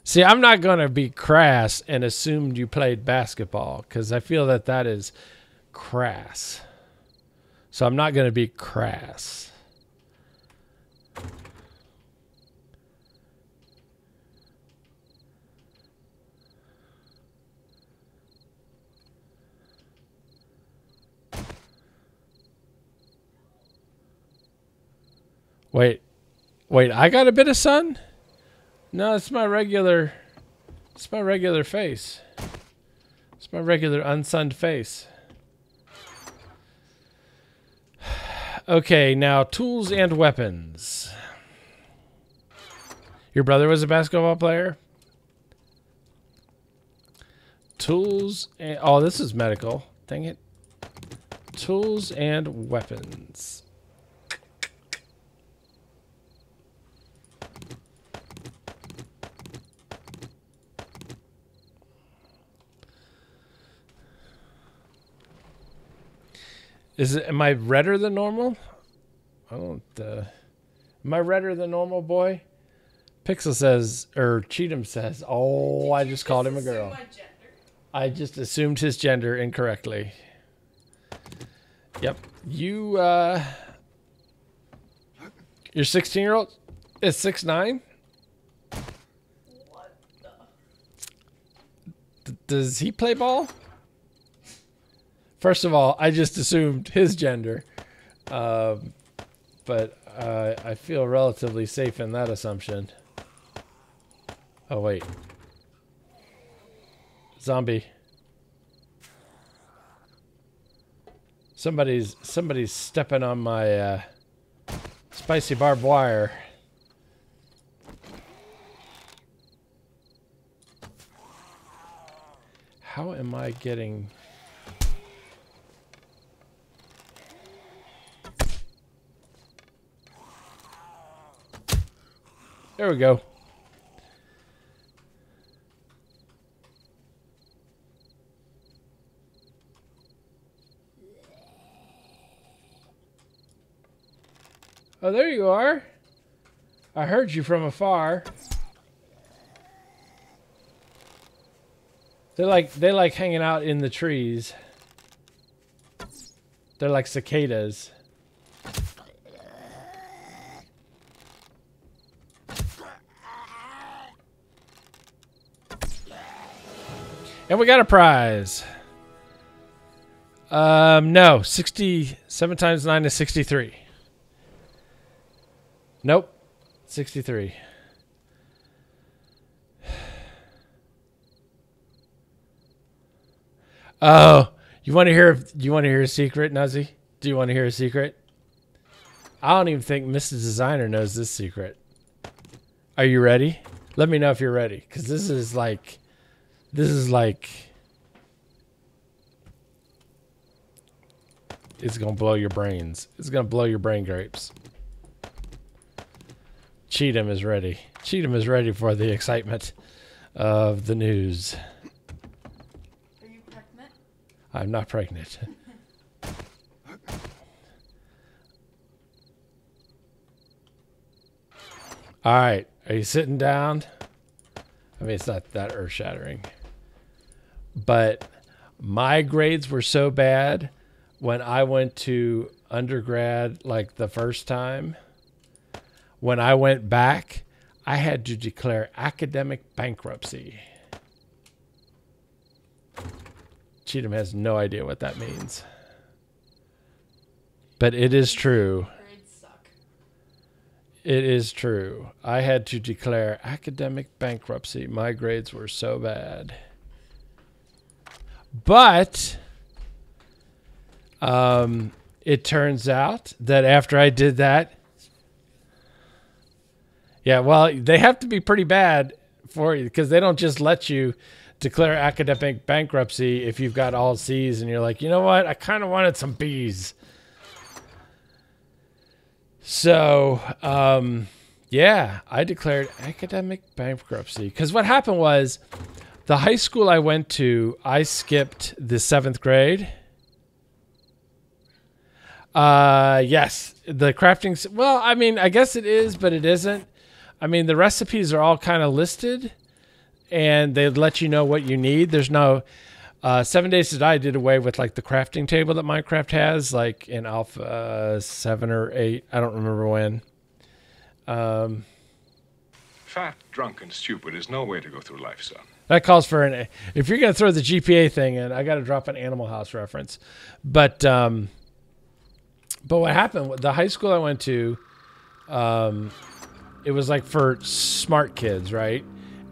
See, I'm not going to be crass and assume you played basketball because I feel that that is crass. So I'm not going to be crass. Wait, I got a bit of sun? No, it's my regular face. It's my regular unsunned face. Okay, now tools and weapons. Your brother was a basketball player? Tools and... Oh, this is medical. Dang it. Tools and weapons. Am I redder than normal? I don't, am I redder than normal, boy? Pixel says, or Cheatham says, oh, I just called him a girl. I just assumed his gender incorrectly. Yep. Your 16-year-old is 6'9"? What the? Does he play ball? First of all, I just assumed his gender, but I feel relatively safe in that assumption. Oh, wait. Zombie. Somebody's stepping on my spicy barbed wire. How am I getting... There we go. Oh, there you are. I heard you from afar. They like hanging out in the trees. They're like cicadas. And we got a prize. No. 67 times 9 is 63. Nope. 63. Oh, you want to hear a secret, Nuzzy? Do you want to hear a secret? I don't even think MidnightDesigner knows this secret. Are you ready? Let me know if you're ready, because this is like it's gonna blow your brains. It's gonna blow your brain grapes. Cheatham is ready. Cheatham is ready for the excitement of the news. Are you pregnant? I'm not pregnant. All right. Are you sitting down? I mean, it's not that earth-shattering. But my grades were so bad when I went to undergrad, like the first time. When I went back, I had to declare academic bankruptcy. Cheatham has no idea what that means. But it is true. Grades suck. It is true. I had to declare academic bankruptcy. My grades were so bad. But it turns out that after I did that, yeah, well, they have to be pretty bad for you because they don't just let you declare academic bankruptcy if you've got all C's and you're like, you know what? I kind of wanted some B's. So, yeah, I declared academic bankruptcy because what happened was the high school I went to, I skipped the 7th grade. Yes, the crafting. Well, I mean, I guess it is, but it isn't. I mean, the recipes are all kind of listed and they let you know what you need. There's no 7 Days to Die did away with like the crafting table that Minecraft has, like in Alpha 7 or 8. I don't remember when. Fat, drunk, and stupid is no way to go through life, son. That calls for an. If you're going to throw the GPA thing in, I got to drop an Animal House reference. But what happened? The high school I went to, it was like for smart kids, right?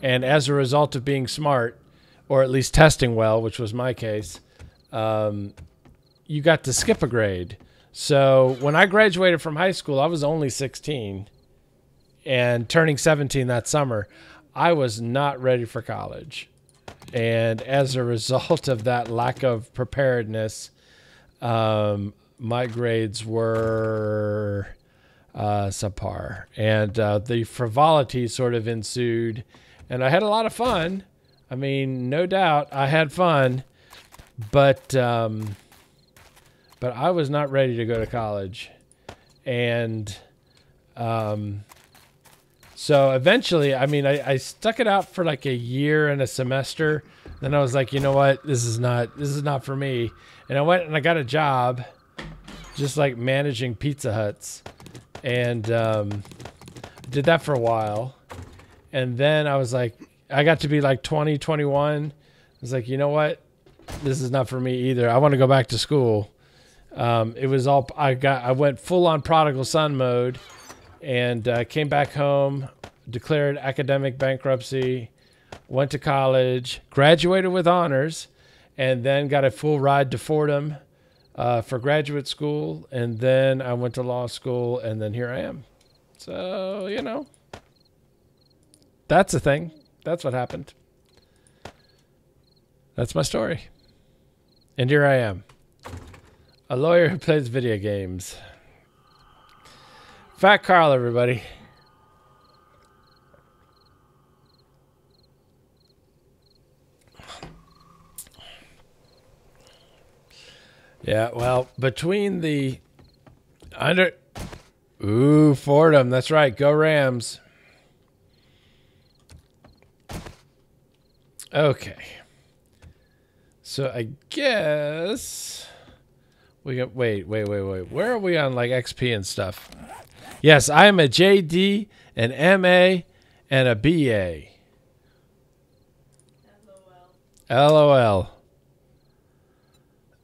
And as a result of being smart, or at least testing well, which was my case, you got to skip a grade. So when I graduated from high school, I was only 16 and turning 17 that summer. I was not ready for college. And as a result of that lack of preparedness, my grades were subpar. And the frivolity sort of ensued. And I had a lot of fun. I mean, no doubt I had fun. But I was not ready to go to college. And so eventually, I mean, I stuck it out for like a year and a semester. Then I was like, you know what? This is not for me. And I went and I got a job just like managing Pizza Huts. And did that for a while. And then I was like, I got to be like 20, 21. I was like, you know what? This is not for me either. I want to go back to school. It was all, I went full on prodigal son mode and came back home, declared academic bankruptcy, went to college, graduated with honors, and then got a full ride to Fordham for graduate school. And then I went to law school, and then here I am. So, you know, that's a thing. That's what happened. That's my story. And here I am, a lawyer who plays video games. Fat Carl, everybody. Yeah, well, between the Fordham, that's right. Go Rams. Okay. So I guess we got wait. Where are we on like XP and stuff? Yes, I am a JD, an MA, and a BA. LOL.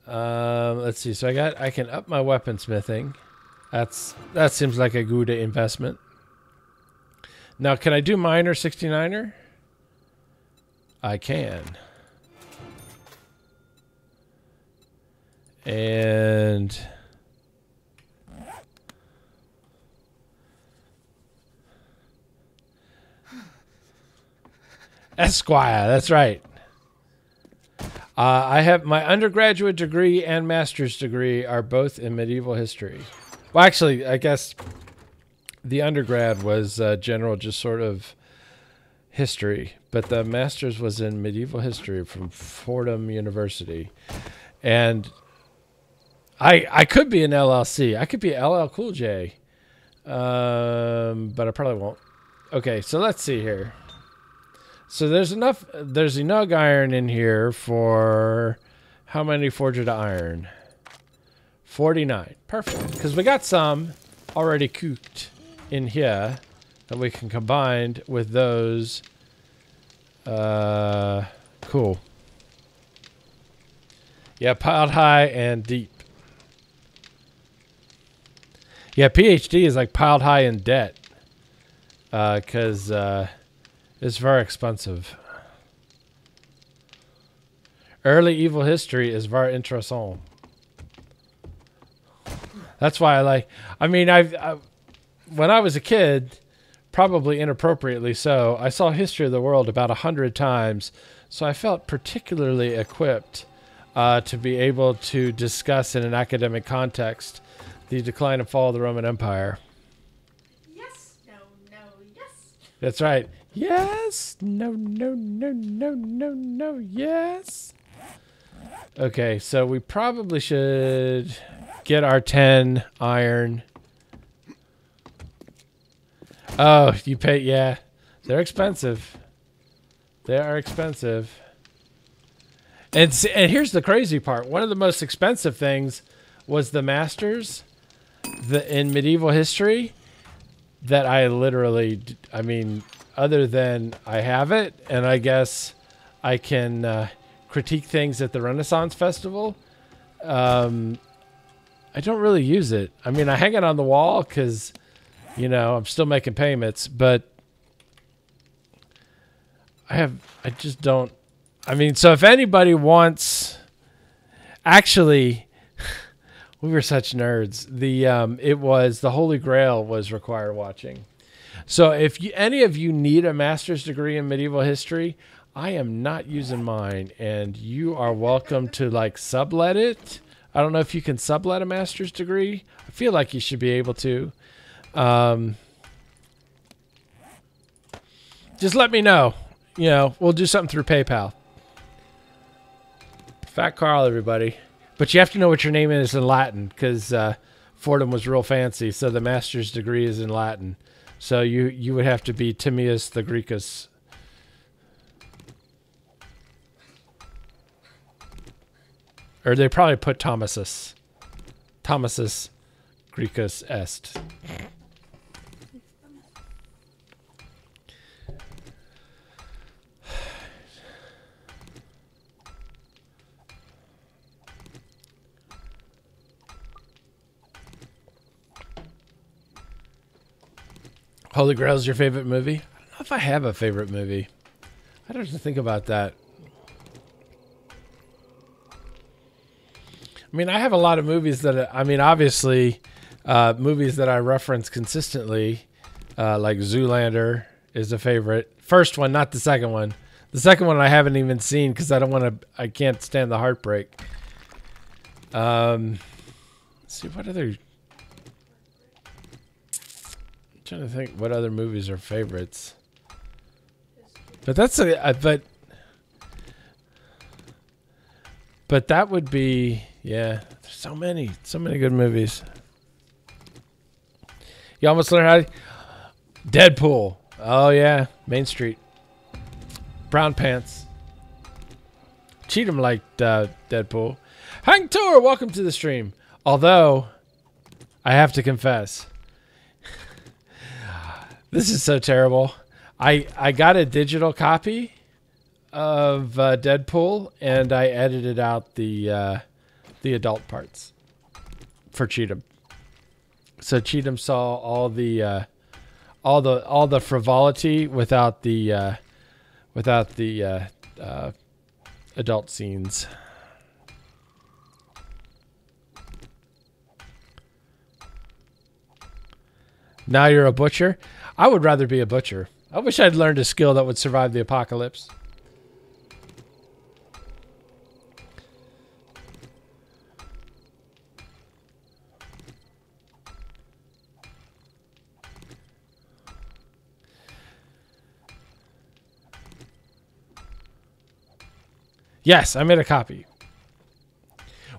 Let's see. So I can up my weaponsmithing. That seems like a good investment. Now, can I do miner 69er? I can. And Esquire, that's right. I have my undergraduate degree and master's degree are both in medieval history. Well, actually, I guess the undergrad was general, just sort of history, but the master's was in medieval history from Fordham University. And I could be an LLC. I could be LL Cool J, but I probably won't. Okay, so let's see here. So there's enough iron in here for how many forged iron? 49. Perfect. Because we got some already cooked in here that we can combine with those. Cool. Yeah, piled high and deep. Yeah, PhD is like piled high in debt. Because it's very expensive. Early evil history is very interesting. That's why I like. I mean, when I was a kid, probably inappropriately so, I saw History of the World about 100 times, so I felt particularly equipped to be able to discuss in an academic context the decline and fall of the Roman Empire. Yes, no, no, yes. That's right. Yes, no, no, no, no, no, no, yes. Okay, so we probably should get our 10 iron. Oh, you pay, yeah. They're expensive. They are expensive. And here's the crazy part. One of the most expensive things was the masters in medieval history that I literally, I mean, other than I have it, and I guess I can critique things at the Renaissance Festival, I don't really use it. I mean, I hang it on the wall because, you know, I'm still making payments, but I just don't. I mean, so if anybody wants, actually, we were such nerds. It was the Holy Grail was required watching. So if any of you need a master's degree in medieval history, I am not using mine, and you are welcome to like sublet it. I don't know if you can sublet a master's degree. I feel like you should be able to. Just let me know. You know, we'll do something through PayPal. Fat Carl, everybody. But you have to know what your name is in Latin, because Fordham was real fancy, so the master's degree is in Latin. So you would have to be Timaeus the Greekus. Or they probably put Thomasus. Thomasus Greekus est. Holy Grail is your favorite movie? I don't know if I have a favorite movie. I don't have to think about that. I mean, I have a lot of movies that, I mean, obviously, movies that I reference consistently, like Zoolander is a favorite. First one, not the second one. The second one I haven't even seen because I can't stand the heartbreak. Let's see, what other... I'm trying to think what other movies are favorites. But that's but that would be, yeah, there's so many good movies. You almost learned how Deadpool. Oh yeah, Main Street. Brown Pants. Cheatham liked Deadpool. Hang Tour, welcome to the stream. Although, I have to confess, this is so terrible. I got a digital copy of Deadpool, and I edited out the adult parts for Cheatham. So Cheatham saw all the frivolity without the adult scenes. Now you're a butcher? I would rather be a butcher. I wish I'd learned a skill that would survive the apocalypse. Yes, I made a copy.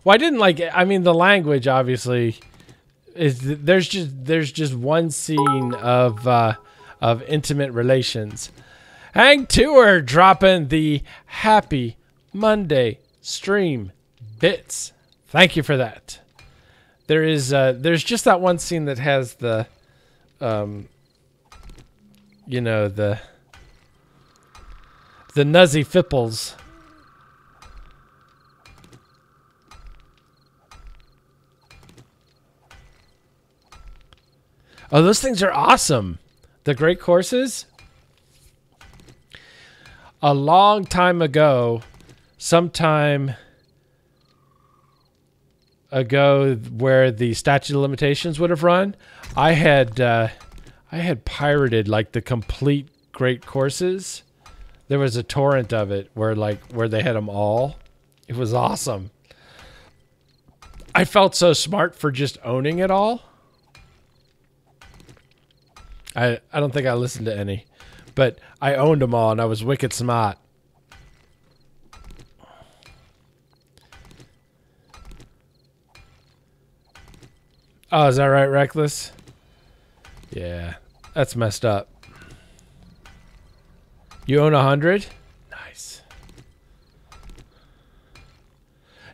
Well, I didn't like it. I mean, the language obviously is there's just one scene of of intimate relations. Hang Tour dropping the Happy Monday stream bits. Thank you for that. There's just that one scene that has the, you know, the nuzzy fipples. Oh, those things are awesome. The great courses. A long time ago, sometime ago where the statute of limitations would have run, I had pirated like the complete great courses. There was a torrent of it where they had them all. It was awesome. I felt so smart for just owning it all. I don't think I listened to any, but I owned them all and I was wicked smart. Oh, is that right, Reckless? Yeah, that's messed up. You own 100? Nice.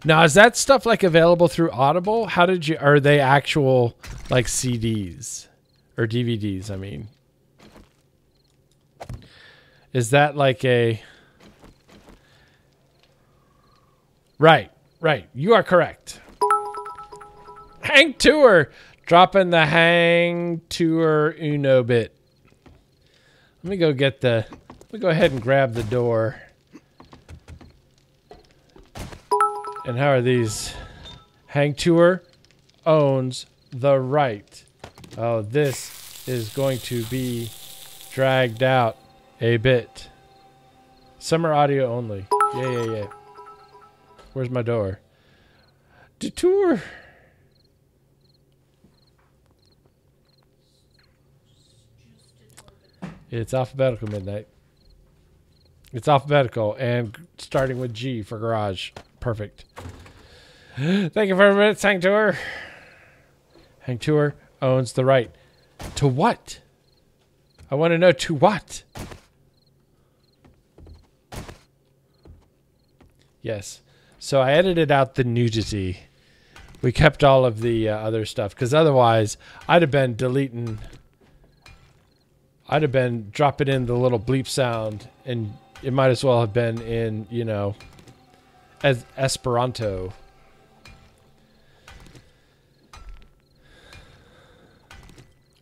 Now, is that stuff like available through Audible? How did you, are they actual like CDs? Or DVDs, I mean. Is that like a... Right. You are correct. Hang Tour. Dropping the Hang Tour Uno bit. Let me go get the... Let me go ahead and grab the door. And how are these? Hang Tour owns the right. Oh, this is going to be dragged out a bit. Summer audio only. Yeah. Where's my door? Detour. It's alphabetical, Midnight. It's alphabetical and starting with G for garage. Perfect. Thank you for a minute, Hang Tour. Hang Tour owns the right. To what? I want to know to what? Yes. So I edited out the nudity. We kept all of the other stuff because otherwise I'd have been deleting. I'd have been dropping in the little bleep sound and it might as well have been in, you know, as Esperanto.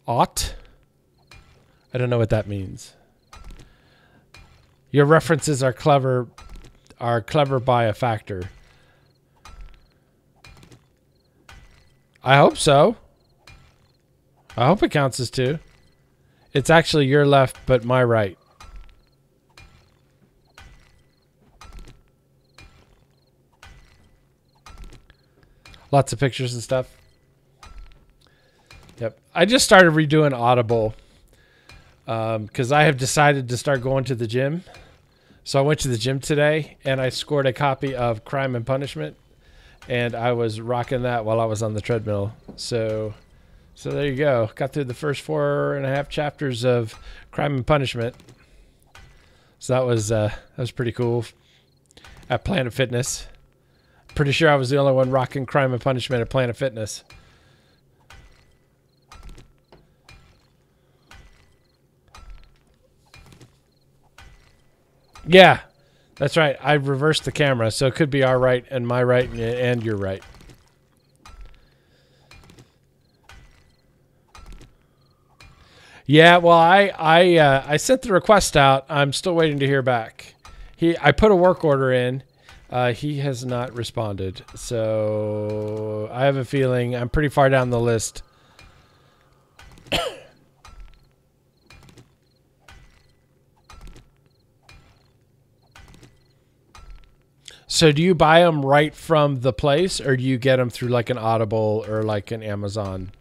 Ought? I don't know what that means. Your references are clever by a factor. I hope so. I hope it counts as 2. It's actually your left, but my right. Lots of pictures and stuff. Yep. I just started redoing Audible because I have decided to start going to the gym. So I went to the gym today and I scored a copy of Crime and Punishment and I was rocking that while I was on the treadmill. So there you go. Got through the first 4.5 chapters of Crime and Punishment. So that was pretty cool at Planet Fitness. Pretty sure I was the only one rocking Crime and Punishment at Planet Fitness. Yeah, that's right. I reversed the camera, so it could be our right and my right and your right. Yeah, well, I sent the request out. I'm still waiting to hear back. I put a work order in. He has not responded, so I have a feeling I'm pretty far down the list. So do you buy them right from the place, or do you get them through like an Audible or like an Amazon?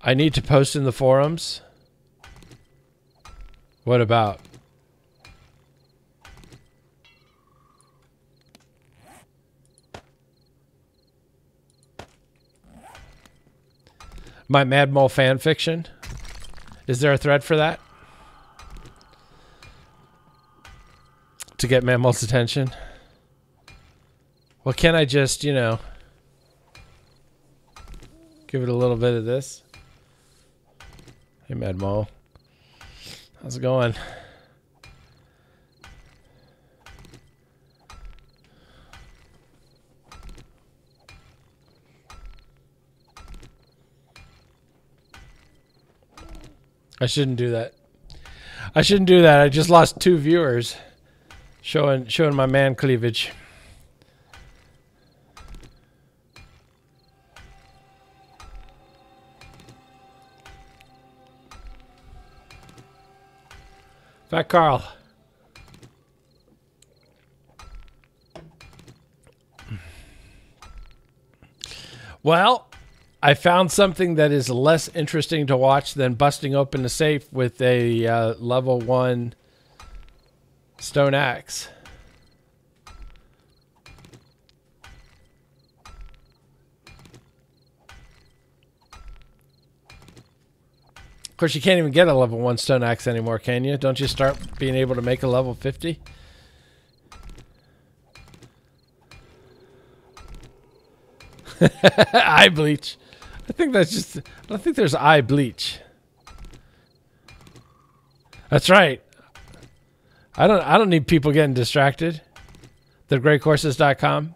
I need to post in the forums. What about? My Mad Mole fan fiction. Is there a thread for that? To get Mad Mole's attention? Well, can I just, you know, give it a little bit of this? Hey, Mad Mole. How's it going? I shouldn't do that. I shouldn't do that. I just lost 2 viewers showing my man cleavage. Fat Carl. Well, I found something that is less interesting to watch than busting open a safe with a level 1 stone axe. Of course, you can't even get a level 1 stone axe anymore, can you? Don't you start being able to make a level 50? Eye bleach. I think that's just... I don't think there's eye bleach. That's right. I don't need people getting distracted. TheGreatCourses.com.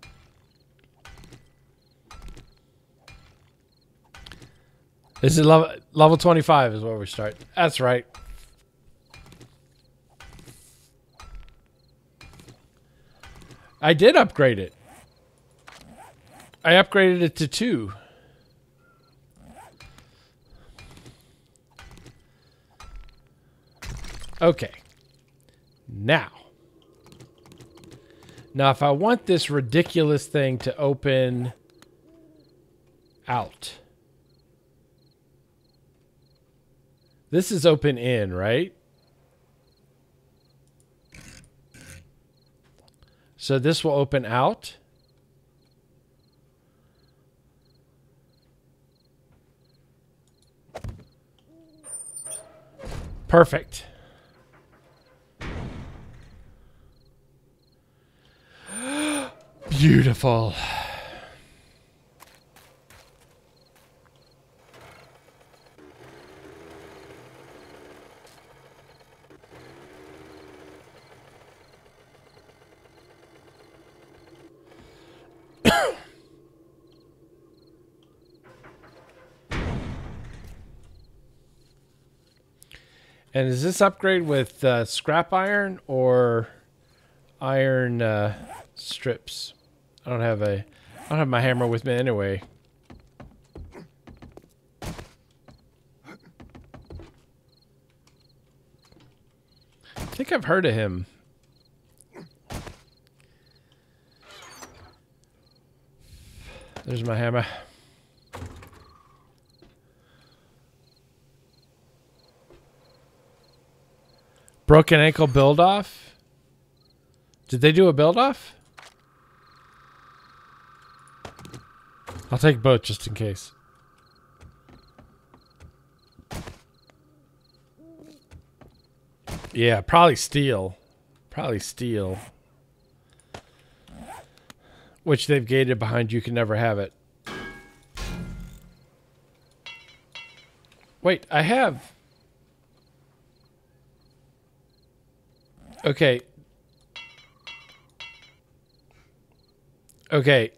This is level 25 is where we start. That's right. I did upgrade it. I upgraded it to 2. Okay. Now, if I want this ridiculous thing to open out. This is open in, right? So this will open out. Perfect. Beautiful. And is this upgrade with scrap iron or iron strips? I don't have my hammer with me anyway. I think I've heard of him. There's my hammer. Broken ankle build off? Did they do a build off? I'll take both just in case. Yeah, probably steel. Probably steel. Which they've gated behind you can never have it. Wait, I have... Okay. Okay.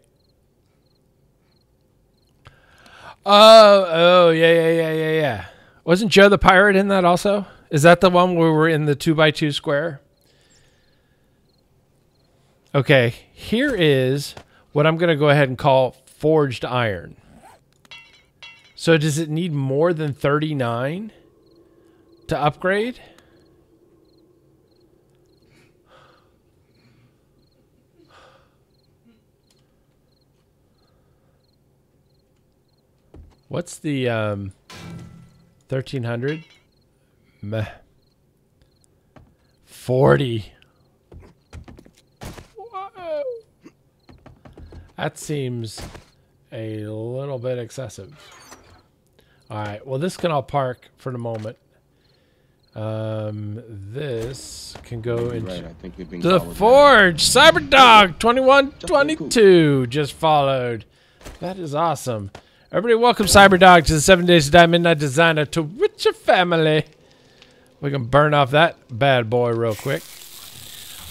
Oh, yeah. Wasn't Joe the Pirate in that also? Is that the one where we're in the 2x2 square? Okay, here is what I'm going to go ahead and call forged iron. So does it need more than 39 to upgrade? What's the 1300? Meh. 40. Whoa. That seems a little bit excessive. All right. Well, this can all park for the moment. This can go into Right, I think we've been the followed Forge. Cyberdog 2122 just followed. That is awesome. Everybody, welcome Cyberdog to the 7 Days to Die Midnight Designer to with your family. We can burn off that bad boy real quick.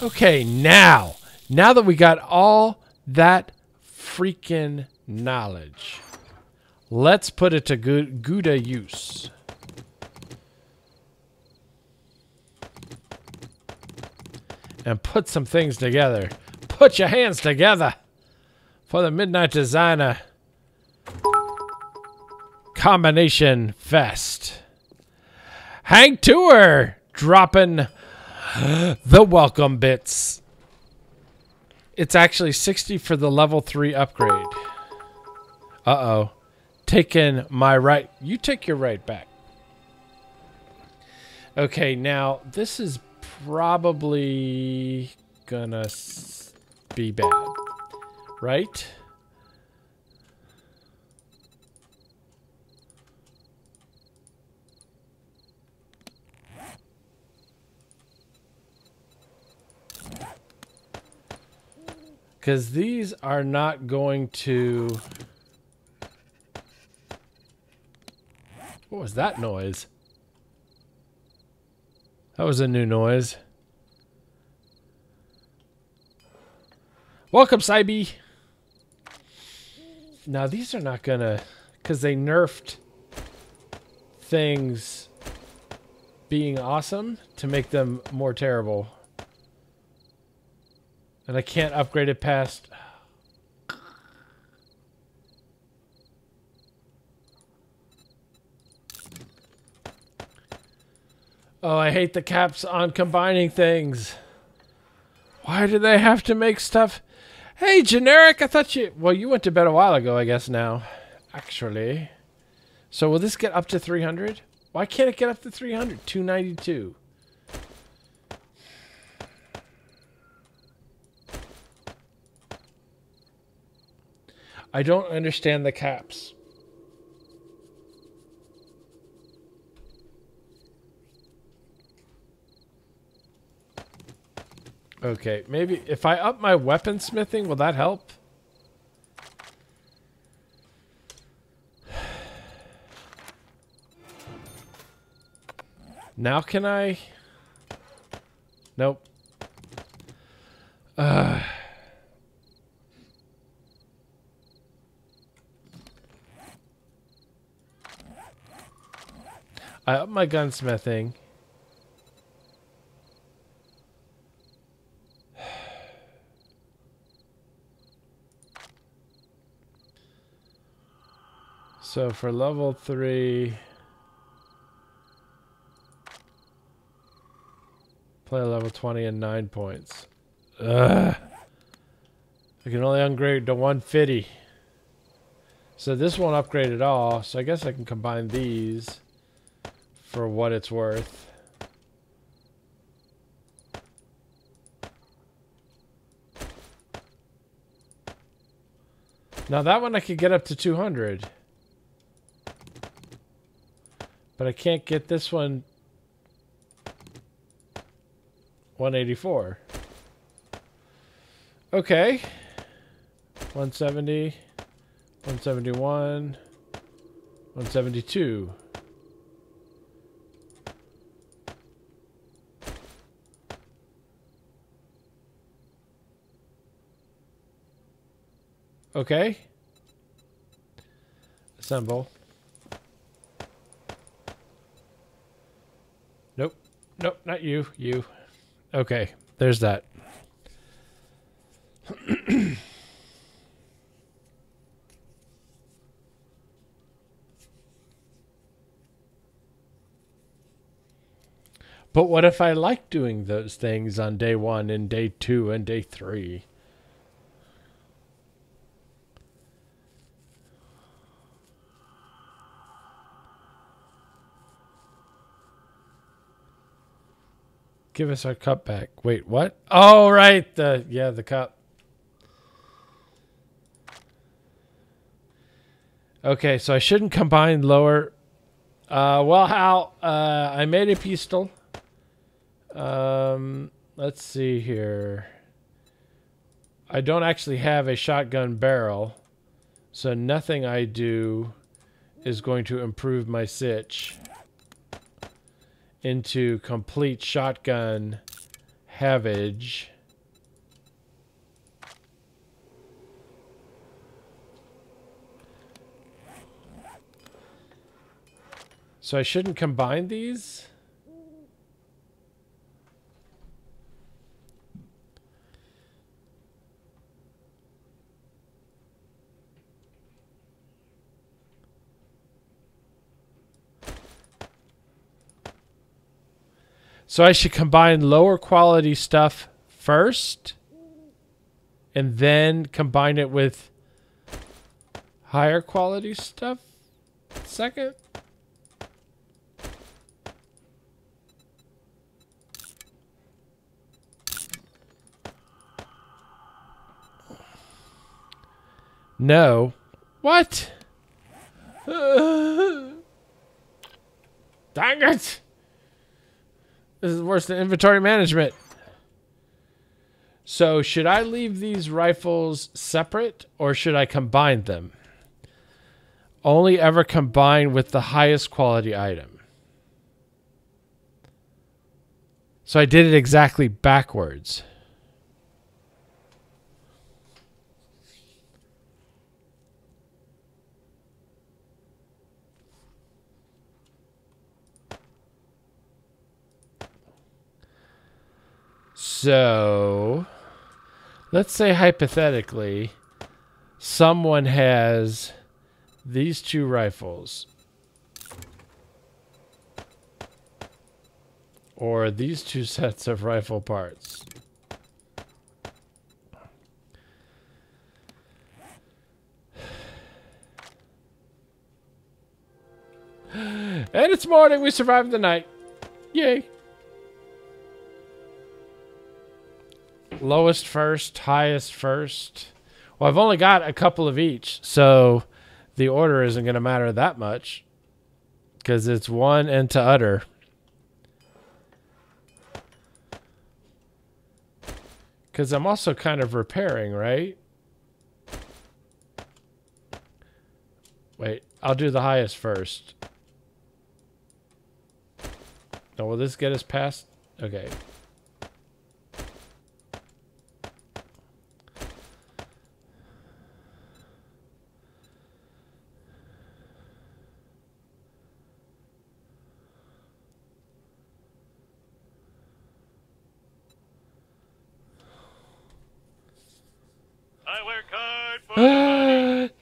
Okay, now that we got all that freaking knowledge, let's put it to good use. And put some things together. Put your hands together for the Midnight Designer Combination Fest. Hank Tour dropping the welcome bits. It's actually 60 for the level 3 upgrade. Uh-oh. Taking my right. You take your right back. Okay, now this is probably gonna be bad, right? Because these are not going to... What was that noise? That was a new noise. Welcome, Cybe. Now, these are not gonna... Because they nerfed things being awesome to make them more terrible. And I can't upgrade it past... Oh, I hate the caps on combining things. Why do they have to make stuff... Hey, Generic, I thought you... Well, you went to bed a while ago, I guess, now. Actually. So will this get up to 300? Why can't it get up to 300? 292. I don't understand the caps. Okay, maybe if I up my weaponsmithing, will that help? Now can I? Nope. I up my gunsmithing. So for level 3, play level 20 and 9 points. Ugh. I can only upgrade to 150. So this won't upgrade at all. So I guess I can combine these for what it's worth. Now that one I could get up to 200. But I can't get this one 184. Okay. 170, 171, 172. Okay. Assemble. Nope. Nope, not you. You. Okay, there's that. But what if I like doing those things on day 1 and day 2 and day 3? Give us our cup back. Wait, what? Oh, right. The cup. Okay, so I shouldn't combine lower Well, Hal, I made a pistol. Let's see here. I don't actually have a shotgun barrel, so nothing I do is going to improve my sitch into complete shotgun havage. So I shouldn't combine these? So I should combine lower quality stuff first and then combine it with higher quality stuff second? No. What? Dang it! This is worse than inventory management. So should I leave these rifles separate or should I combine them? Only ever combine with the highest quality item. So I did it exactly backwards. So, let's say hypothetically, someone has these two rifles. Or these two sets of rifle parts. And it's morning, we survived the night. Yay. Lowest first, highest first. Well, I've only got a couple of each, so the order isn't going to matter that much because it's one and to utter. Because I'm also kind of repairing, right? Wait, I'll do the highest first. Oh, will this get us past? Okay.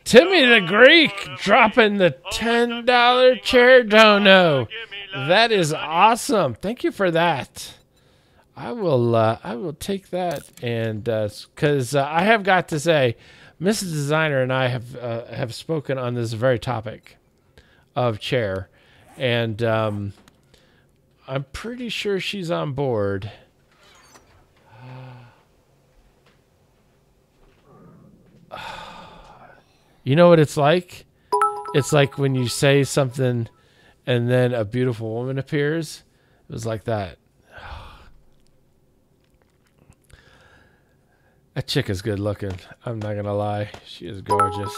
Timmy the Greek dropping the $10 chair dono. That is awesome. Thank you for that. I will take that, and because I have got to say, Mrs. Designer and I have spoken on this very topic of chair, and I'm pretty sure she's on board. You know what it's like? It's like when you say something and then a beautiful woman appears. It was like that. That chick is good looking. I'm not going to lie. She is gorgeous.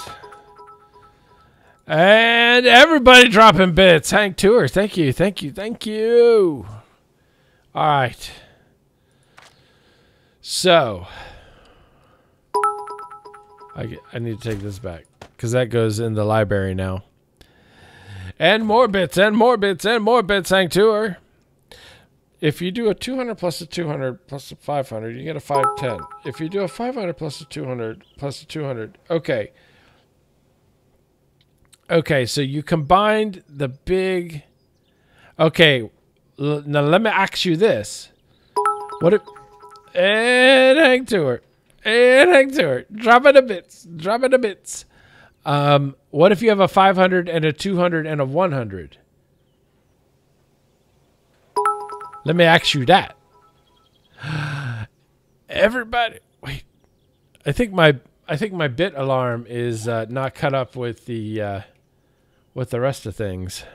And everybody dropping bits. Hank Tour. Thank you. Thank you. Thank you. All right. So I need to take this back because that goes in the library now. And more bits, and more bits, and more bits, Hank Tour. If you do a 200 plus a 200 plus a 500, you get a 510. If you do a 500 plus a 200 plus a 200, okay. Okay, so you combined the big... Okay, now let me ask you this. What if... And Hank Tour. And Hank Tour. Dropping the bits. Dropping the bits. What if you have a 500 and a 200 and a 100? Let me ask you that. Everybody, wait. I think my bit alarm is not cut up with the rest of things.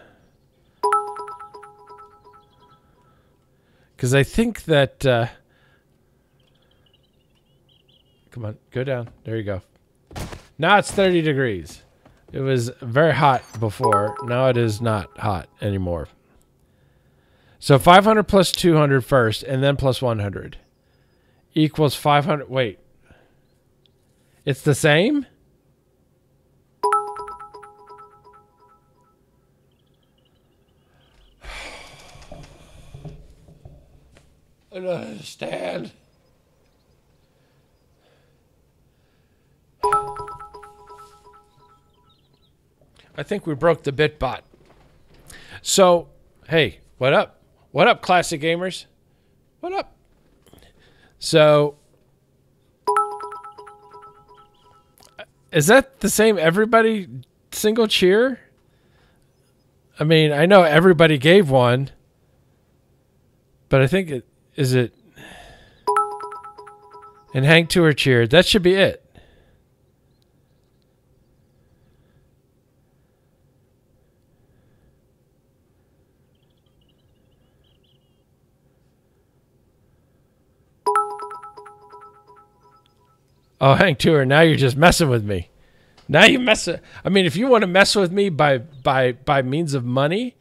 Because I think that... come on, go down. There you go. Now it's 30 degrees. It was very hot before. Now it is not hot anymore. So 500 plus 200 first, and then plus 100 equals 500. Wait. It's the same? I don't understand. I think we broke the bit bot. So, hey, what up? What up, classic gamers? What up? So, is that the same everybody single cheer? I mean, I know everybody gave one, but I think is it and Hank Tour cheered. That should be it. Oh, Hank Tour, now you're just messing with me. Now you I mean, if you want to mess with me by means of money,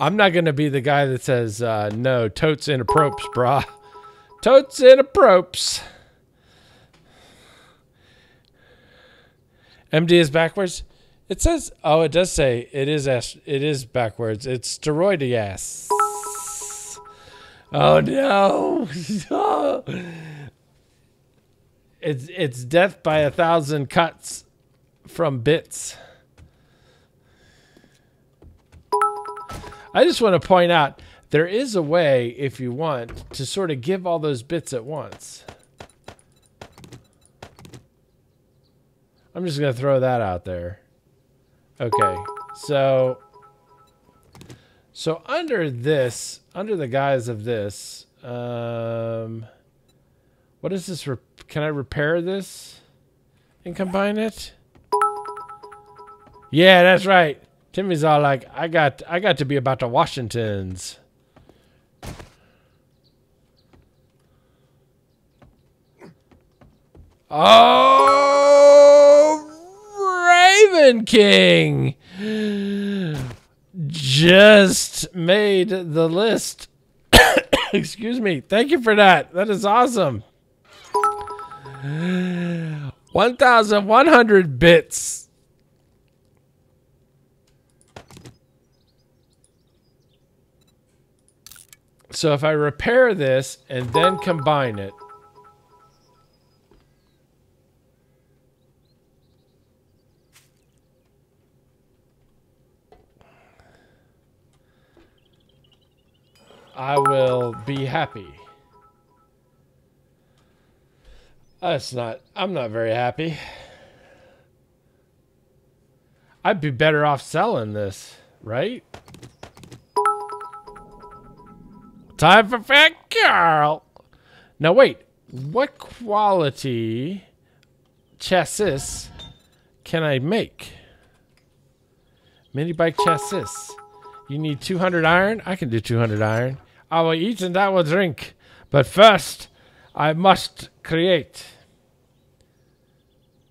I'm not going to be the guy that says, no, totes inappropriate, brah. Totes inappropriate. MD is backwards? It says, oh, it does say it is backwards. It's steroidy ass. Oh, no. It's death by 1,000 cuts from bits. I just want to point out there is a way, if you want, to sort of give all those bits at once. I'm just going to throw that out there. Okay, so under this, under the guise of this, what is this? Can I repair this and combine it? Yeah, that's right. Timmy's all like, I got to be about the Washingtons. Oh, Raven King just made the list. Excuse me. Thank you for that. That is awesome. 1,100 bits. So if I repair this and then combine it, I will be happy. I'm not very happy. I'd be better off selling this, right? Time for Fat Carl. Now wait, what quality chassis can I make? Mini bike chassis. You need 200 iron? I can do 200 iron. I will eat and I will drink. But first, I must create.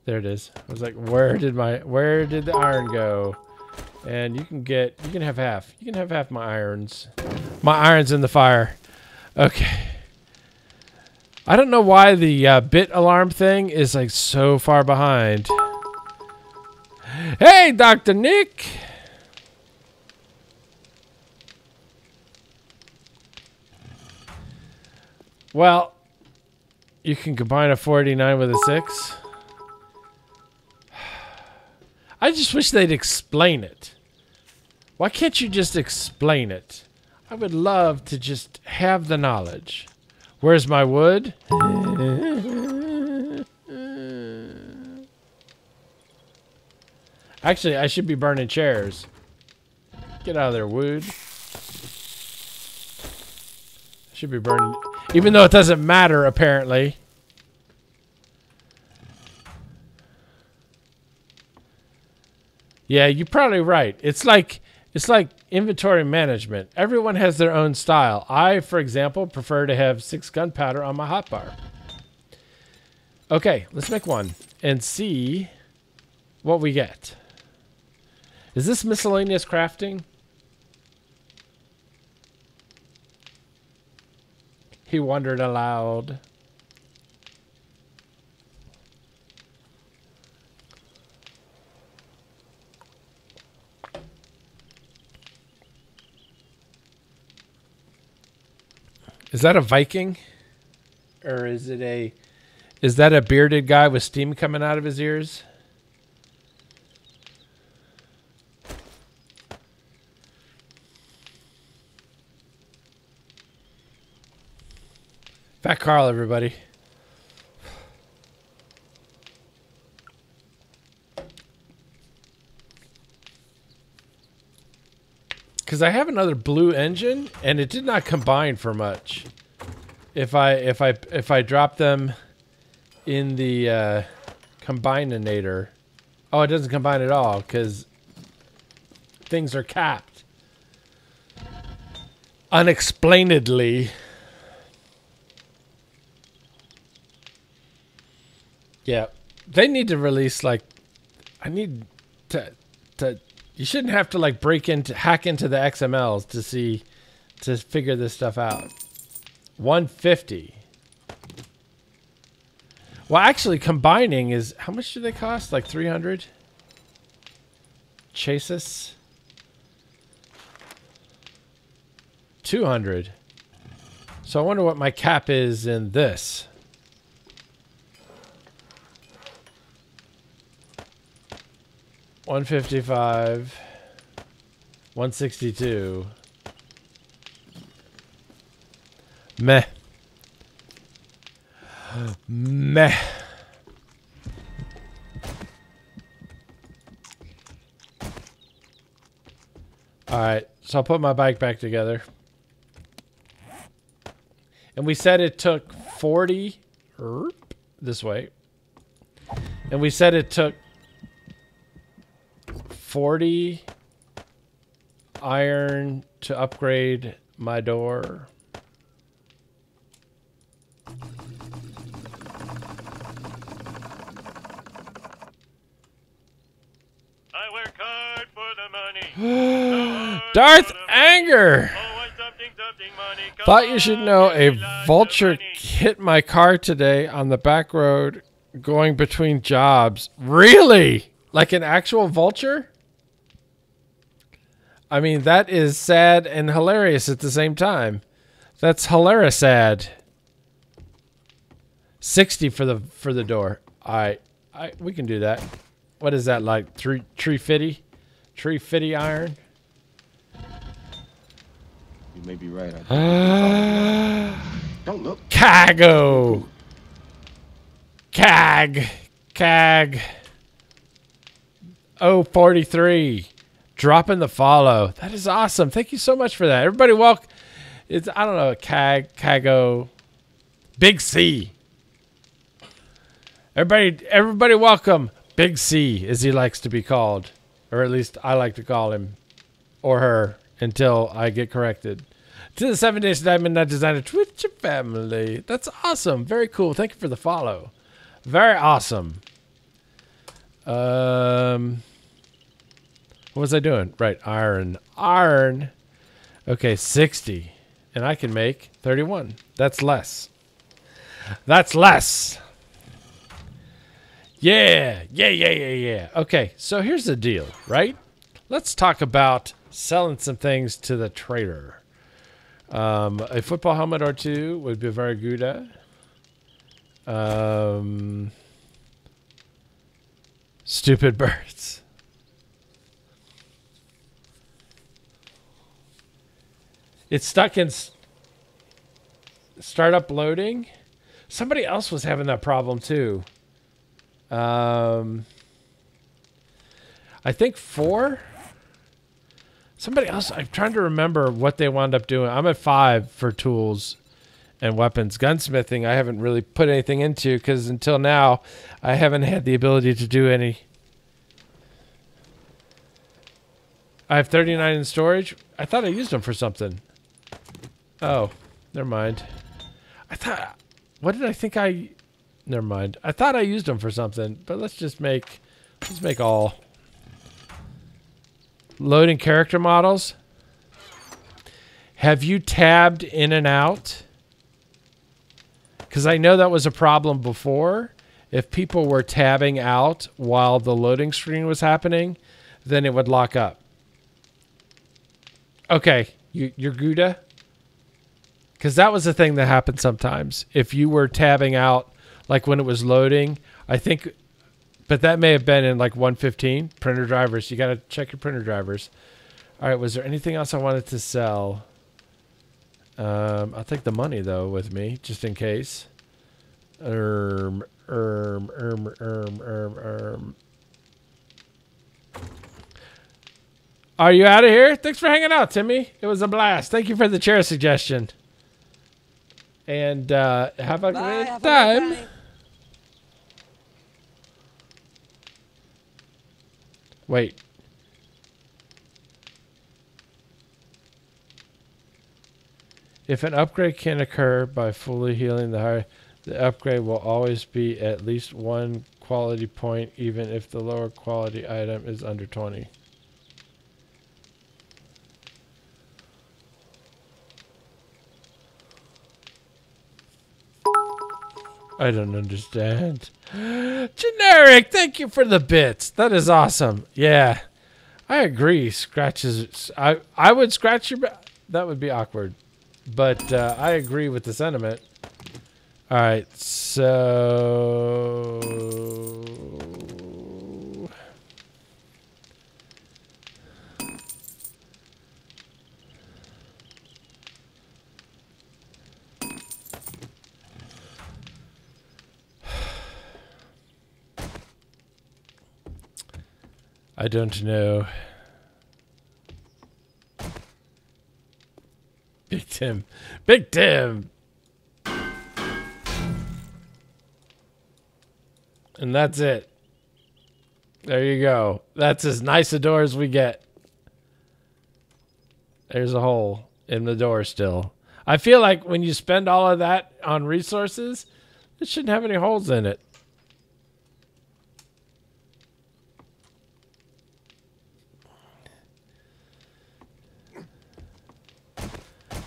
There it is. I was like, where did the iron go? And you can have half. You can have half my irons. My iron's in the fire. Okay. I don't know why the bit alarm thing is like so far behind. Hey, Dr. Nick. Well, you can combine a 49 with a 6. I just wish they'd explain it. Why can't you just explain it? I would love to just have the knowledge. Where's my wood? Actually, I should be burning chairs. Get out of there, wood. Should be burning, even though it doesn't matter, apparently. Yeah, you're probably right. It's like Inventory management. Everyone has their own style. I, for example, prefer to have 6 gunpowder on my hotbar. Okay, let's make one and see what we get. Is this miscellaneous crafting? He wondered aloud. Is that a Viking? Or is that a bearded guy with steam coming out of his ears? Fat Carl, everybody. Because I have another blue engine, and it did not combine for much. If I drop them in the combinator, oh, it doesn't combine at all because things are capped unexplainedly. Yeah, they need to release like. I need to. You shouldn't have to like hack into the XMLs to figure this stuff out. 150. Well, actually, combining is how much do they cost? Like 300. Chasis. 200. So I wonder what my cap is in this. $155, $162. Meh. Meh. All right, so I'll put my bike back together. And we said it took 40 this way. And we said it took 40 iron to upgrade my door. I work hard for the money. Darth Anger! Thought you should know a vulture hit my car today on the back road going between jobs. Really? Like an actual vulture? I mean, that is sad and hilarious at the same time. That's hilarious sad. 60 for the door. We can do that. What is that like? Tree fitty? Tree fitty iron? You may be right. Don't look. Cago. Cag. Oh, 43. Dropping the follow. That is awesome. Thank you so much for that. Everybody welcome. It's, I don't know, Cago. Big C. Everybody welcome Big C, as he likes to be called. Or at least I like to call him. Or her. Until I get corrected. To the 7 Days to Die MidnightDesigner Twitch family. That's awesome. Very cool. Thank you for the follow. Very awesome. What was I doing? Right, iron. Okay, 60. And I can make 31. That's less. Yeah. Okay, so here's the deal, right? Let's talk about selling some things to the trader. A football helmet or two would be very good. Stupid birds. It's stuck in startup loading. Somebody else was having that problem too. I think 4. Somebody else, I'm trying to remember what they wound up doing. I'm at 5 for tools and weapons. Gunsmithing, I haven't really put anything into because until now, I haven't had the ability to do any. I have 39 in storage. I thought I used them for something. Oh, never mind. I thought... What did I think I... Never mind. I thought I used them for something, but let's just make... Let's make all. Loading character models. Have you tabbed in and out? Because I know that was a problem before. If people were tabbing out while the loading screen was happening, then it would lock up. Okay, you're Gouda? Because that was the thing that happened sometimes. If you were tabbing out, like when it was loading, I think... But that may have been in like 115. Printer drivers. You got to check your printer drivers. All right, was there anything else I wanted to sell? I'll take the money, though, with me, just in case. Are you out of here? Thanks for hanging out, Timmy. It was a blast. Thank you for the chair suggestion. And have a great time. Wait. If an upgrade can occur by fully healing the higher, the upgrade will always be at least 1 quality point, even if the lower quality item is under 20. I don't understand. Generic, thank you for the bits. That is awesome. Yeah, I agree. Scratches. I would scratch your back. That would be awkward. But I agree with the sentiment. All right, so... I don't know. Big Tim. Big Tim! And that's it. There you go. That's as nice a door as we get. There's a hole in the door still. I feel like when you spend all of that on resources, it shouldn't have any holes in it.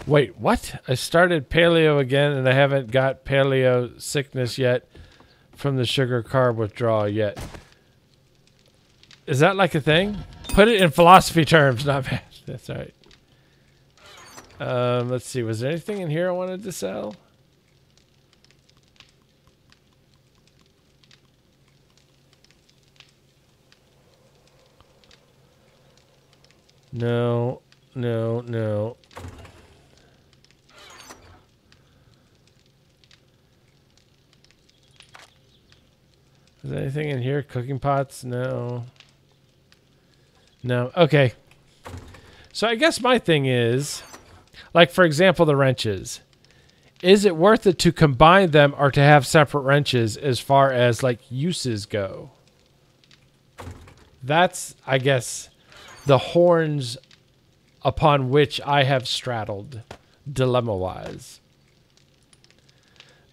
Wait, what? I started paleo again and I haven't got paleo sickness yet from the sugar carb withdrawal yet. Is that like a thing? Put it in philosophy terms, not bad. That's all right. Let's see. Was there anything in here I wanted to sell? No, no, no. Is there anything in here? Cooking pots? No. No. Okay. So I guess my thing is, like, for example, the wrenches. Is it worth it to combine them or to have separate wrenches as far as, like, uses go? That's, I guess, the horns upon which I have straddled, dilemma-wise.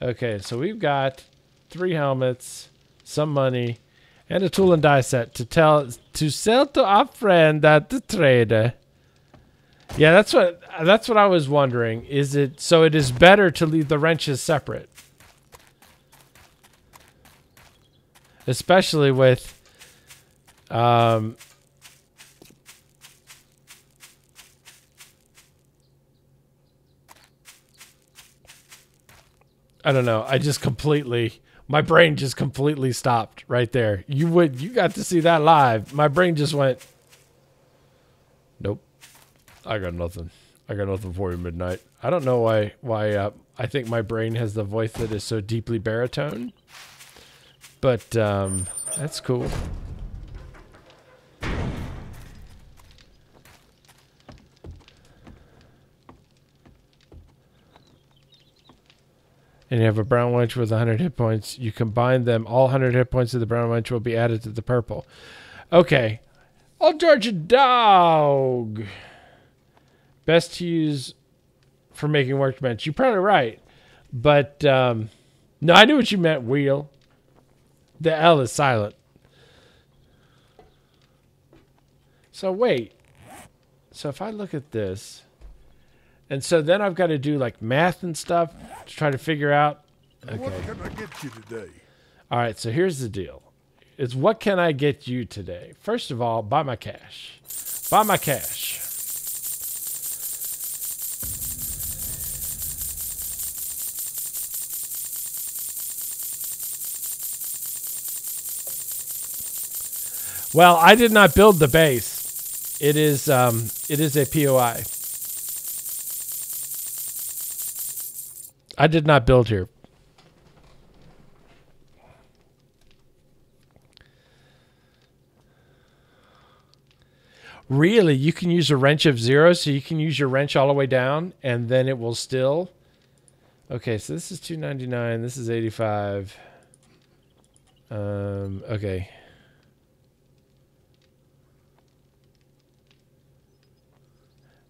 Okay, so we've got 3 helmets, some money, and a tool and die set to sell to our friend at the trader. Yeah, that's what I was wondering. Is it so? It is better to leave the wrenches separate, especially with I don't know. My brain just completely stopped right there. You got to see that live. My brain just went, nope. I got nothing. I got nothing for you, Midnight. I don't know why I think my brain has the voice that is so deeply baritone. But that's cool. And you have a brown wench with 100 hit points. You combine them. All 100 hit points of the brown wench will be added to the purple. Okay. Old Georgia dog. Best to use for making workbench. You're probably right. But, no, I knew what you meant, wheel. The L is silent. So, wait. So, if I look at this, and so then I've got to do, like, math and stuff to try to figure out. Okay. What can I get you today? All right, so here's the deal. It's what can I get you today? First of all, buy my cash. Buy my cash. Well, I did not build the base. It is a POI. I did not build here. Really, you can use a wrench of 0, so you can use your wrench all the way down, and then it will still. Okay, so this is $2.99. This is $85. Okay.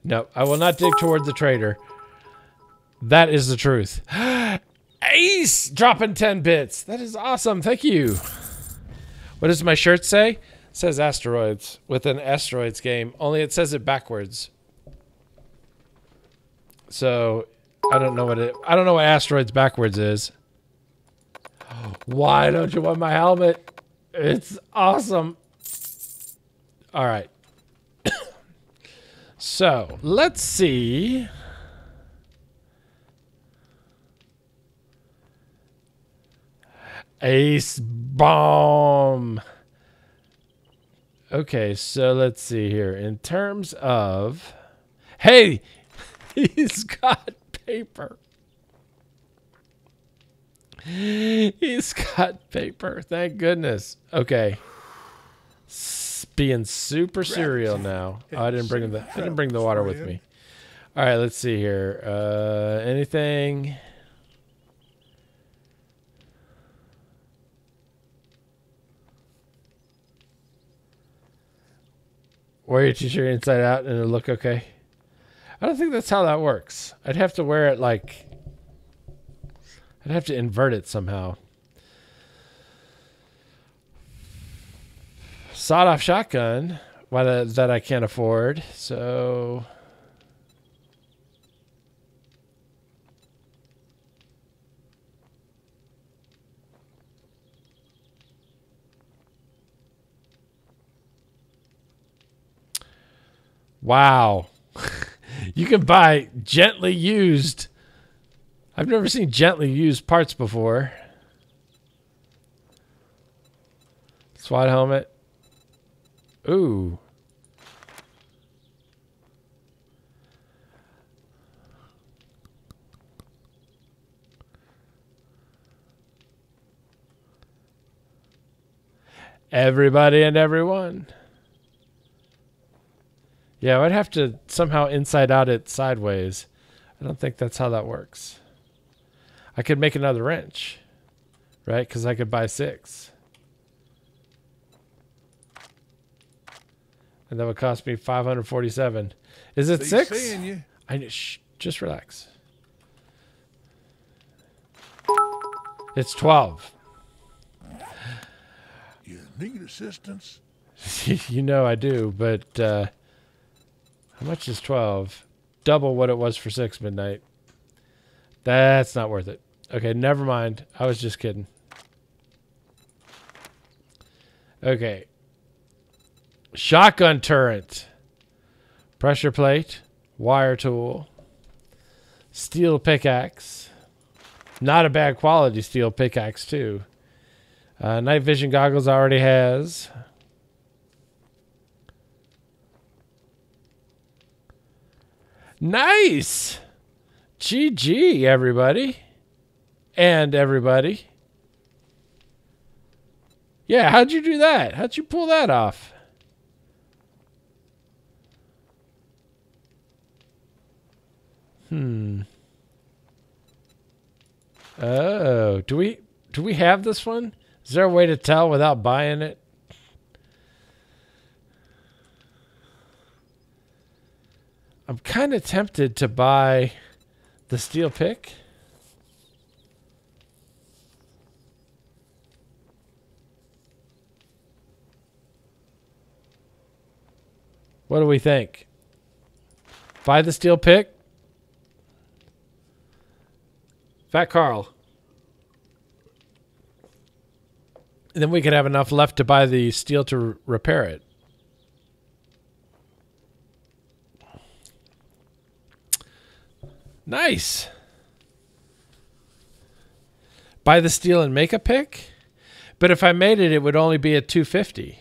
No, I will not dig toward the trader. That is the truth. Ace dropping 10 bits. That is awesome. Thank you. What does my shirt say? It says asteroids with an asteroids game. Only it says it backwards. So I don't know what asteroids backwards is. Why don't you want my helmet? It's awesome. All right. So let's see. Ace bomb. Okay, so let's see here. In terms of, hey, he's got paper. He's got paper. Thank goodness. Okay. Being super serial now. Oh, I didn't bring the water with me. All right, let's see here. Anything? Wear your t-shirt inside out and it'll look okay. I don't think that's how that works. I'd have to wear it like, I'd have to invert it somehow. Sawed-off shotgun, that I can't afford. So, wow. You can buy gently used. I've never seen gently used parts before. SWAT helmet. Ooh. Everybody and everyone. Yeah, I'd have to somehow inside out it sideways. I don't think that's how that works. I could make another wrench, right? Because I could buy 6. And that would cost me $547. Is it 6? Shh, just relax. It's 12. You need assistance? You know I do, but how much is 12? Double what it was for 6 midnight. That's not worth it. Okay, never mind. I was just kidding. Okay. Shotgun turret. Pressure plate. Wire tool. Steel pickaxe. Not a bad quality steel pickaxe, too. Night vision goggles already has. Nice! GG, everybody. And everybody. Yeah, how'd you do that? How'd you pull that off? Oh, do we have this one? Is there a way to tell without buying it? I'm kind of tempted to buy the steel pick. What do we think? Buy the steel pick? Fat Carl. And then we could have enough left to buy the steel to repair it. Nice. Buy the steel and make a pick? But if I made it, it would only be at $250.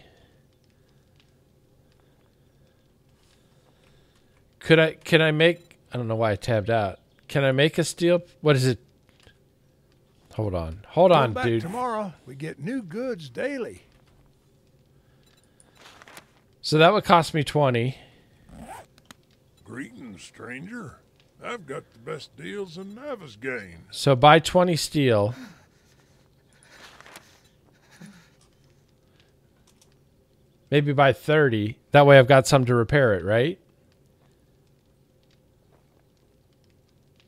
Can I make, I don't know why I tabbed out. Can I make a steel? What is it? Hold on. Hold on, back dude. Tomorrow we get new goods daily. So that would cost me 20. Greetings, stranger. I've got the best deals in Navisgain. So buy 20 steel. Maybe buy 30. That way I've got some to repair it, right?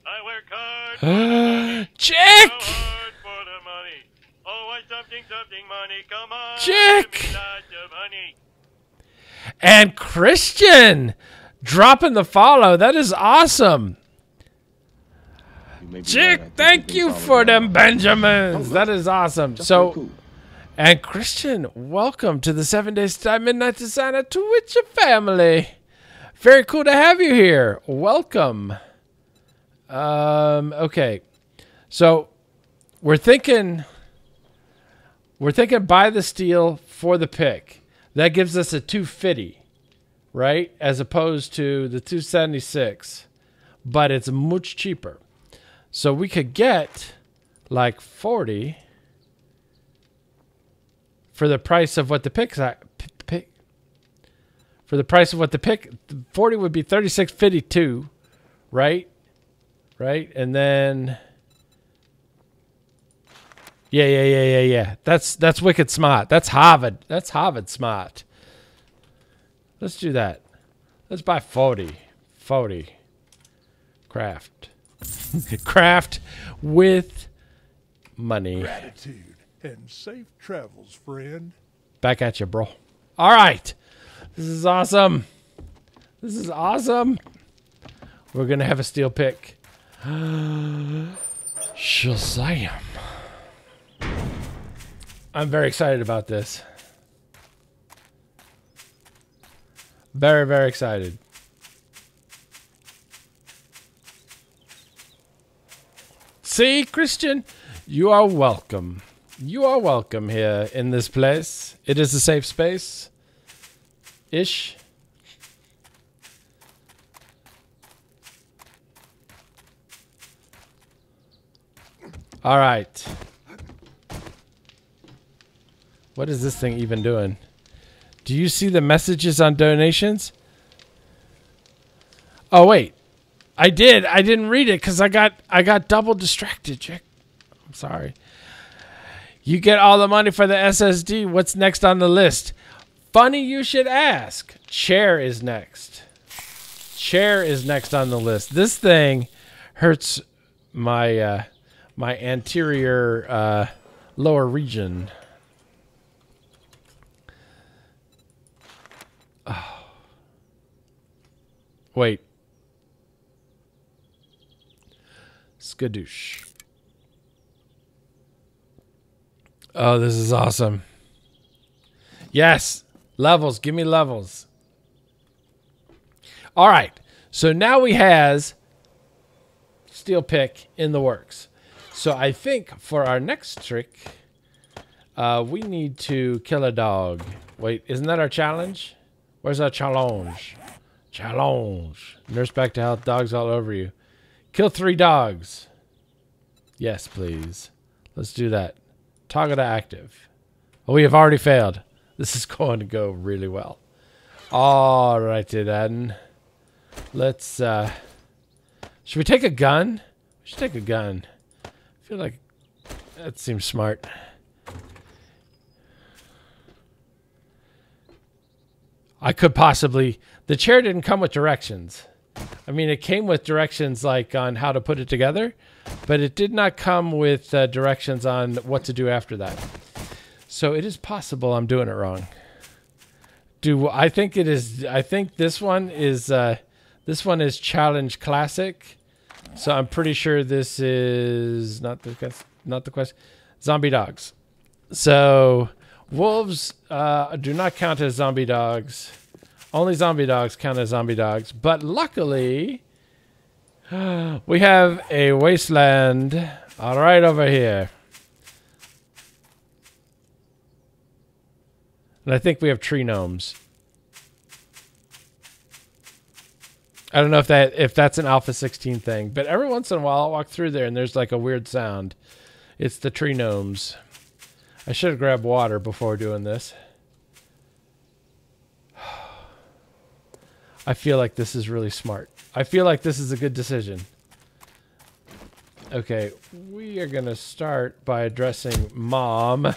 I work hard for the money. Chick! So hard for the money. Oh, I something money. Come on. Chick! Give me lots of money. And Christian dropping the follow. That is awesome. Chick, thank you for them Benjamins. That is awesome. So, and Christian, welcome to the 7 Days to Die Midnight Designer Twitch family. Very cool to have you here. Welcome. Okay. So, we're thinking buy the steel for the pick. That gives us a 250, right? As opposed to the 276, but it's much cheaper. So we could get like 40 for the price of what the pick. For the price of what the pick, 40 would be 36.52, right? Right, and then yeah. That's wicked smart. That's Harvard. That's Harvard smart. Let's do that. Let's buy 40. 40. Craft. Craft with money. Gratitude and safe travels, friend. Back at you, bro. All right. This is awesome. This is awesome. We're going to have a steel pick. Shazam. I'm very excited about this. Very, very excited. See, Christian, you are welcome. You are welcome here in this place. It is a safe space. Ish. All right. What is this thing even doing? Do you see the messages on donations? Oh, wait. I did. I didn't read it because I got double distracted, Jack. I'm sorry. You get all the money for the SSD. What's next on the list? Funny you should ask. Chair is next. Chair is next on the list. This thing hurts my my anterior lower region. Oh. Wait. Skadoosh. Oh, this is awesome. Yes. Levels. Give me levels. All right. So now we has steel pick in the works. So I think for our next trick, we need to kill a dog. Wait, isn't that our challenge? Where's our challenge? Challenge. Nurse back to health. Dogs all over you. Kill 3 dogs. Yes, please. Let's do that. Toggle to active. Oh, we have already failed. This is going to go really well. All righty then. Let's, should we take a gun? We should take a gun. I feel like that seems smart. I could possibly, the chair didn't come with directions. I mean, it came with directions like on how to put it together, but it did not come with directions on what to do after that. So it is possible I'm doing it wrong. I think it is? I think this one is Challenge Classic. So I'm pretty sure this is not the question. Zombie dogs. So wolves do not count as zombie dogs. Only zombie dogs count as zombie dogs. But luckily, we have a wasteland right over here. And I think we have tree gnomes. I don't know if that's an Alpha 16 thing, but every once in a while I'll walk through there and there's like a weird sound. It's the tree gnomes. I should have grabbed water before doing this. I feel like this is really smart. I feel like this is a good decision. Okay, we are going to start by addressing Mom.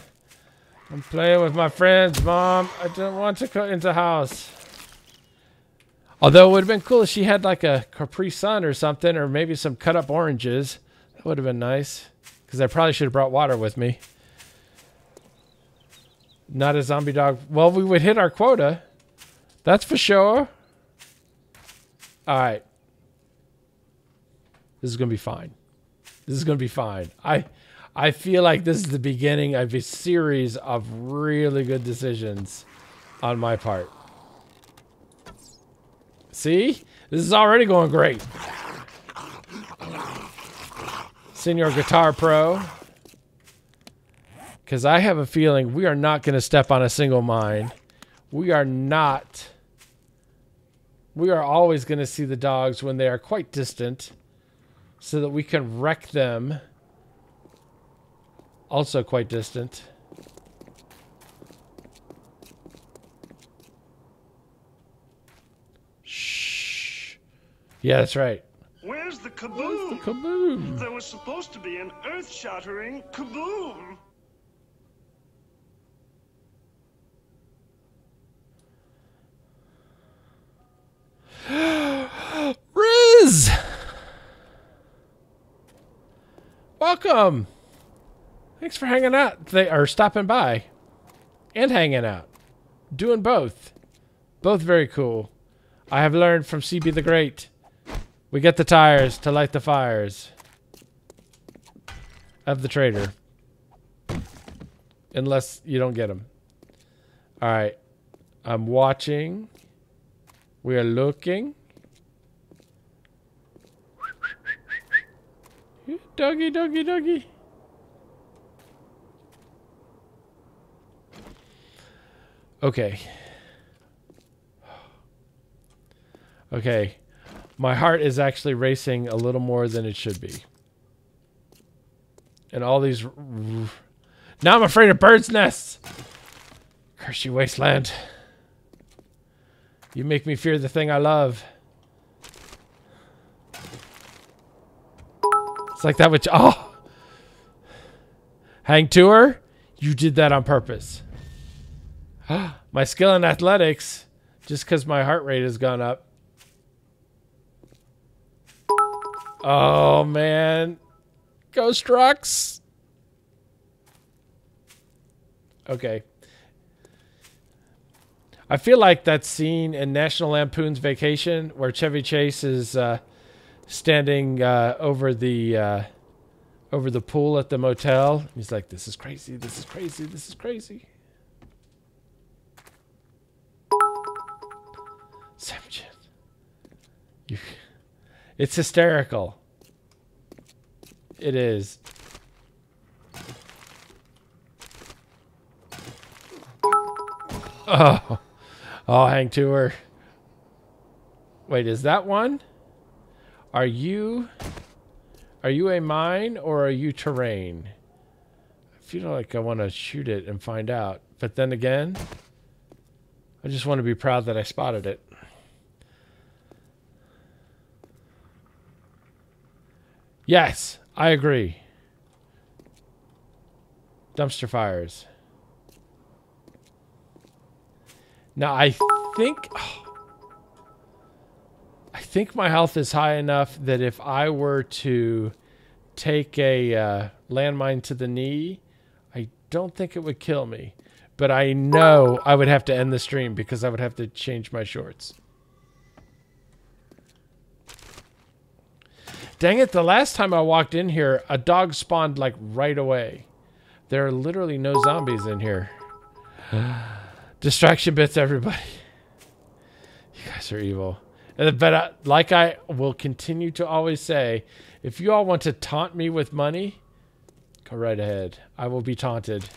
I'm playing with my friends, Mom. I don't want to go into the house. Although it would have been cool if she had like a Capri Sun or something, or maybe some cut up oranges. That would have been nice. Because I probably should have brought water with me. Not a zombie dog. Well, we would hit our quota. That's for sure. Alright. This is going to be fine. This is going to be fine. I feel like this is the beginning of a series of really good decisions on my part. See? This is already going great. Senior Guitar Pro. Because I have a feeling we are not going to step on a single mine. We are not. We are always going to see the dogs when they are quite distant. So that we can wreck them. Also quite distant. Shh. Yeah, that's right. Where's the kaboom? Where's the kaboom? There was supposed to be an earth-shattering kaboom. Riz! Welcome! Thanks for hanging out. They are stopping by. And hanging out. Doing both. Both very cool. I have learned from CB the Great. We get the tires to light the fires. Of the trader. Unless you don't get them. Alright. I'm watching. We are looking. Doggy, doggy, doggy. Okay. Okay. My heart is actually racing a little more than it should be. And all these... Now I'm afraid of birds' nests! Curse you, wasteland. You make me fear the thing I love. It's like that which... Oh! Hang to her? You did that on purpose. My skill in athletics, just because my heart rate has gone up. Oh, man. Ghost rocks. Okay. I feel like that scene in National Lampoon's Vacation where Chevy Chase is standing over the pool at the motel. He's like, this is crazy, this is crazy, this is crazy. Samchin. It's hysterical. It is. Oh. Oh, hang to her. Wait, is that one? Are you a mine or are you terrain? I feel like I want to shoot it and find out. But then again, I just want to be proud that I spotted it. Yes, I agree. Dumpster fires. Now, I think... Oh, I think my health is high enough that if I were to take a landmine to the knee, I don't think it would kill me. But I know I would have to end the stream because I would have to change my shorts. Dang it, the last time I walked in here, a dog spawned like right away. There are literally no zombies in here. Distraction bits, everybody. You guys are evil. But like I will continue to always say, if you all want to taunt me with money, go right ahead. I will be taunted.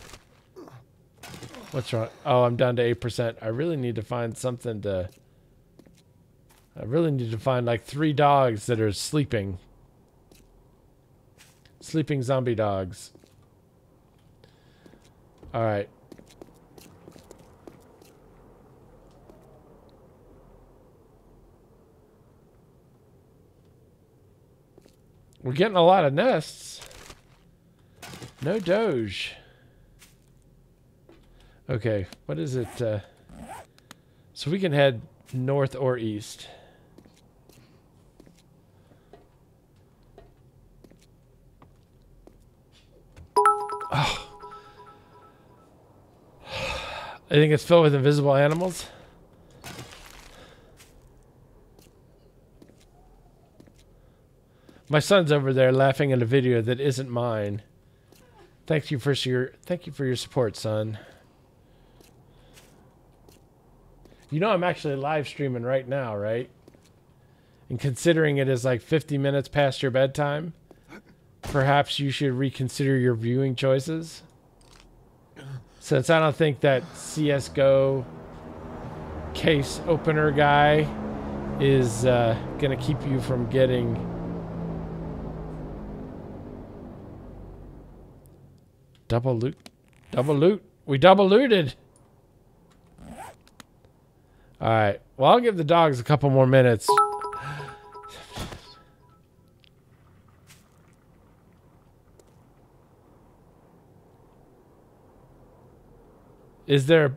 What's wrong? Oh, I'm down to 8%. I really need to find something to... I really need to find like 3 dogs that are sleeping. Sleeping zombie dogs. Alright. We're getting a lot of nests. No Doge. Okay, what is it? So we can head north or east. Oh. I think it's filled with invisible animals. My son's over there laughing at a video that isn't mine. Thank you for your support, son. You know I'm actually live streaming right now, right? And considering it is like 50 minutes past your bedtime, perhaps you should reconsider your viewing choices. Since I don't think that CSGO case opener guy is gonna keep you from getting double loot. Double loot. We double looted. Alright. Well, I'll give the dogs a couple more minutes. Is there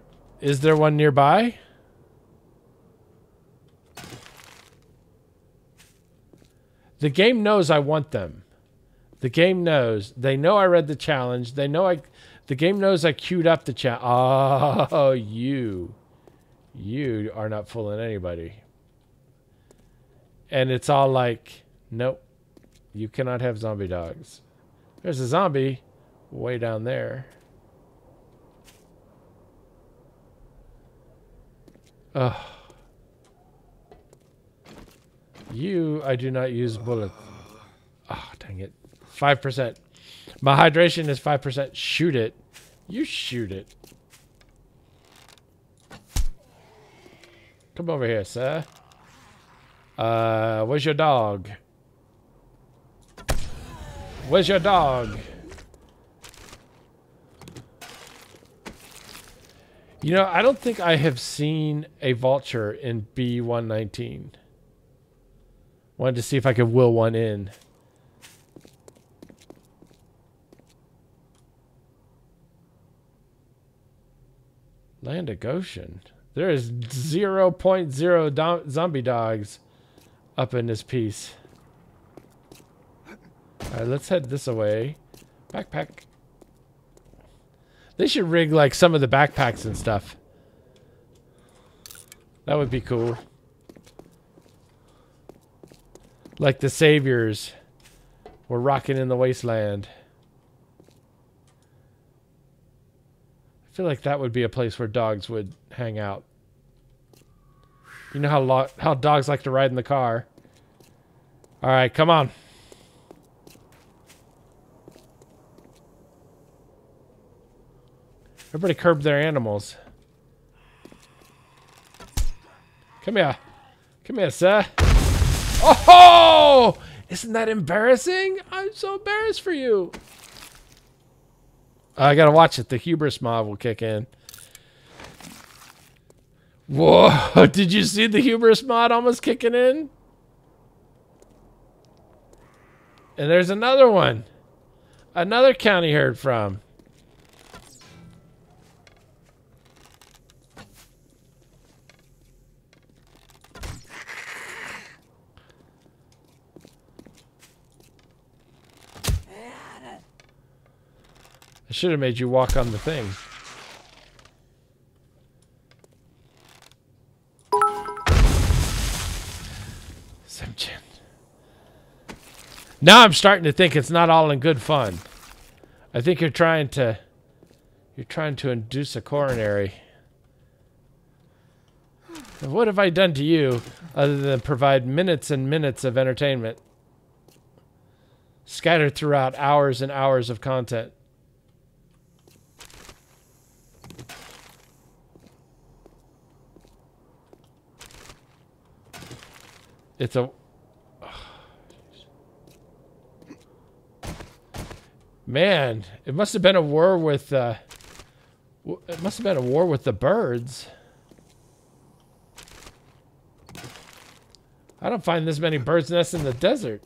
one nearby? The game knows I want them. The game knows. They know I read the challenge. They know the game knows I queued up the chat. Oh, you are not fooling anybody. And it's all like, nope, you cannot have zombie dogs. There's a zombie way down there. Ugh. I do not use bullets. Oh, dang it. 5%. My hydration is 5%. Shoot it. You shoot it. Come over here, sir. Where's your dog? Where's your dog? You know, I don't think I have seen a vulture in B119. Wanted to see if I could will one in. Land of Goshen. There is 0.0 zombie dogs up in this piece. Alright, let's head this away. Backpack. They should rig like some of the backpacks and stuff. That would be cool. Like the saviors were rocking in the wasteland. I feel like that would be a place where dogs would hang out. You know how dogs like to ride in the car. All right, come on. Everybody curb their animals. Come here. Come here, sir. Oh! Isn't that embarrassing? I'm so embarrassed for you. I gotta watch it. The hubris mod will kick in. Whoa! Did you see the hubris mod almost kicking in? And there's another one. Another county heard from. I should have made you walk on the thing. Now I'm starting to think it's not all in good fun. I think you're trying to induce a coronary. What have I done to you other than provide minutes and minutes of entertainment scattered throughout hours and hours of content? It's a... Man, it must have been a war with... it must have been a war with the birds. I don't find this many birds' nests in the desert.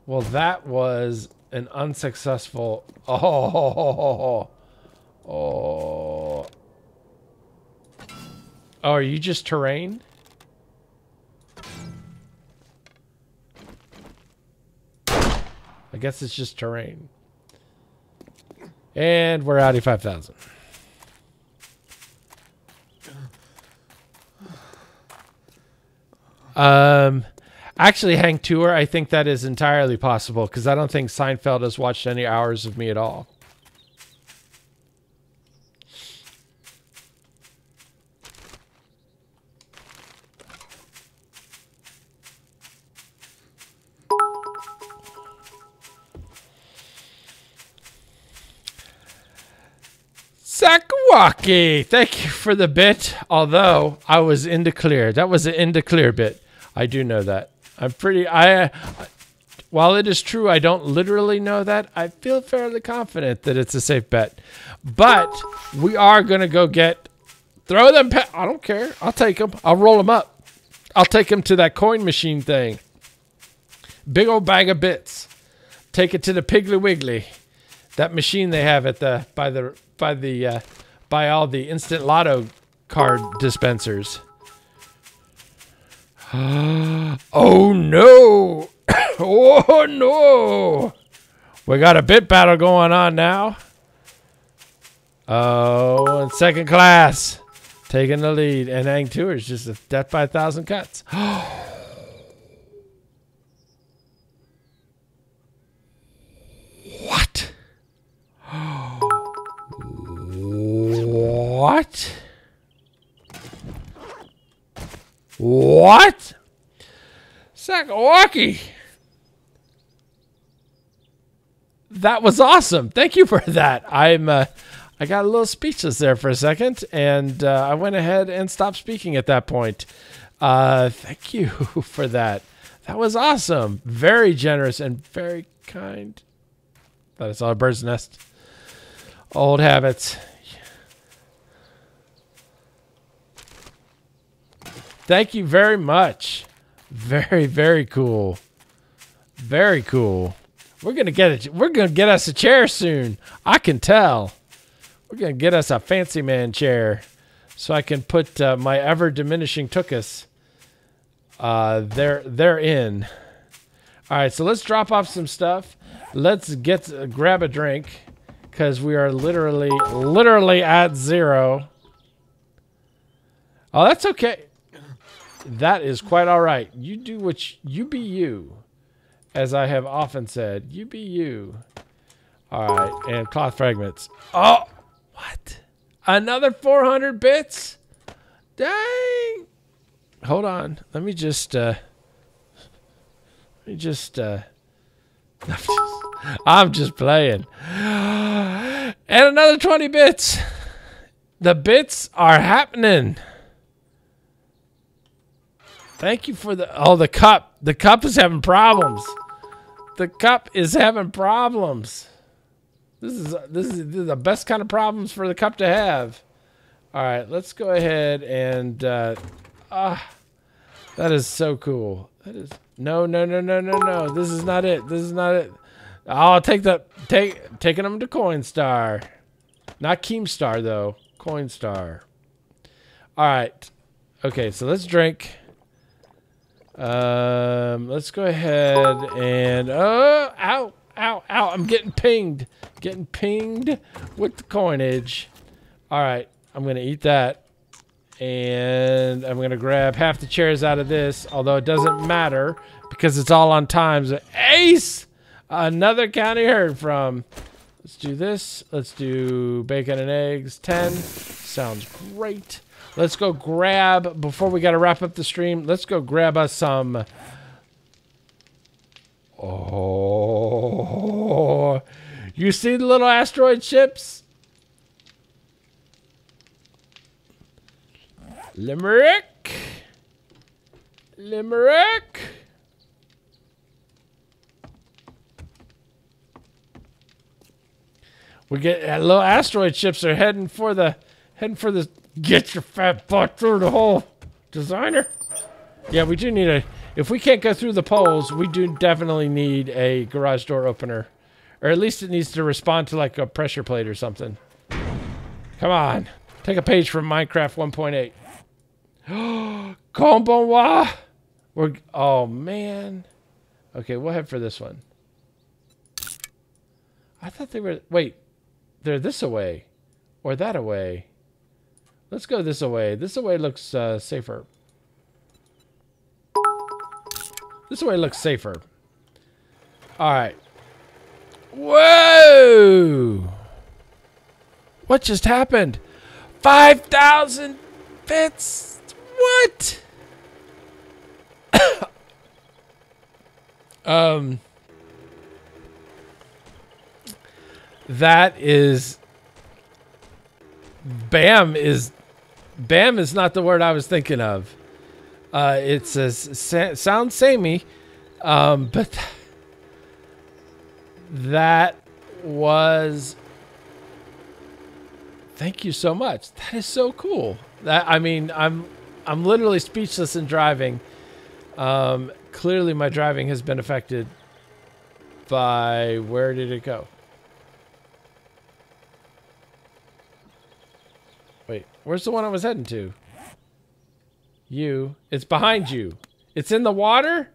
Well, that was an unsuccessful... Oh, are you just terrain? I guess it's just terrain. And we're out of 5,000. Actually, Hank Tour, I think that is entirely possible because I don't think Seinfeld has watched any hours of me at all. Sakawaki, thank you for the bit. Although I was in the clear. That was an in the clear bit. I do know that. I'm pretty... while it is true I don't literally know that, I feel fairly confident that it's a safe bet. But we are going to go get... Throw them... I don't care. I'll take them. I'll roll them up. I'll take them to that coin machine thing. Big old bag of bits. Take it to the Piggly Wiggly. That machine they have at the... by all the instant lotto card dispensers. Oh no! Oh no! We got a bit battle going on now. Oh, and second class taking the lead, and Ang Tour is just a death by 1,000 cuts. What? What? What? Sakawaki. That was awesome. Thank you for that. I got a little speechless there for a second, and I went ahead and stopped speaking at that point. Thank you for that. That was awesome. Very generous and very kind. That is all a bird's nest. Old habits. Thank you very much. Very, very cool. Very cool. We're gonna get it. We're gonna get us a chair soon. I can tell. We're gonna get us a fancy man chair, so I can put my ever diminishing tuchus therein. All right, so let's drop off some stuff. Let's grab a drink because we are literally at 0. Oh, that's okay. That is quite all right. You do what you be you, as I have often said. You be you. All right, and cloth fragments. Oh, what? Another 400 bits? Dang. Hold on. Let me just I'm just playing. And another 20 bits. The bits are happening. Thank you for the cup. The cup is having problems. The cup is having problems. This is the best kind of problems for the cup to have. All right, let's go ahead and that is so cool. That is no. This is not it. This is not it. I'll taking them to Coinstar. Not Keemstar though. Coinstar. All right. Okay, so let's drink. Let's go ahead and ow, ow, ow! I'm getting pinged with the coinage. All right, I'm gonna eat that, and I'm gonna grab half the chairs out of this. Although it doesn't matter because it's all on times. Ace, another county heard from. Let's do this. Let's do bacon and eggs. 10 sounds great. Let's go grab, before we got to wrap up the stream, let's go grab us some. Oh, you see the little asteroid ships? Limerick. Limerick. We get little asteroid ships are heading for the get your fat butt through the hole, designer. Yeah, we do need if we can't go through the poles, we do definitely need a garage door opener. Or at least it needs to respond to like a pressure plate or something. Come on. Take a page from Minecraft 1.8. Combo. Oh man. Okay, we'll head for this one. I thought they were they're this away or that away. Let's go this away. This away looks safer. This way looks safer. All right. Whoa! What just happened? 5,000 bits? What? That is... Bam is not the word I was thinking of. It says sounds samey, but that was. Thank you so much. That is so cool. I mean, I'm literally speechless in driving. Clearly, my driving has been affected by where did it go? Wait, where's the one I was heading to? You. It's behind you. It's in the water?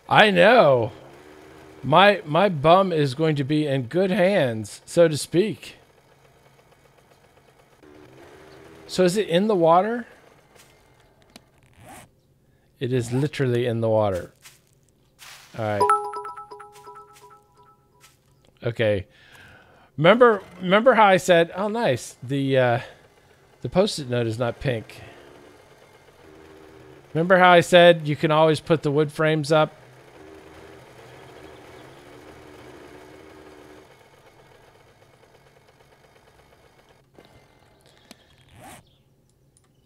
I know. My bum is going to be in good hands, so to speak. So is it in the water? It is literally in the water. All right. Okay. Remember how I said, "Oh, nice. The Post-it note is not pink." Remember how I said you can always put the wood frames up?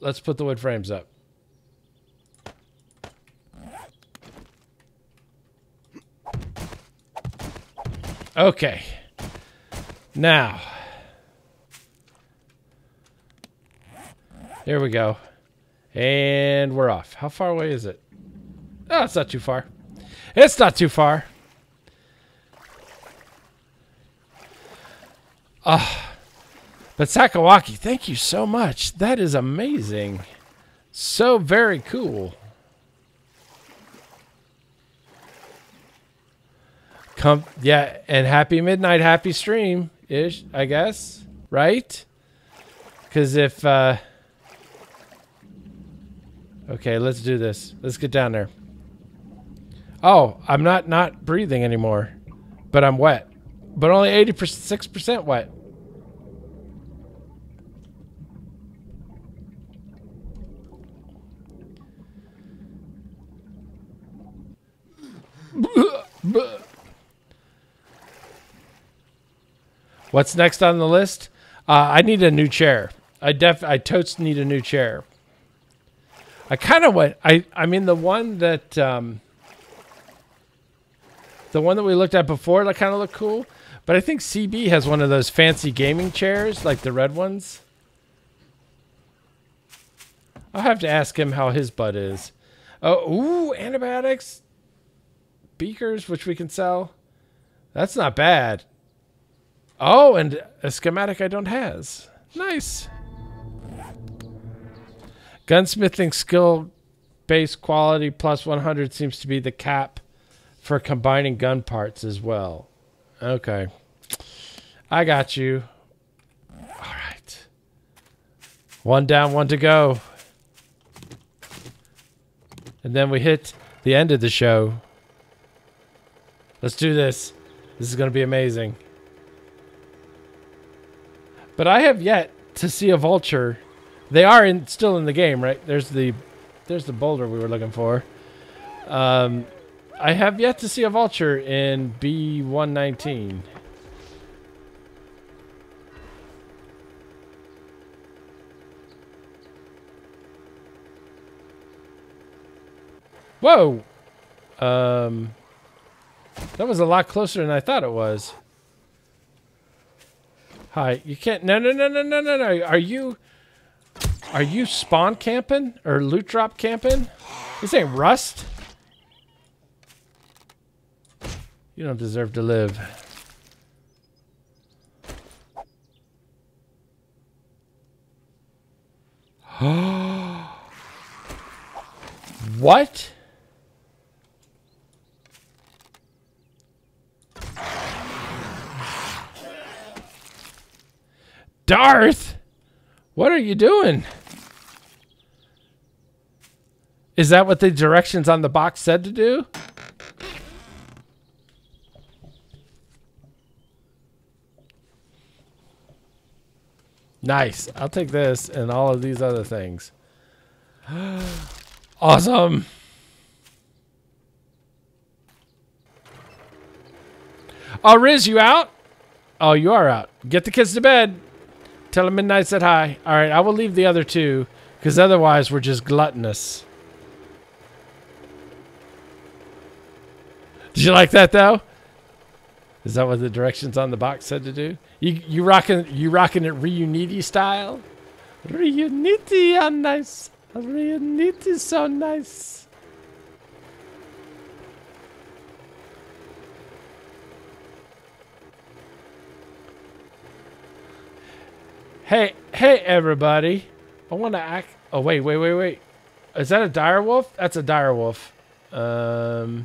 Let's put the wood frames up. Okay. Now. Here we go. And we're off. How far away is it? Oh, it's not too far. It's not too far. But Sakawaki, thank you so much. That is amazing. So very cool. Yeah, and happy midnight, happy stream-ish, I guess. Right? Because if... Okay, let's do this. Let's get down there. Oh, I'm not breathing anymore. But I'm wet. But only 86% wet. What's next on the list? I need a new chair. I totes need a new chair. I kind of went. I mean the one that we looked at before that kind of looked cool. But I think CB has one of those fancy gaming chairs, like the red ones. I'll have to ask him how his butt is. Oh, ooh, antibiotics. Beakers, which we can sell. That's not bad. Oh, and a schematic I don't has. Nice. Gunsmithing skill base quality plus 100 seems to be the cap for combining gun parts as well. Okay. I got you. All right. One down, one to go. And then we hit the end of the show. Let's do this. This is going to be amazing. But I have yet to see a vulture. They are still in the game, right? There's the boulder we were looking for. I have yet to see a vulture in B119. Whoa! That was a lot closer than I thought it was. Hi, you can't. No. Are you spawn camping or loot drop camping? This ain't Rust. You don't deserve to live. What? Darth? What are you doing? Is that what the directions on the box said to do? Nice. I'll take this and all of these other things. Awesome. Oh, Riz, you out? Oh, you are out. Get the kids to bed. Tell them Midnight said hi. All right, I will leave the other two because otherwise we're just gluttonous. Did you like that though? Is that what the directions on the box said to do? You rocking it Reuniti style? Reuniti, how nice. Reuniti, so nice. Hey, everybody. I want to act. Oh, wait. Is that a dire wolf? That's a dire wolf. That's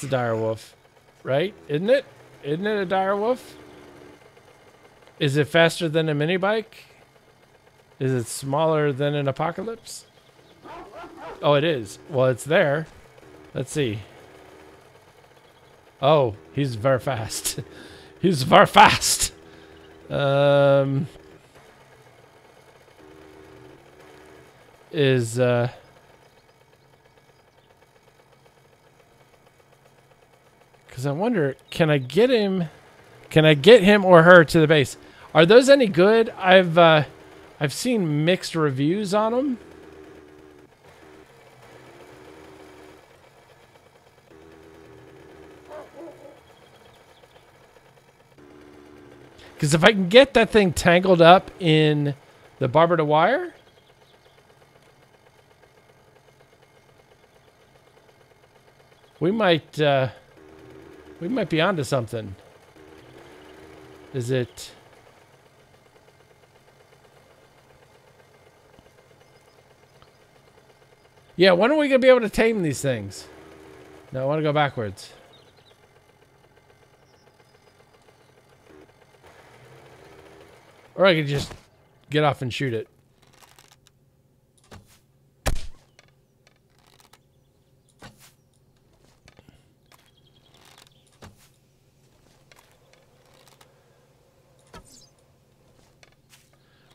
a dire wolf, right? Isn't it? Isn't it a dire wolf? Is it faster than a mini bike? Is it smaller than an apocalypse? Oh, it is. Well, it's there. Let's see. Oh, he's very fast. He's very fast. Because I wonder, can I get him or her to the base? Are those any good? I've seen mixed reviews on them. Because if I can get that thing tangled up in the barber to wire, we might be onto something. Is it? Yeah, when are we gonna be able to tame these things? No, I want to go backwards. Or I could just get off and shoot it.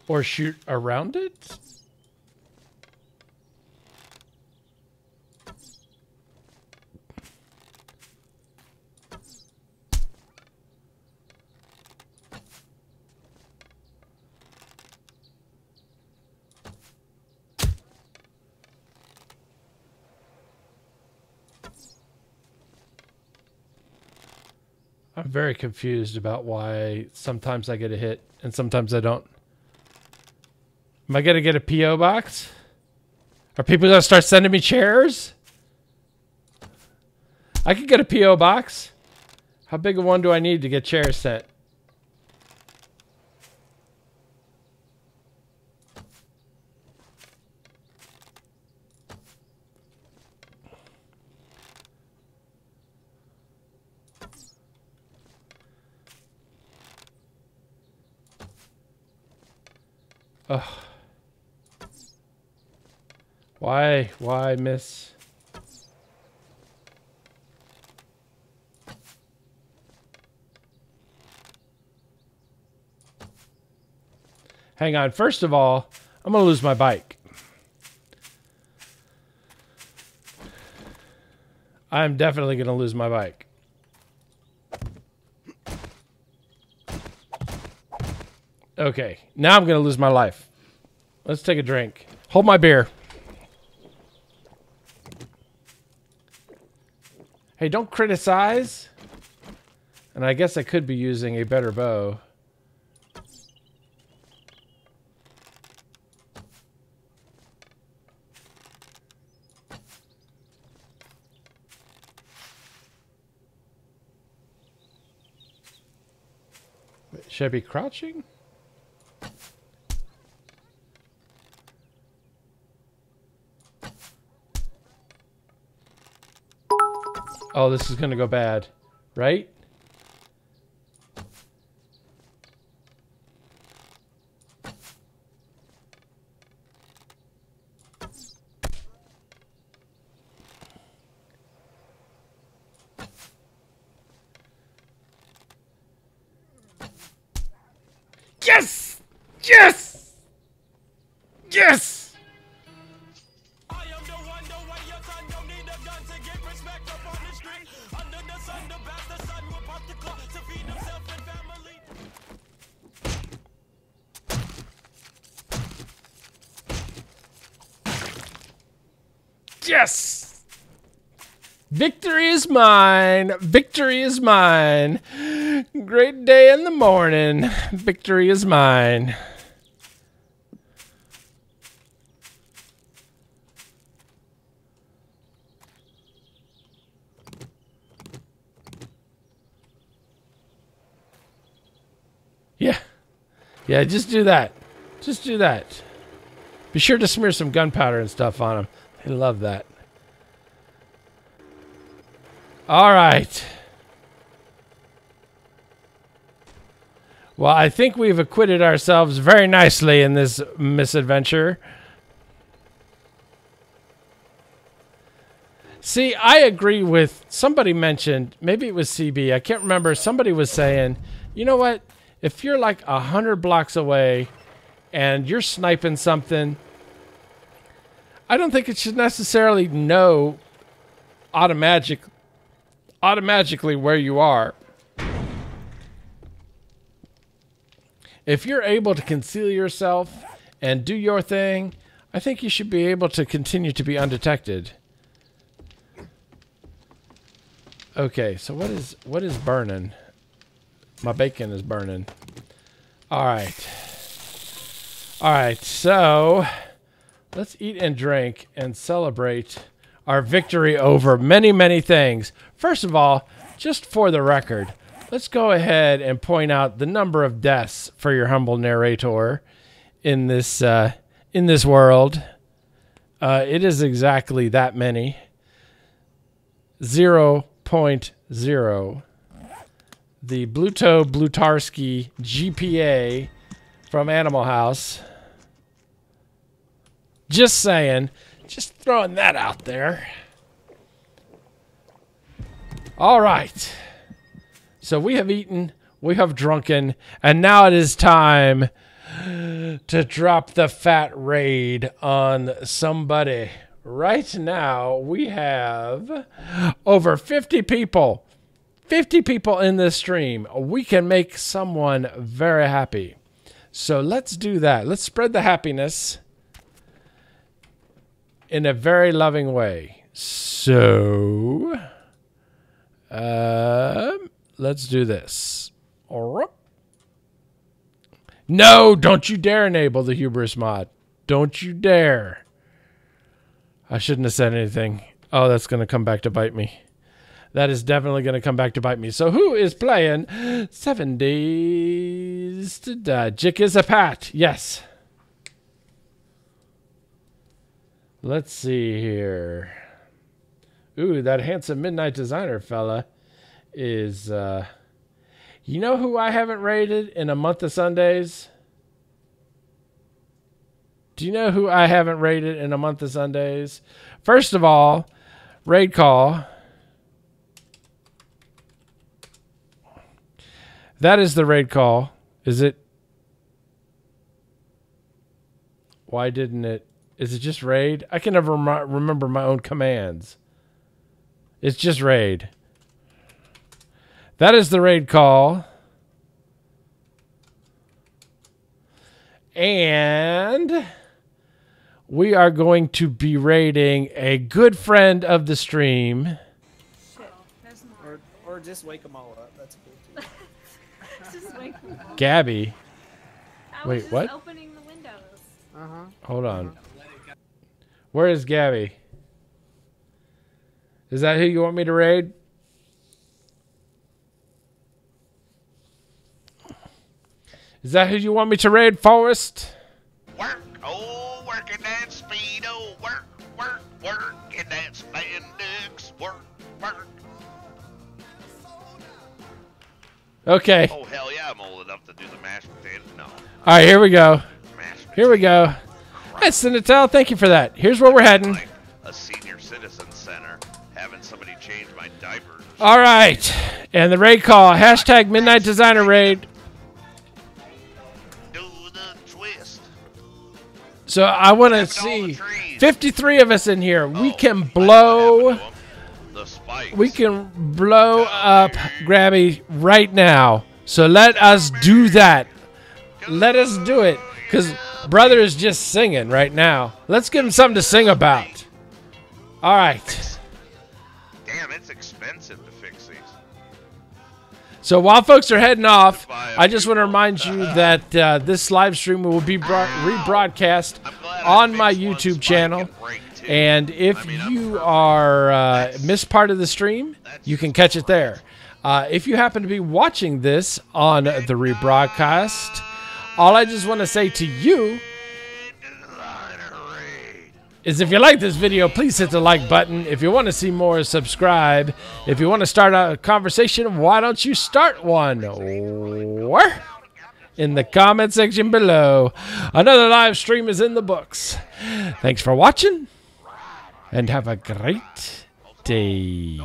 Or shoot around it? I'm very confused about why sometimes I get a hit and sometimes I don't. Am I going to get a P.O. box? Are people going to start sending me chairs? I could get a P.O. box. How big a one do I need to get chairs sent? Ugh. Why, miss? Hang on. First of all, I'm going to lose my bike. I'm definitely going to lose my bike. Okay, now I'm going to lose my life. Let's take a drink. Hold my beer. Hey, don't criticize. And I guess I could be using a better bow. Should I be crouching? Oh, this is going to go bad, right? Yes! Yes! Yes! Yes! Victory is mine. Victory is mine. Great day in the morning. Victory is mine. Yeah. Yeah, just do that. Just do that. Be sure to smear some gunpowder and stuff on them. They love that. All right. Well, I think we've acquitted ourselves very nicely in this misadventure. See, I agree with somebody mentioned, maybe it was CB, I can't remember. Somebody was saying, you know what? If you're like 100 blocks away and you're sniping something, I don't think it should necessarily know automatically where you are. If you're able to conceal yourself and do your thing, I think you should be able to continue to be undetected. Okay, so what is burning? My bacon is burning. All right. All right, so let's eat and drink and celebrate our victory over many, many things. First of all, just for the record, let's go ahead and point out the number of deaths for your humble narrator in this world. It is exactly that many. 0.0. The Bluto Blutarski GPA from Animal House. Just saying. Just throwing that out there. All right. So we have eaten, we have drunken, and now it is time to drop the fat raid on somebody. Right now, we have over 50 people. 50 people in this stream. We can make someone very happy. So let's do that. Let's spread the happiness in a very loving way. So, let's do this. All right. No, don't you dare enable the hubris mod. Don't you dare. I shouldn't have said anything. Oh, that's going to come back to bite me. That is definitely going to come back to bite me. So who is playing 7 Days to Die? Jick is a Pat. Yes. Let's see here. Ooh, that handsome Midnight Designer fella is... you know who I haven't raided in a month of Sundays? Do you know who I haven't raided in a month of Sundays? First of all, raid call. That is the raid call. Is it? Why didn't it? Is it just raid? I can never remember my own commands. It's just raid. That is the raid call. And we are going to be raiding a good friend of the stream. Or just wake them all up. That's cool too. Just wake them up. Gabby. I was Wait, just what? opening the windows. Hold on. Where is Gabby? Is that who you want me to raid? Is that who you want me to raid, Forrest? Work, oh, working that speedo, work, in that spandex, work. Okay. Oh, hell yeah, I'm old enough to do the mashed potatoes. No. All right, here we go. Here we go. Hi, Sinatel. Thank you for that. Here's where we're heading. Like a senior citizen center, having somebody change my diapers. All right. And the raid call. Hashtag Midnight Designer raid. Do the twist. So I want to see 53 of us in here. We can blow. We can blow up Grabby right now. So let us do that. Let us do it. Because brother is just singing right now. Let's give him something to sing about. All right. Damn, it's expensive to fix these. So while folks are heading off, I just want to remind you that this live stream will be rebroadcast on my YouTube channel. And if you are missed part of the stream, you can catch it there. If you happen to be watching this on the rebroadcast, all I just want to say to you is if you like this video, please hit the like button. If you want to see more, subscribe. If you want to start a conversation, why don't you start one? Or in the comment section below. Another live stream is in the books. Thanks for watching, and have a great day.